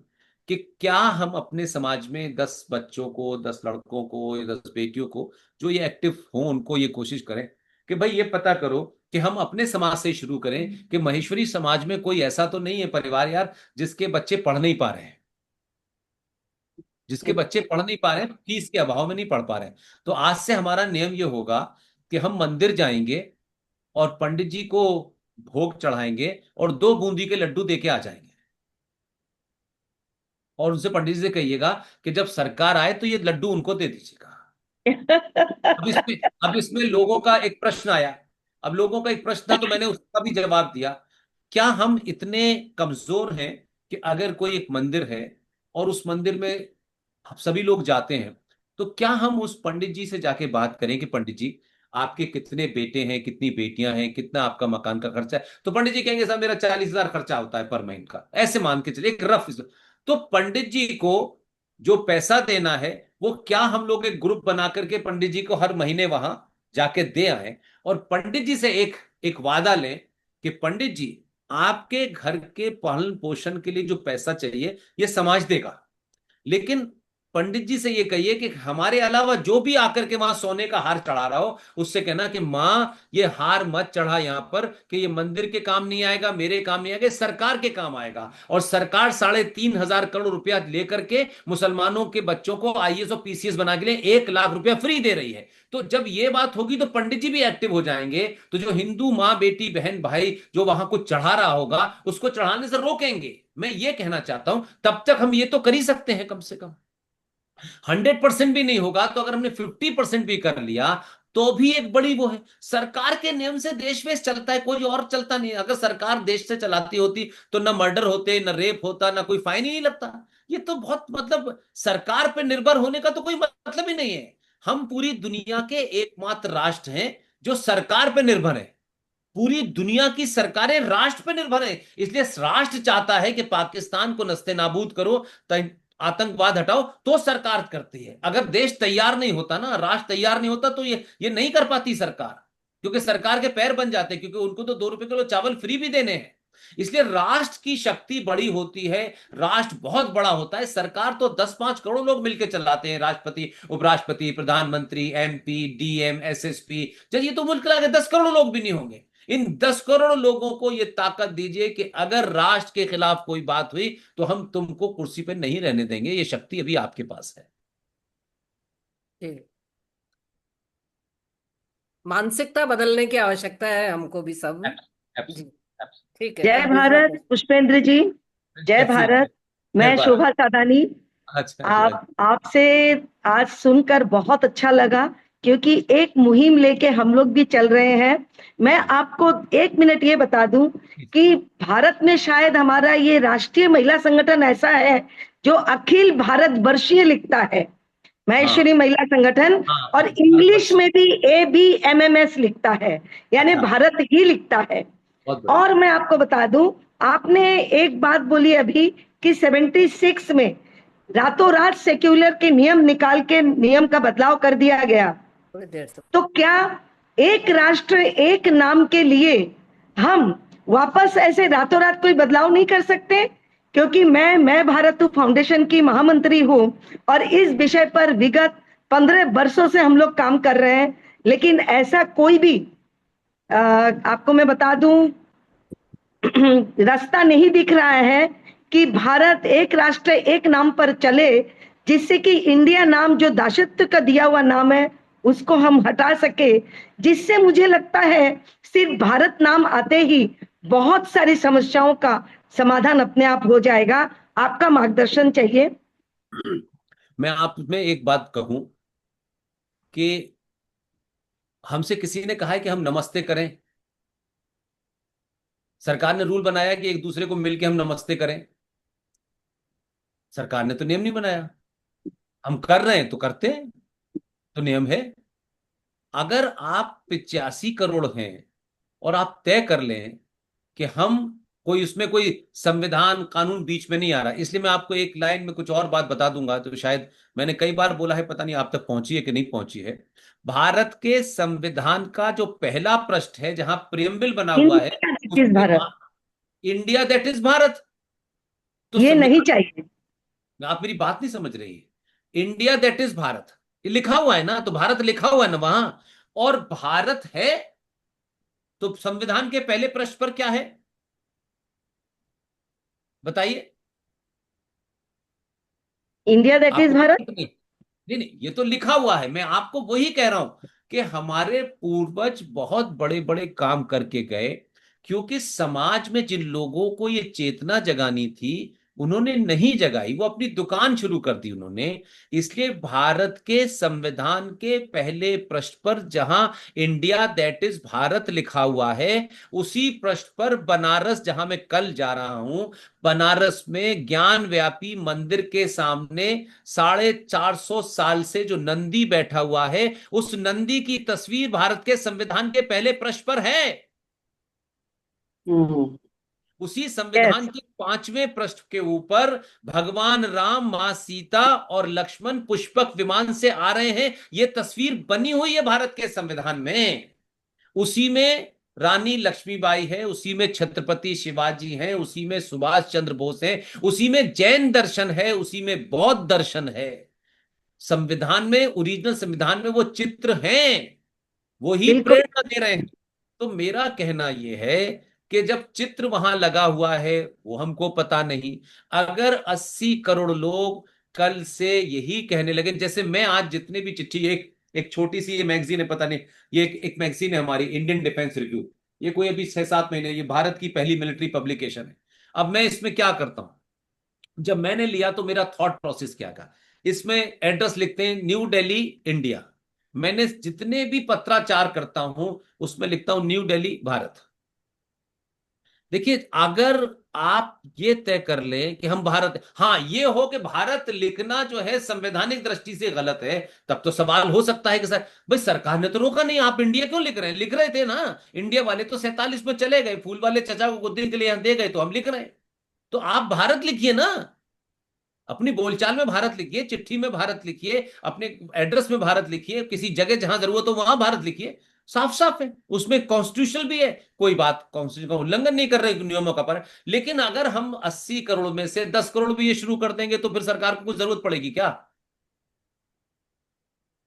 S4: कि क्या हम अपने समाज में 10 बच्चों को, 10 लड़कों को या 10 बेटियों को जो ये एक्टिव हों, उनको ये कोशिश करें कि भाई ये पता करो कि हम अपने समाज से शुरू करें कि महेश्वरी समाज में कोई ऐसा तो नहीं है परिवार यार जिसके बच्चे पढ़ नहीं पा रहे हैं, जिसके बच्चे पढ़ नहीं पा रहे हैं, फीस के अभाव में नहीं पढ़ पा रहे हैं। तो आज से हमारा नियम ये होगा कि हम मंदिर जाएंगे और पंडित जी को भोग चढ़ाएंगे और 2 बूंदी के लड्डू देके आ जाएंगे, और उनसे पंडित जी से कहिएगा कि जब सरकार आए तो ये लड्डू उनको दे दीजिएगा। अब इसमें लोगों का एक प्रश्न आया। अब लोगों का एक प्रश्न था तो मैंने उसका भी जवाब दिया। क्या हम इतने कमजोर हैं कि अगर कोई एक मंदिर है और उस मंदिर में सभी लोग जाते हैं, तो क्या हम उस पंडित जी से जाके बात करें कि पंडित जी आपके कितने बेटे हैं, कितनी बेटियां हैं, कितना आपका मकान का खर्चा है? तो पंडित जी कहेंगे साहब मेरा 40,000 खर्चा होता है पर महीने का, ऐसे मान के चलिए एक रफ। तो पंडित जी को जो पैसा देना है वो क्या हम लोग एक ग्रुप बना करके पंडित जी को हर महीने वहां जाके दे आए, और पंडित जी से एक एक वादा लें कि पंडित जी आपके घर के पालन पोषण के लिए जो पैसा चाहिए ये समाज देगा, लेकिन पंडित जी से ये कहिए कि हमारे अलावा जो भी आकर के वहां सोने का हार चढ़ा रहा हो उससे कहना कि मां ये हार मत चढ़ा यहां पर, कि ये मंदिर के काम नहीं आएगा, मेरे काम नहीं आएगा, सरकार के काम आएगा। और सरकार 3,500 करोड़ रुपया लेकर के मुसलमानों के बच्चों को आईएएस और पीसीएस बना के लिए 1 लाख रुपया फ्री दे रही है। तो जब ये बात होगी तो पंडित जी भी एक्टिव हो जाएंगे, तो जो हिंदू माँ बेटी बहन भाई जो वहां कुछ चढ़ा रहा होगा उसको चढ़ाने से रोकेंगे। मैं ये कहना चाहता हूं तब तक हम ये तो कर ही सकते हैं, कम से कम 100% भी नहीं होगा तो अगर हमने 50% भी कर लिया तो भी एक बड़ी वो है। सरकार के नियम से देश वेश चलता है, कोई और चलता नहीं है। अगर सरकार देश से चलाती होती तो ना मर्डर होते, ना रेप होता, ना कोई फाइन ही नहीं लगता। ये तो बहुत मतलब सरकार पर निर्भर होने का तो कोई मतलब ही नहीं है। हम पूरी दुनिया के एकमात्र राष्ट्र हैं जो सरकार पर निर्भर है। पूरी दुनिया की सरकारें राष्ट्र पर निर्भर है, इसलिए राष्ट्र चाहता है कि पाकिस्तान को नस्ते नाबूद करो, आतंकवाद हटाओ, तो सरकार करती है। अगर देश तैयार नहीं होता ना, राष्ट्र तैयार नहीं होता, तो ये नहीं कर पाती सरकार, क्योंकि सरकार के पैर बन जाते, क्योंकि उनको तो 2 रुपए किलो चावल फ्री भी देने हैं। इसलिए राष्ट्र की शक्ति बड़ी होती है, राष्ट्र बहुत बड़ा होता है। सरकार तो 10-5 करोड़ लोग मिलकर चलाते हैं, राष्ट्रपति, उपराष्ट्रपति, प्रधानमंत्री, एमपी, डीएम, एसएसपी। जब ये तो मुल्क लगे 10 करोड़ लोग भी नहीं होंगे। इन 10 करोड़ लोगों को यह ताकत दीजिए कि अगर राष्ट्र के खिलाफ कोई बात हुई तो हम तुमको कुर्सी पर नहीं रहने देंगे। ये शक्ति अभी आपके पास है।
S5: मानसिकता बदलने की आवश्यकता है हमको भी सब। जी। ठीक है,
S6: जय
S5: अब दूसरा
S6: भारत
S5: प्रश्न।
S6: पुष्पेंद्र जी। जय भारत। मैं
S4: जय
S6: शोभा सादानी।
S4: अच्छा,
S6: आपसे आज सुनकर बहुत अच्छा लगा क्योंकि एक मुहिम लेके हम लोग भी चल रहे हैं। मैं आपको 1 मिनट ये बता दूं कि भारत में शायद हमारा ये राष्ट्रीय महिला संगठन ऐसा है जो अखिल भारत वर्षीय लिखता है,
S4: हाँ
S6: महेश्वरी महिला संगठन,
S4: हाँ,
S6: और
S4: भारत
S6: इंग्लिश
S4: वर्ष।
S6: में भी ABMMS लिखता है, यानी
S4: अच्छा,
S6: भारत ही लिखता है।
S4: बहुत बढ़िया।
S6: और मैं आपको बता दूं, आपने एक बात बोली अभी कि 76 में रातों रात सेक्युलर के नियम निकाल के नियम का बदलाव कर दिया गया।
S5: थोड़ी देर से।
S6: तो क्या एक राष्ट्र एक नाम के लिए हम वापस ऐसे रातों रात कोई बदलाव नहीं कर सकते? क्योंकि मैं भारत फाउंडेशन की महामंत्री हूं और इस विषय पर विगत 15 वर्षों से हम लोग काम कर रहे हैं, लेकिन ऐसा कोई भी आपको मैं बता दूं रास्ता नहीं दिख रहा है कि भारत एक राष्ट्र एक नाम पर चले, जिससे कि इंडिया नाम जो दासत्व का दिया हुआ नाम है उसको हम हटा सके, जिससे मुझे लगता है सिर्फ भारत नाम आते ही बहुत सारी समस्याओं का समाधान अपने आप हो जाएगा। आपका मार्गदर्शन चाहिए।
S4: मैं आप में एक बात कहूं कि हमसे किसी ने कहा है कि हम नमस्ते करें? सरकार ने रूल बनाया कि एक दूसरे को मिलके हम नमस्ते करें? सरकार ने तो नियम नहीं बनाया, हम कर रहे हैं तो करते हैं, तो नियम है। अगर आप 85 करोड़ हैं और आप तय कर लें कि हम कोई उसमें कोई संविधान कानून बीच में नहीं आ रहा, इसलिए मैं आपको एक लाइन में कुछ और बात बता दूंगा तो शायद मैंने कई बार बोला है, पता नहीं आप तक पहुंची है कि नहीं पहुंची है। भारत के संविधान का जो पहला पृष्ठ है जहां प्रियम्बल बना हुआ है,
S6: इंडिया दैट इज
S4: उसमें
S6: Bharat,
S4: India that is Bharat. तो
S6: ये नहीं
S4: संविधान,
S6: चाहिए।
S4: आप मेरी बात नहीं समझ रही है। इंडिया दैट इज भारत ये लिखा हुआ है ना, तो भारत लिखा हुआ है ना वहां, और भारत है। तो संविधान के पहले पृष्ठ पर क्या है बताइए?
S6: इंडिया दैट इज
S4: आपको
S6: भारत।
S4: नहीं, नहीं नहीं, ये तो लिखा हुआ है। मैं आपको वही कह रहा हूं कि हमारे पूर्वज बहुत बड़े बड़े काम करके गए, क्योंकि समाज में जिन लोगों को ये चेतना जगानी थी उन्होंने नहीं जगाई, वो अपनी दुकान शुरू कर दी उन्होंने। इसलिए भारत के संविधान के पहले पृष्ठ पर जहां इंडिया दैट इज भारत लिखा हुआ है, उसी पृष्ठ पर बनारस, जहां मैं कल जा रहा हूं, बनारस में ज्ञान व्यापी मंदिर के सामने 450 साल से जो नंदी बैठा हुआ है, उस नंदी की तस्वीर भारत के संविधान के पहले पृष्ठ पर है।
S3: हम्म।
S4: उसी संविधान
S6: यस,
S4: के 5वें पृष्ठ के ऊपर भगवान राम, मां सीता और लक्ष्मण पुष्पक विमान से आ रहे हैं, यह तस्वीर बनी हुई है भारत के संविधान में। उसी में रानी लक्ष्मीबाई है, उसी में छत्रपति शिवाजी हैं, उसी में सुभाष चंद्र बोस हैं, उसी में जैन दर्शन है, उसी में बौद्ध दर्शन है। संविधान में, ओरिजिनल संविधान में वो चित्र हैं, वो ही
S6: बिल्कुल।
S4: प्रेरणा दे रहे हैं। तो मेरा कहना यह है कि जब चित्र वहां लगा हुआ है वो हमको पता नहीं, अगर 80 करोड़ लोग कल से यही कहने लगे, जैसे मैं आज जितने भी चिट्ठी, एक एक छोटी सी ये मैगजीन है, पता नहीं, ये एक मैगजीन है हमारी, इंडियन डिफेंस रिव्यू, ये कोई अभी 6-7 महीने, ये भारत की पहली मिलिट्री पब्लिकेशन है। अब मैं इसमें क्या करता हूं, जब मैंने लिया तो मेरा थॉट प्रोसेस क्या था, इसमें एड्रेस लिखते हैं न्यू दिल्ली इंडिया। मैंने जितने भी पत्राचार करता हूं उसमें लिखता हूं न्यू दिल्ली भारत। देखिए, अगर आप ये तय कर लें कि हम भारत, हाँ ये हो कि भारत लिखना जो है संवैधानिक दृष्टि से गलत है, तब तो सवाल हो सकता है कि सर भाई सरकार ने तो रोका नहीं, आप इंडिया क्यों लिख रहे हैं? लिख रहे थे ना, इंडिया वाले तो 47 में चले गए, फूल वाले चचा को कुछ दिन के लिए यहां दे गए, तो हम लिख रहे हैं। तो आप भारत लिखिए ना, अपनी बोलचाल में भारत लिखिए, चिट्ठी में भारत लिखिए, अपने एड्रेस में भारत लिखिए, किसी जगह जहां जरूरत हो वहां भारत लिखिए। साफ साफ है, उसमें कॉन्स्टिट्यूशनल भी है, कोई बात कॉन्स्टिट्यूशन का उल्लंघन नहीं कर रहे नियमों का पर। लेकिन अगर हम 80 करोड़ में से 10 करोड़ भी ये शुरू कर देंगे तो फिर सरकार को कुछ जरूरत पड़ेगी क्या?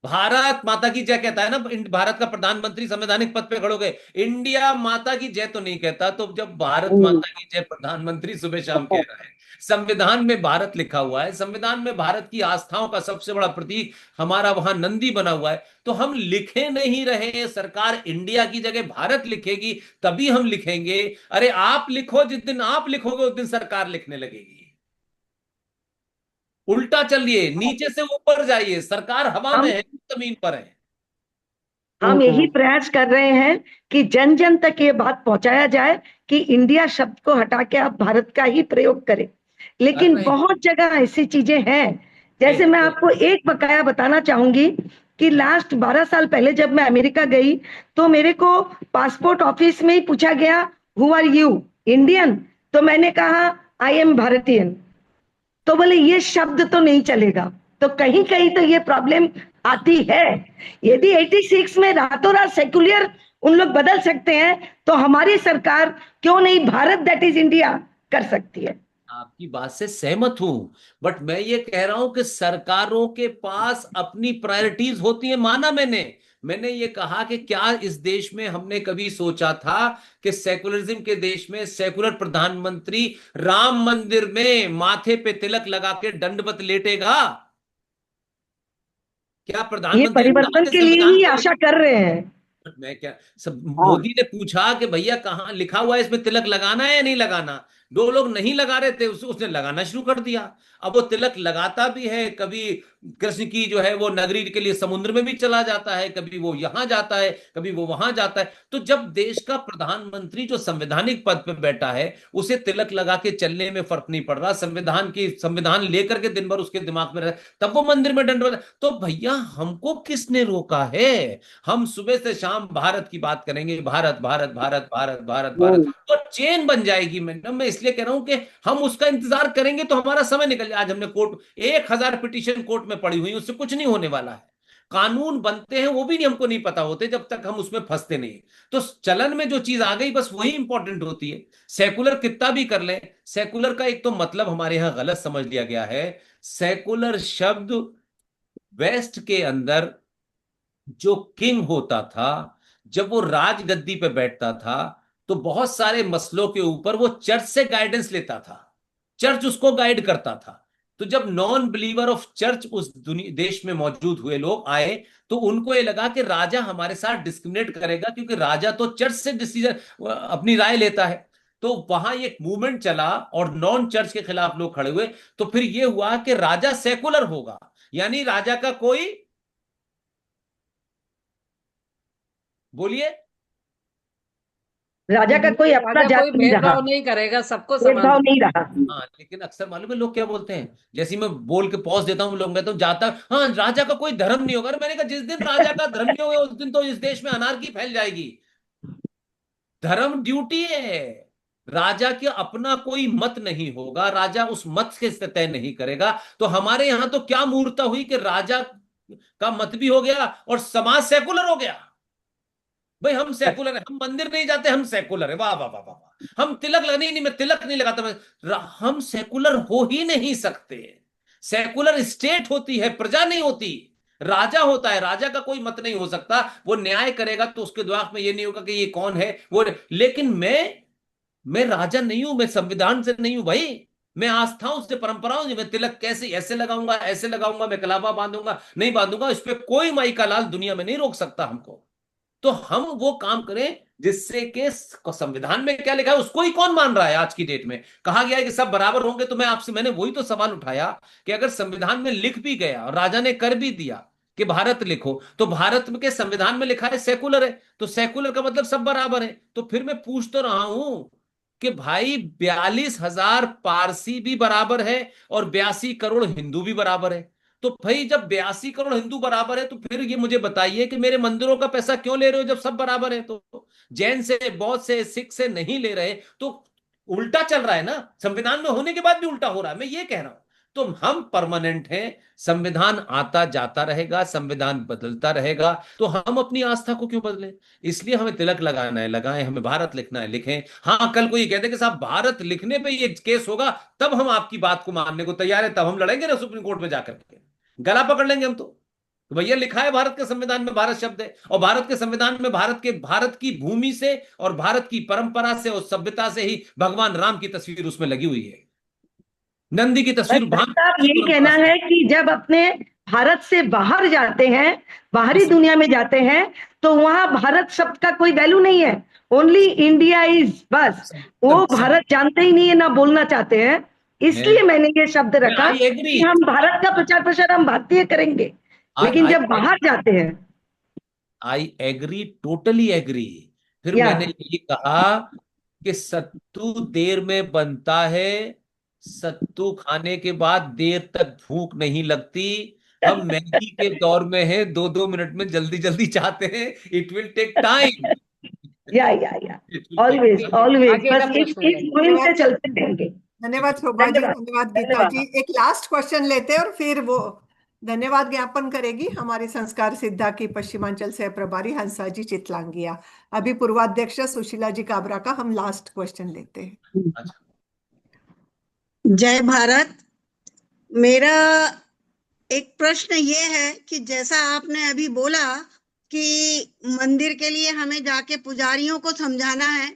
S4: भारत माता की जय कहता है ना, भारत का प्रधानमंत्री संवैधानिक पद पे खड़े हो गए, इंडिया माता की जय तो नहीं कहता। तो जब भारत
S3: हम्म।
S4: माता की जय प्रधानमंत्री सुबह शाम कह रहा है, संविधान में भारत लिखा हुआ है, संविधान में भारत की आस्थाओं का सबसे बड़ा प्रतीक हमारा वहां नंदी बना हुआ है, तो हम लिखे नहीं रहे हैं, सरकार इंडिया की जगह भारत लिखेगी तभी हम लिखेंगे। अरे आप लिखो, जिस दिन आप लिखोगे उस दिन सरकार लिखने लगेगी। उल्टा चलिए, नीचे से ऊपर जाइए, सरकार हवा में
S6: हम
S4: है, जमीन पर है।
S6: हम यही प्रयास कर रहे हैं कि जन जन तक ये बात पहुंचाया जाए कि इंडिया शब्द को हटा के आप भारत का ही प्रयोग करें। लेकिन
S5: नहीं।
S6: बहुत जगह ऐसी चीजें हैं, जैसे मैं आपको एक बकाया बताना चाहूंगी कि लास्ट 12 साल पहले जब मैं अमेरिका गई तो मेरे को पासपोर्ट ऑफिस में ही पूछा गया, हु आर यू, इंडियन? तो मैंने कहा आई एम भारतीयन। तो बोले ये शब्द तो नहीं चलेगा। तो कहीं कहीं तो ये प्रॉब्लम आती है। यदि 86 में रातों रात सेक्युलर उन लोग बदल सकते हैं तो हमारी सरकार क्यों नहीं भारत दैट इज इंडिया कर सकती है।
S4: आपकी बात से सहमत हूं, बट मैं ये कह रहा हूं कि सरकारों के पास अपनी प्रायोरिटीज होती है। माना मैंने ये कहा कि क्या इस देश में हमने कभी सोचा था कि सेकुलरिज्म के देश में सेकुलर प्रधानमंत्री राम मंदिर में माथे पे तिलक लगा के दंडवत लेटेगा? क्या
S6: ये
S4: प्रधानमंत्री ने कहा
S6: परिवर्तन
S4: कि
S6: के लिए
S4: संविधान
S6: ही
S4: को?
S6: आशा कर रहे हैं।
S4: मैं क्या सब, मोदी ने पूछा कि भैया कहाँ लिखा हुआ है इसमें तिलक लगाना है या नहीं लगाना? दो लोग नहीं लगा रहे थे, उसने लगाना शुरू कर दिया। अब वो तिलक लगाता भी है, कभी कृष्ण की जो है वो नगरी के लिए समुद्र में भी चला जाता है, कभी वो यहां जाता है, कभी वो वहां जाता है। तो जब देश का प्रधानमंत्री जो संवैधानिक पद पे बैठा है उसे तिलक लगा के चलने में फर्क नहीं पड़ रहा, संविधान लेकर के दिन भर उसके दिमाग में रहे, तब वो मंदिर में दंडवत। तो भैया हमको किसने रोका है? हम सुबह से शाम भारत की बात करेंगे, भारत भारत भारत भारत भारत भारत, तो चेन बन जाएगी। मैं इसलिए कह रहा हूं कि हम उसका इंतजार करेंगे तो हमारा समय निकल जाए। आज हमने कोर्ट 1,000 पिटीशन कोर्ट में पड़ी हुई, उससे कुछ नहीं होने वाला है। कानून बनते हैं वो भी नहीं, हमको नहीं पता होते जब तक हम उसमें फंसते नहीं। तो चलन में जो चीज आ गई बस वही इंपॉर्टेंट होती है। सेकुलर कितना भी कर लें, सेकुलर का एक तो मतलब हमारे यहां गलत समझ लिया गया है। सेकुलर शब्द वेस्ट के अंदर जो किंग होता था, जब वो राजगद्दी पे बैठता था तो बहुत सारे मसलों के ऊपर वो चर्च से गाइडेंस लेता था, चर्च उसको गाइड करता था। तो जब नॉन बिलीवर ऑफ चर्च उस दुनिया देश में मौजूद हुए लोग आए तो उनको ये लगा कि राजा हमारे साथ डिस्क्रिमिनेट करेगा, क्योंकि राजा तो चर्च से डिसीजन अपनी राय लेता है। तो वहां एक मूवमेंट चला और नॉन चर्च के खिलाफ लोग खड़े हुए। तो फिर ये हुआ कि राजा सेकुलर होगा, यानी राजा का कोई, बोलिए,
S6: राजा का कोई अपना
S5: राजा कोई
S6: जाति नहीं रहा,
S5: भेदभाव नहीं करेगा, सबको समान।
S6: भेदभाव नहीं रहा।
S4: हाँ लेकिन अक्सर मालूम है लोग क्या बोलते हैं, जैसे ही मैं बोल के पॉज देता हूँ लोग कहते हैं जाता, हाँ राजा का कोई धर्म नहीं होगा। अरे मैंने कहा जिस दिन राजा का धर्म नहीं होगा उस दिन तो इस देश में अनार्की फैल जाएगी। धर्म ड्यूटी है, राजा के अपना कोई मत नहीं होगा, राजा उस मत के तय नहीं करेगा। तो हमारे यहां तो क्या मूर्खता हुई कि राजा का मत भी हो गया और समाज सेकुलर हो गया। भाई हम सेकुलर है, हम मंदिर नहीं जाते, हम सेकुलर है, वाह वाह वाह वाह वाह। हम तिलक लगा, नहीं नहीं मैं तिलक नहीं लगाता, हम सेकुलर हो ही नहीं सकते। सेकुलर स्टेट होती है, प्रजा नहीं होती। राजा होता है, राजा का कोई मत नहीं हो सकता, वो न्याय करेगा तो उसके दिमाग में ये नहीं होगा कि ये कौन है वो। लेकिन मैं राजा नहीं हूं, मैं संविधान से नहीं हूं भाई। मैं आस्थाओं से, परंपराओं से, मैं तिलक कैसे ऐसे लगाऊंगा, ऐसे लगाऊंगा, मैं कलावा बांधूंगा नहीं बांधूंगा, इस पे कोई माई का लाल दुनिया में नहीं रोक सकता हमको। तो हम वो काम करें जिससे कि संविधान में क्या लिखा है उसको ही कौन मान रहा है? आज की डेट में कहा गया है कि सब बराबर होंगे। तो मैंने वही तो सवाल उठाया कि अगर संविधान में लिख भी गया और राजा ने कर भी दिया कि भारत लिखो, तो भारत के संविधान में लिखा है सेकुलर है, तो सेकुलर का मतलब सब बराबर है। तो फिर मैं पूछ तो रहा हूं कि भाई 42,000 पारसी भी बराबर है और 82 करोड़ हिंदू भी बराबर है। तो भाई जब 82 करोड़ हिंदू बराबर है तो फिर ये मुझे बताइए कि मेरे मंदिरों का पैसा क्यों ले रहे हो जब सब बराबर है? तो जैन से, बौद्ध से, सिख से नहीं ले रहे तो उल्टा चल रहा है ना, संविधान में होने के बाद भी उल्टा हो रहा है, मैं ये कह रहा हूं। तो हम परमानेंट हैं, संविधान आता जाता रहेगा, संविधान बदलता रहेगा, तो हम अपनी आस्था को क्यों बदलें? इसलिए हमें तिलक लगाना है लगाएं, हमें भारत लिखना है लिखें। हाँ कल को ये कहते कि साहब भारत लिखने पे ये केस होगा तब हम आपकी बात को मानने को तैयार है, तब हम लड़ेंगे ना सुप्रीम कोर्ट में जाकर के, गला पकड़ लेंगे हम तो भैया लिखा है भारत के संविधान में भारत शब्द है, और भारत के संविधान में भारत की भूमि से और भारत की परंपरा से और सभ्यता से ही भगवान राम की तस्वीर उसमें लगी हुई है, नंदी की तस्वीर
S6: भाई साहब
S4: भारत की
S6: यही
S4: परंपरा
S6: कहना
S4: से।
S6: है कि जब अपने भारत से बाहर जाते हैं, बाहरी दुनिया में जाते हैं, तो वहां भारत शब्द का कोई वैल्यू नहीं है। ओनली इंडिया इज, बस वो भारत जानते ही नहीं है, ना बोलना चाहते हैं। इसलिए मैंने ये शब्द रखा
S4: आई एग्री,
S6: कि हम भारत का प्रचार प्रसार हम भारतीय करेंगे, लेकिन जब बाहर जाते हैं
S4: आई एग्री, टोटली एग्री। फिर
S6: या
S4: मैंने ये कहा कि सत्तू देर में बनता है, सत्तू खाने के बाद देर तक भूख नहीं लगती। हम मैगी के दौर में हैं, 2-2 मिनट में जल्दी जल्दी चाहते हैं। It will take time.
S6: या
S4: it will take
S6: always
S4: time.
S6: Always,
S5: आगे का
S6: बस इस
S5: प्रश्न है।
S6: मुहिम से चलते रहेंगे।
S1: धन्यवाद शोभा जी,
S6: धन्यवाद।
S1: धन्यवाद गीता
S6: धन्यवाद।
S1: जी। एक लास्ट क्वेश्चन लेते हैं और फिर वो धन्यवाद ज्ञापन करेगी हमारी संस्कार सिद्धा की पश्चिमांचल से प्रभारी हंसा जी चितलांगिया। अभी पूर्वाध्यक्ष सुशीला जी काबरा का हम लास्ट क्वेश्चन लेते हैं।
S4: अच्छा,
S7: जय भारत। मेरा एक प्रश्न ये है कि जैसा आपने अभी बोला कि मंदिर के लिए हमें जाके पुजारियों को समझाना है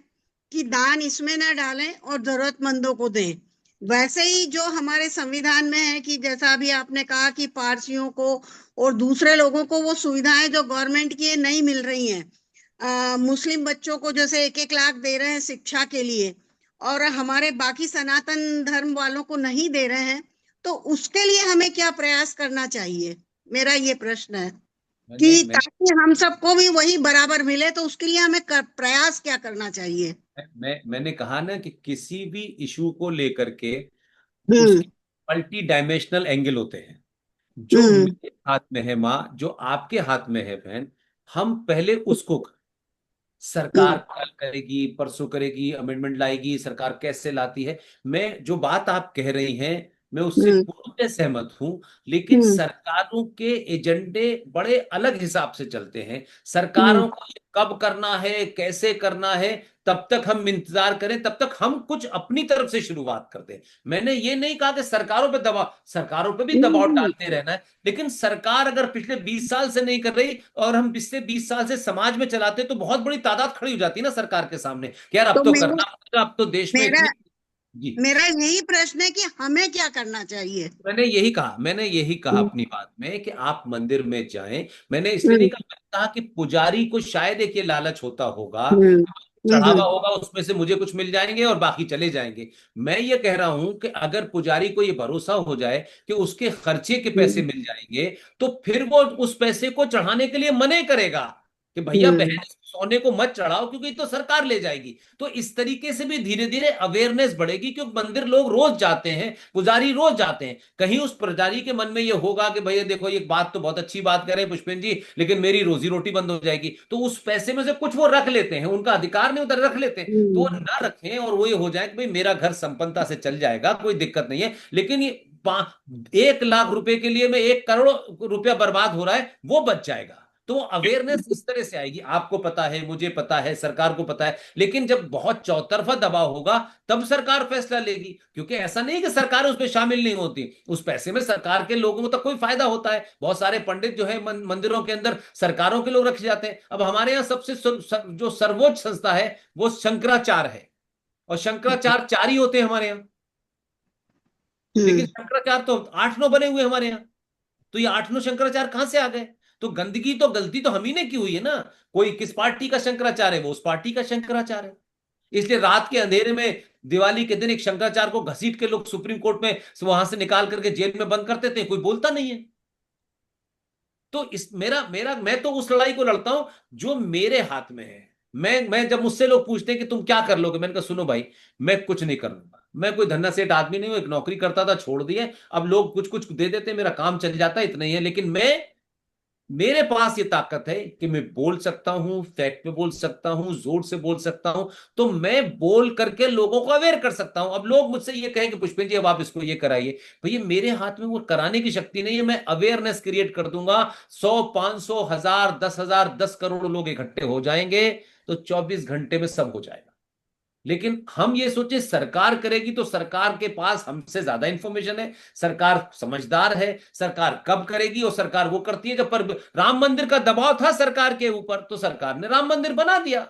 S7: कि दान इसमें ना डालें और जरूरतमंदों को दें, वैसे ही जो हमारे संविधान में है कि जैसा अभी आपने कहा कि पारसियों को और दूसरे लोगों को वो सुविधाएं जो गवर्नमेंट की नहीं मिल रही हैं, मुस्लिम बच्चों को जैसे 1-1 लाख दे रहे हैं शिक्षा के लिए और हमारे बाकी सनातन धर्म वालों को नहीं दे रहे हैं, तो उसके लिए हमें क्या प्रयास करना चाहिए? मेरा ये प्रश्न है कि ताकि हम सबको भी वही बराबर मिले, तो उसके लिए हमें प्रयास क्या करना चाहिए?
S4: मैंने कहा ना कि किसी भी इशू को लेकर के उसके मल्टी डायमेंशनल एंगल होते हैं। जो मेरे हाथ में है माँ, जो आपके हाथ में है बहन, हम पहले उसको करें। सरकार कल करेगी, परसों करेगी, अमेंडमेंट लाएगी, सरकार कैसे लाती है। मैं जो बात आप कह रही हैं, मैं उससे पूर्ण सहमत हूं। लेकिन सरकारों के एजेंडे बड़े अलग हिसाब से चलते हैं। सरकारों को ये कब करना है, कैसे करना है, तब तक हम इंतजार करें, तब तक हम कुछ अपनी तरफ से शुरुआत करते हैं। मैंने ये नहीं कहा कि सरकारों पे दबाव, सरकारों पे भी दबाव डालते रहना है। लेकिन सरकार अगर पिछले 20 साल से नहीं कर रही और हम पिछले 20 साल से समाज में चलाते, तो बहुत बड़ी तादाद खड़ी हो जाती है ना सरकार के सामने कि यार अब
S7: तो
S4: तो करना पड़ेगा, अब तो देश में
S7: मेरा
S4: इतनी। जी,
S7: मेरा यही प्रश्न है कि हमें क्या करना चाहिए?
S4: मैंने यही कहा अपनी बात में कि आप मंदिर में जाएं। मैंने इसलिए नहीं कहा, मैंने कहा कि पुजारी को शायद एक ये लालच होता होगा, चढ़ावा होगा, उसमें से मुझे कुछ मिल जाएंगे और बाकी चले जाएंगे। मैं ये कह रहा हूं कि अगर पुजारी को ये भरोसा हो जाए कि उसके खर्चे के पैसे मिल जाएंगे, तो फिर वो उस पैसे को चढ़ाने के लिए मने करेगा कि भैया बहन सोने को मत चढ़ाओ क्योंकि तो सरकार ले जाएगी। तो इस तरीके से भी धीरे धीरे अवेयरनेस बढ़ेगी, क्योंकि मंदिर लोग रोज जाते हैं, पुजारी रोज जाते हैं। कहीं उस पुजारी के मन में ये होगा कि भैया देखो ये बात तो बहुत अच्छी बात करें पुष्पेन जी, लेकिन मेरी रोजी रोटी बंद हो जाएगी, तो उस पैसे में से कुछ वो रख लेते हैं, उनका अधिकार नहीं उधर रख लेते हैं। तो वो ना रखें और वो ये हो जाए कि भाई मेरा घर संपन्नता से चल जाएगा, कोई दिक्कत नहीं है। लेकिन ये 1 लाख रुपए के लिए मैं 1 करोड़ रुपया बर्बाद हो रहा है, वो बच जाएगा। तो अवेयरनेस इस तरह से आएगी। आपको पता है, मुझे पता है, सरकार को पता है। लेकिन जब बहुत चौतरफा दबाव होगा तब सरकार फैसला लेगी, क्योंकि ऐसा नहीं कि सरकार उसमें शामिल नहीं होती। उस पैसे में सरकार के लोगों को तो कोई फायदा होता है। बहुत सारे पंडित जो है मंदिरों के अंदर सरकारों के लोग रखे जाते हैं। अब हमारे यहाँ सबसे जो सर्वोच्च संस्था है वो शंकराचार्य है, और शंकराचार्य 4 ही होते हैं हमारे यहाँ। लेकिन शंकराचार्य तो 8-9 बने हुए हमारे यहाँ। तो ये 8-9 शंकराचार्य कहां से आ गए? तो गंदगी तो गलती तो हम ही ने की हुई है ना। कोई किस पार्टी का शंकराचार्य है, वो उस पार्टी का शंकराचार्य है। इसलिए रात के अंधेरे में दिवाली के दिन एक शंकराचार्य को घसीट के लोग सुप्रीम कोर्ट में वहां से निकाल करके जेल में बंद करते थे, कोई बोलता नहीं है। तो इस मेरा मेरा मैं तो उस लड़ाई को लड़ता हूं जो मेरे हाथ में है। मैं जब मुझसे लोग पूछते हैं कि तुम क्या कर लोगे, मैंने कहा सुनो भाई, मैं कुछ नहीं कर लूंगा। मैं कोई धन्ना सेठ आदमी नहीं हूं, एक नौकरी करता था छोड़ दिए, अब लोग कुछ कुछ दे देते, मेरा काम चल जाता है, इतना ही है। लेकिन मेरे पास ये ताकत है कि मैं बोल सकता हूं, फैक्ट में बोल सकता हूं, जोर से बोल सकता हूं। तो मैं बोल करके लोगों को अवेयर कर सकता हूं। अब लोग मुझसे ये कहें कि पुष्पेन जी अब आप इसको ये कराइए, भैया मेरे हाथ में वो कराने की शक्ति नहीं है। मैं अवेयरनेस क्रिएट कर दूंगा, 100, 500, 1000, 10,000, 10 करोड़ लोग इकट्ठे हो जाएंगे, तो 24 घंटे में सब हो जाएगा। लेकिन हम ये सोचे सरकार करेगी, तो सरकार के पास हमसे ज्यादा इंफॉर्मेशन है, सरकार समझदार है, सरकार कब करेगी और सरकार वो करती है जब पर राम मंदिर का दबाव था सरकार के ऊपर, तो सरकार ने राम मंदिर बना दिया।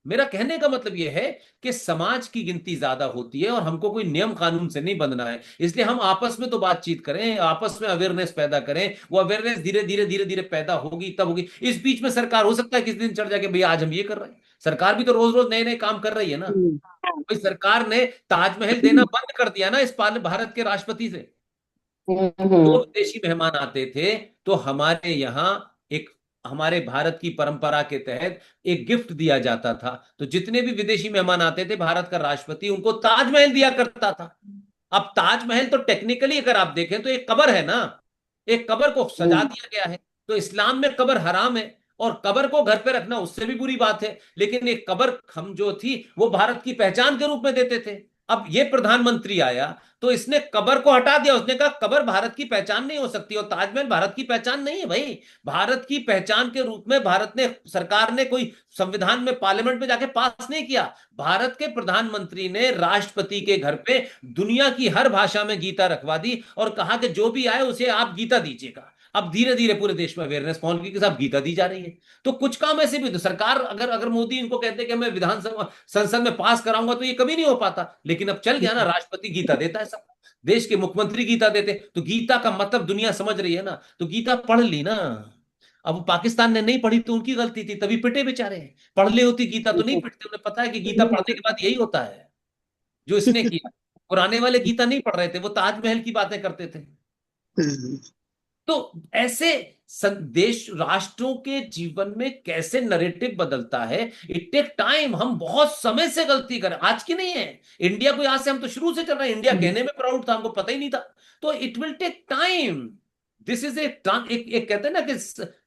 S4: मेरा कहने का मतलब यह है कि समाज की गिनती ज्यादा होती है और हमको कोई नियम कानून से नहीं बंधना है। इसलिए हम आपस में तो बातचीत करें, आपस में अवेयरनेस पैदा करें। वो अवेयरनेस धीरे धीरे धीरे धीरे पैदा होगी, तब होगी। इस बीच में सरकार हो सकता है किसी दिन चढ़ जाके भैया आज हम ये कर रहे हैं। सरकार भी तो रोज रोज नए नए काम कर रही है ना। भाई सरकार ने ताजमहल देना बंद कर दिया ना इस भारत के राष्ट्रपति से। दो विदेशी मेहमान आते थे तो हमारे यहाँ एक हमारे भारत की परंपरा के तहत एक गिफ्ट दिया जाता था। तो जितने भी विदेशी मेहमान आते थे, भारत का राष्ट्रपति उनको ताजमहल दिया करता था। अब ताजमहल तो टेक्निकली अगर आप देखें तो एक कब्र है ना, एक कब्र को सजा दिया गया है। तो इस्लाम में कब्र हराम है, और कब्र को घर पे रखना उससे भी बुरी बात है। लेकिन एक कब्र हम जो थी वो भारत की पहचान के रूप में देते थे। अब ये प्रधानमंत्री आया तो इसने कब्र को हटा दिया, उसने कहा कब्र भारत की पहचान नहीं हो सकती, और ताजमहल भारत की पहचान नहीं है भाई। भारत की पहचान के रूप में भारत ने, सरकार ने कोई संविधान में, पार्लियामेंट में जाके पास नहीं किया। भारत के प्रधानमंत्री ने राष्ट्रपति के घर पे दुनिया की हर भाषा में गीता रखवा दी और कहा कि जो भी आए उसे आप गीता दीजिएगा। अब धीरे धीरे पूरे देश में अवेयरनेस पहुंच गई कि साहब गीता दी जा रही है। तो कुछ काम ऐसे भी, तो सरकार अगर अगर मोदी इनको कहते कि मैं विधानसभा संसद में पास कराऊंगा तो ये कभी नहीं हो पाता। लेकिन अब चल गया ना, राष्ट्रपति गीता देता है सब, देश के मुख्यमंत्री गीता देते। तो गीता का मतलब दुनिया समझ रही है ना, तो गीता पढ़ ली ना। अब पाकिस्तान ने नहीं पढ़ी तो उनकी गलती थी, तभी पिटे बेचारे। पढ़ ली होती गीता तो नहीं पिटते, उन्हें पता है कि गीता पढ़ने के बाद यही होता है जो इसने किया। पुराने वाले गीता नहीं पढ़ रहे थे, वो ताजमहल की बातें करते थे। तो ऐसे देश राष्ट्रों के जीवन में कैसे नरेटिव बदलता है, इट टेक टाइम। हम बहुत समय से गलती करें, आज की नहीं है। इंडिया को यहां से हम तो शुरू से चल रहे हैं, इंडिया कहने में प्राउड था, हमको पता ही नहीं था। तो it will take time. This is एक कहते हैं ना कि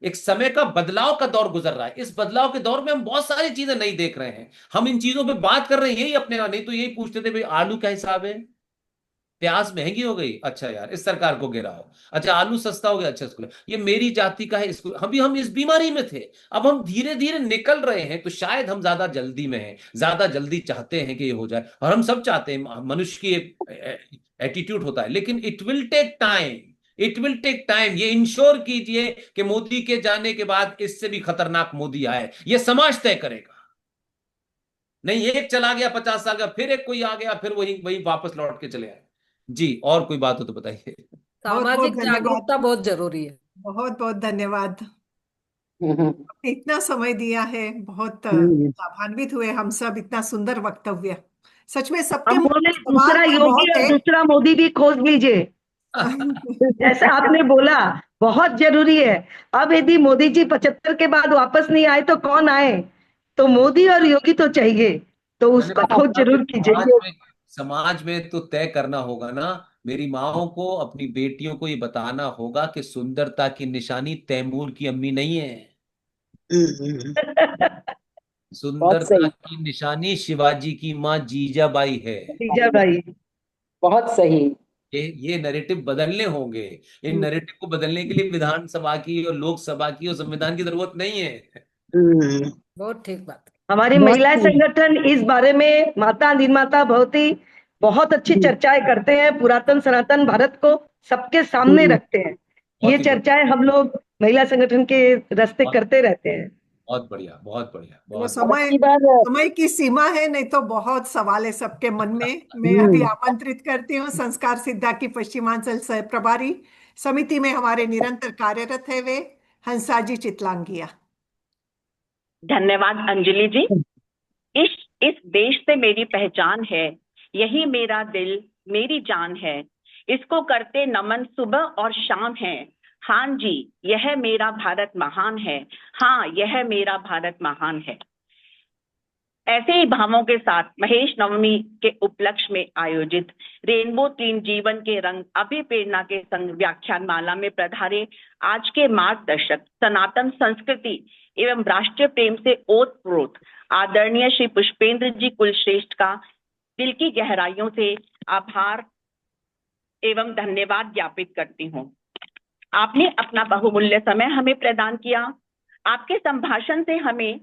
S4: एक समय का बदलाव का दौर गुजर रहा है। इस बदलाव के दौर में हम बहुत सारी चीजें नहीं देख रहे हैं। हम इन चीजों पे बात कर रहे हैं यही अपने, नहीं तो यही पूछते थे भाई आलू क्या हिसाब है, प्याज महंगी हो गई, अच्छा यार इस सरकार को गिराओ। अच्छा आलू सस्ता हो गया, अच्छा इसको ये मेरी जाति का है, इसको। अभी हम इस बीमारी में थे, अब हम धीरे धीरे निकल रहे हैं। तो शायद हम ज्यादा जल्दी में हैं, ज्यादा जल्दी चाहते हैं कि ये हो जाए, और हम सब चाहते हैं, मनुष्य की एटीट्यूड होता है। लेकिन it will take time, it will take time. ये इंश्योर कीजिए कि मोदी के जाने के बाद इससे भी खतरनाक मोदी आए, ये समाज तय करेगा। नहीं एक चला गया 50 साल का, फिर एक कोई आ गया, फिर वही वही वापस लौट के चले आए। जी, और कोई बात हो तो बताइए।
S1: बहुत बहुत
S5: सामाजिक
S1: धन्यवाद।
S5: जागरूकता बहुत जरूरी है।
S1: बहुत बहुत धन्यवाद,
S3: हम्म,
S1: इतना समय दिया है। बहुत लाभान्वित हुए हम सब, इतना सुंदर वक्तव्य। सच में सबके
S6: हम
S1: मुंह
S6: बोले
S1: में सवाल
S6: दूसरा
S1: तो
S6: योगी
S1: बहुत
S6: और
S1: है।
S6: दूसरा मोदी भी खोज लीजिए, जैसा आपने बोला, बहुत जरूरी है। अब यदि मोदी जी 75 के बाद वापस नहीं आए तो कौन आए? तो मोदी और योगी तो चाहिए, तो
S4: मैंने
S6: उसका खोज
S4: कहा कि
S6: जरूर कीजिए।
S4: समाज में तो तय करना होगा ना। मेरी माओ को, अपनी बेटियों को ये बताना होगा कि सुंदरता की निशानी तैमूर की अम्मी नहीं है,
S3: बहुत
S4: सुंदरता
S3: सही,
S4: की निशानी शिवाजी की माँ जीजाबाई है।
S6: तीजा भाई।
S3: बहुत सही।
S4: ये नैरेटिव बदलने होंगे। इन नैरेटिव को बदलने के लिए विधानसभा की और लोकसभा की और संविधान की जरूरत नहीं है।
S5: बहुत ठीक बात।
S6: हमारी
S3: बहुत
S6: महिला
S3: सही।
S6: संगठन इस बारे में, माता निर्माता भवती, बहुत अच्छी चर्चाएं करते हैं, पुरातन सनातन भारत को सबके सामने रखते हैं। ये
S4: बहुत ही बढ़िया,
S6: चर्चाएं हम लोग महिला संगठन के रास्ते
S4: बहुत
S6: करते रहते हैं।
S4: बहुत बढ़िया, बहुत बढ़िया,
S1: चलो,
S4: बहुत
S3: और
S4: बढ़िया।
S1: समय
S3: अच्छी बात।
S1: समय की सीमा है, नहीं तो बहुत सवाल है सबके मन में। मैं अभी
S3: हम्म,
S1: आमंत्रित करती हूँ संस्कार सिद्धा की पश्चिमांचल सह प्रभारी समिति में हमारे निरंतर कार्यरत है वे हंसाजी चितलांगिया।
S8: धन्यवाद अंजलि जी। इस देश से मेरी पहचान है, यही मेरा दिल मेरी जान है, इसको करते नमन सुबह और शाम है। हाँ जी, यह मेरा भारत महान है, हाँ यह मेरा भारत महान है। ऐसे ही भावों के साथ महेश नवमी के उपलक्ष्य में आयोजित रेनबो तीन जीवन के रंग अभिप्रेरणा के संग व्याख्यान माला में पधारे आज के मार्गदर्शक, सनातन संस्कृति एवं राष्ट्रीय प्रेम से ओतप्रोत आदरणीय श्री पुष्पेंद्र जी कुलश्रेष्ठ का दिल की गहराइयों से आभार एवं धन्यवाद ज्ञापित करती हूँ। आपने अपना बहुमूल्य समय हमें प्रदान किया। आपके संभाषण से हमें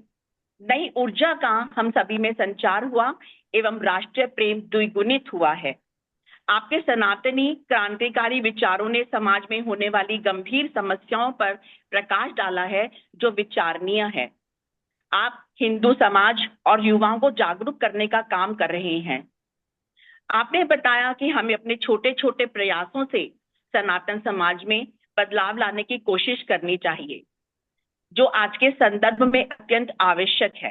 S8: नई ऊर्जा का हम सभी में संचार हुआ एवं राष्ट्रीय प्रेम द्विगुणित हुआ है। आपके सनातनी क्रांतिकारी विचारों ने समाज में होने वाली गंभीर समस्याओं पर प्रकाश डाला है, जो विचारणीय है। आप हिंदू समाज और युवाओं को जागरूक करने का काम कर रहे हैं। आपने बताया कि हमें अपने छोटे छोटे प्रयासों से सनातन समाज में बदलाव लाने की कोशिश करनी चाहिए, जो आज के संदर्भ में अत्यंत आवश्यक है।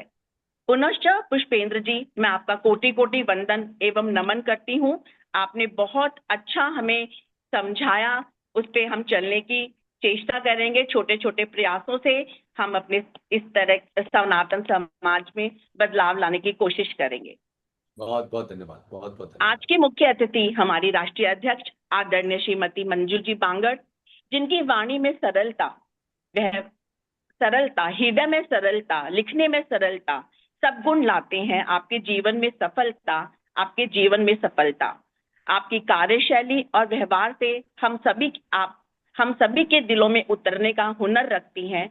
S8: पुनश्च पुष्पेंद्र जी, मैं आपका कोटि कोटि वंदन एवं नमन करती हूँ। आपने बहुत अच्छा हमें समझाया, उस पे हम चलने की चेष्टा करेंगे, छोटे छोटे प्रयासों से हम अपने इस तरह सनातन समाज में बदलाव लाने की कोशिश करेंगे।
S4: बहुत बहुत धन्यवाद, बहुत बहुत धन्यवाद।
S8: आज की मुख्य अतिथि हमारी राष्ट्रीय अध्यक्ष आदरणीय श्रीमती मंजू जी बांगड़, जिनकी वाणी में सरलता, वह सरलता, हृदय में सरलता, लिखने में सरलता, सब गुण लाते हैं आपके जीवन में सफलता, आपके जीवन में सफलता। आपकी कार्यशैली और व्यवहार से हम सभी के दिलों में उतरने का हुनर रखती हैं।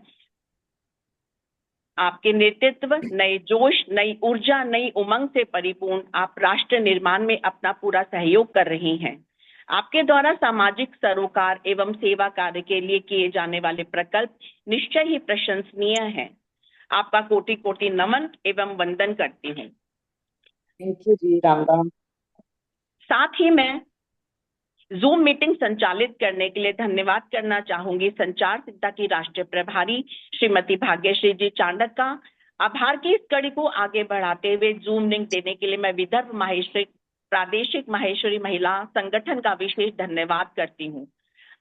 S8: आपके नेतृत्व नए जोश, नई ऊर्जा, नई उमंग से परिपूर्ण आप राष्ट्र निर्माण में अपना पूरा सहयोग कर रही हैं। आपके द्वारा सामाजिक सरोकार एवं सेवा कार्य के लिए किए जाने वाले प्रकल्प निश्चय ही प्रशंसनीय हैं। आपका कोटि कोटि नमन एवं वंदन करती हूँ।
S3: थैंक यू जी, राम राम।
S8: साथ ही मैं जूम मीटिंग संचालित करने के लिए धन्यवाद करना चाहूंगी संचार सिद्धा की राष्ट्रीय प्रभारी श्रीमती भाग्यश्री जी चांडक का। आभार की इस कड़ी को आगे बढ़ाते हुए जूम लिंक देने के लिए मैं विदर्भ माहेश्वरी प्रादेशिक माहेश्वरी महिला संगठन का विशेष धन्यवाद करती हूँ।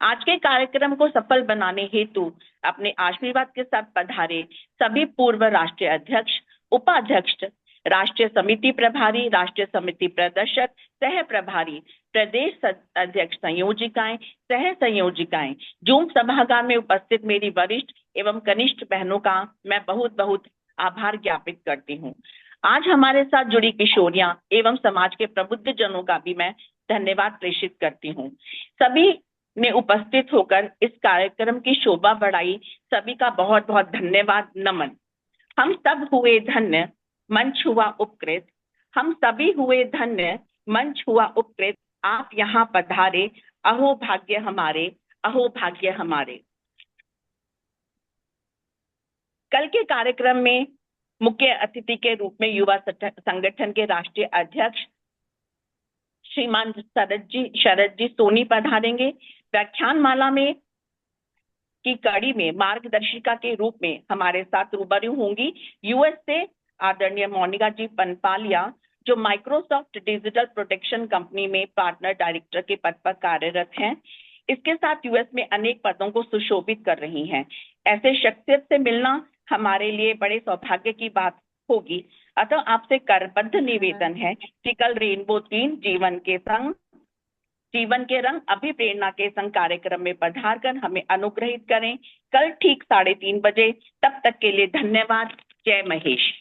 S8: आज के कार्यक्रम को सफल बनाने हेतु अपने आशीर्वाद के साथ पधारे सभी पूर्व राष्ट्रीय अध्यक्ष, उपाध्यक्ष, राष्ट्रीय समिति प्रभारी, राष्ट्रीय समिति प्रदर्शक, सह प्रभारी, प्रदेश अध्यक्ष, संयोजिकाएं, सह संयोजिकाएं, जूम सभागार में उपस्थित मेरी वरिष्ठ एवं कनिष्ठ बहनों का मैं बहुत बहुत आभार ज्ञापित करती हूँ। आज हमारे साथ जुड़ी किशोरियां एवं समाज के प्रबुद्ध जनों का भी मैं धन्यवाद प्रेषित करती हूँ। सभी ने उपस्थित होकर इस कार्यक्रम की शोभा बढ़ाई, सभी का बहुत बहुत धन्यवाद, नमन। हम सब हुए धन्य, मंच हुआ उपकृत, हम सभी हुए धन्य, मंच हुआ उपकृत, आप यहाँ पधारे, अहो भाग्य हमारे, अहो भाग्य हमारे। कल के कार्यक्रम में मुख्य अतिथि के रूप में युवा संगठन के राष्ट्रीय अध्यक्ष श्रीमान शरद जी सोनी पधारेंगे। व्याख्यान माला में की कड़ी में मार्गदर्शिका के रूप में हमारे साथ रूबरू होंगी यूएस से आदरणीय मोनिका जी पनपालिया, जो माइक्रोसॉफ्ट डिजिटल प्रोटेक्शन कंपनी में पार्टनर डायरेक्टर के पद पर कार्यरत हैं। इसके साथ यूएस में अनेक पदों को सुशोभित कर रही हैं। ऐसे शख्सियत से मिलना हमारे लिए बड़े सौभाग्य की बात होगी। अतः आपसे करबद्ध निवेदन है कि कल रेनबो 3 जीवन के रंग अभिप्रेरणा के संग कार्यक्रम में पधार कर हमें अनुग्रहित करें। कल ठीक 3:30 बजे। तब तक के लिए धन्यवाद। जय महेश।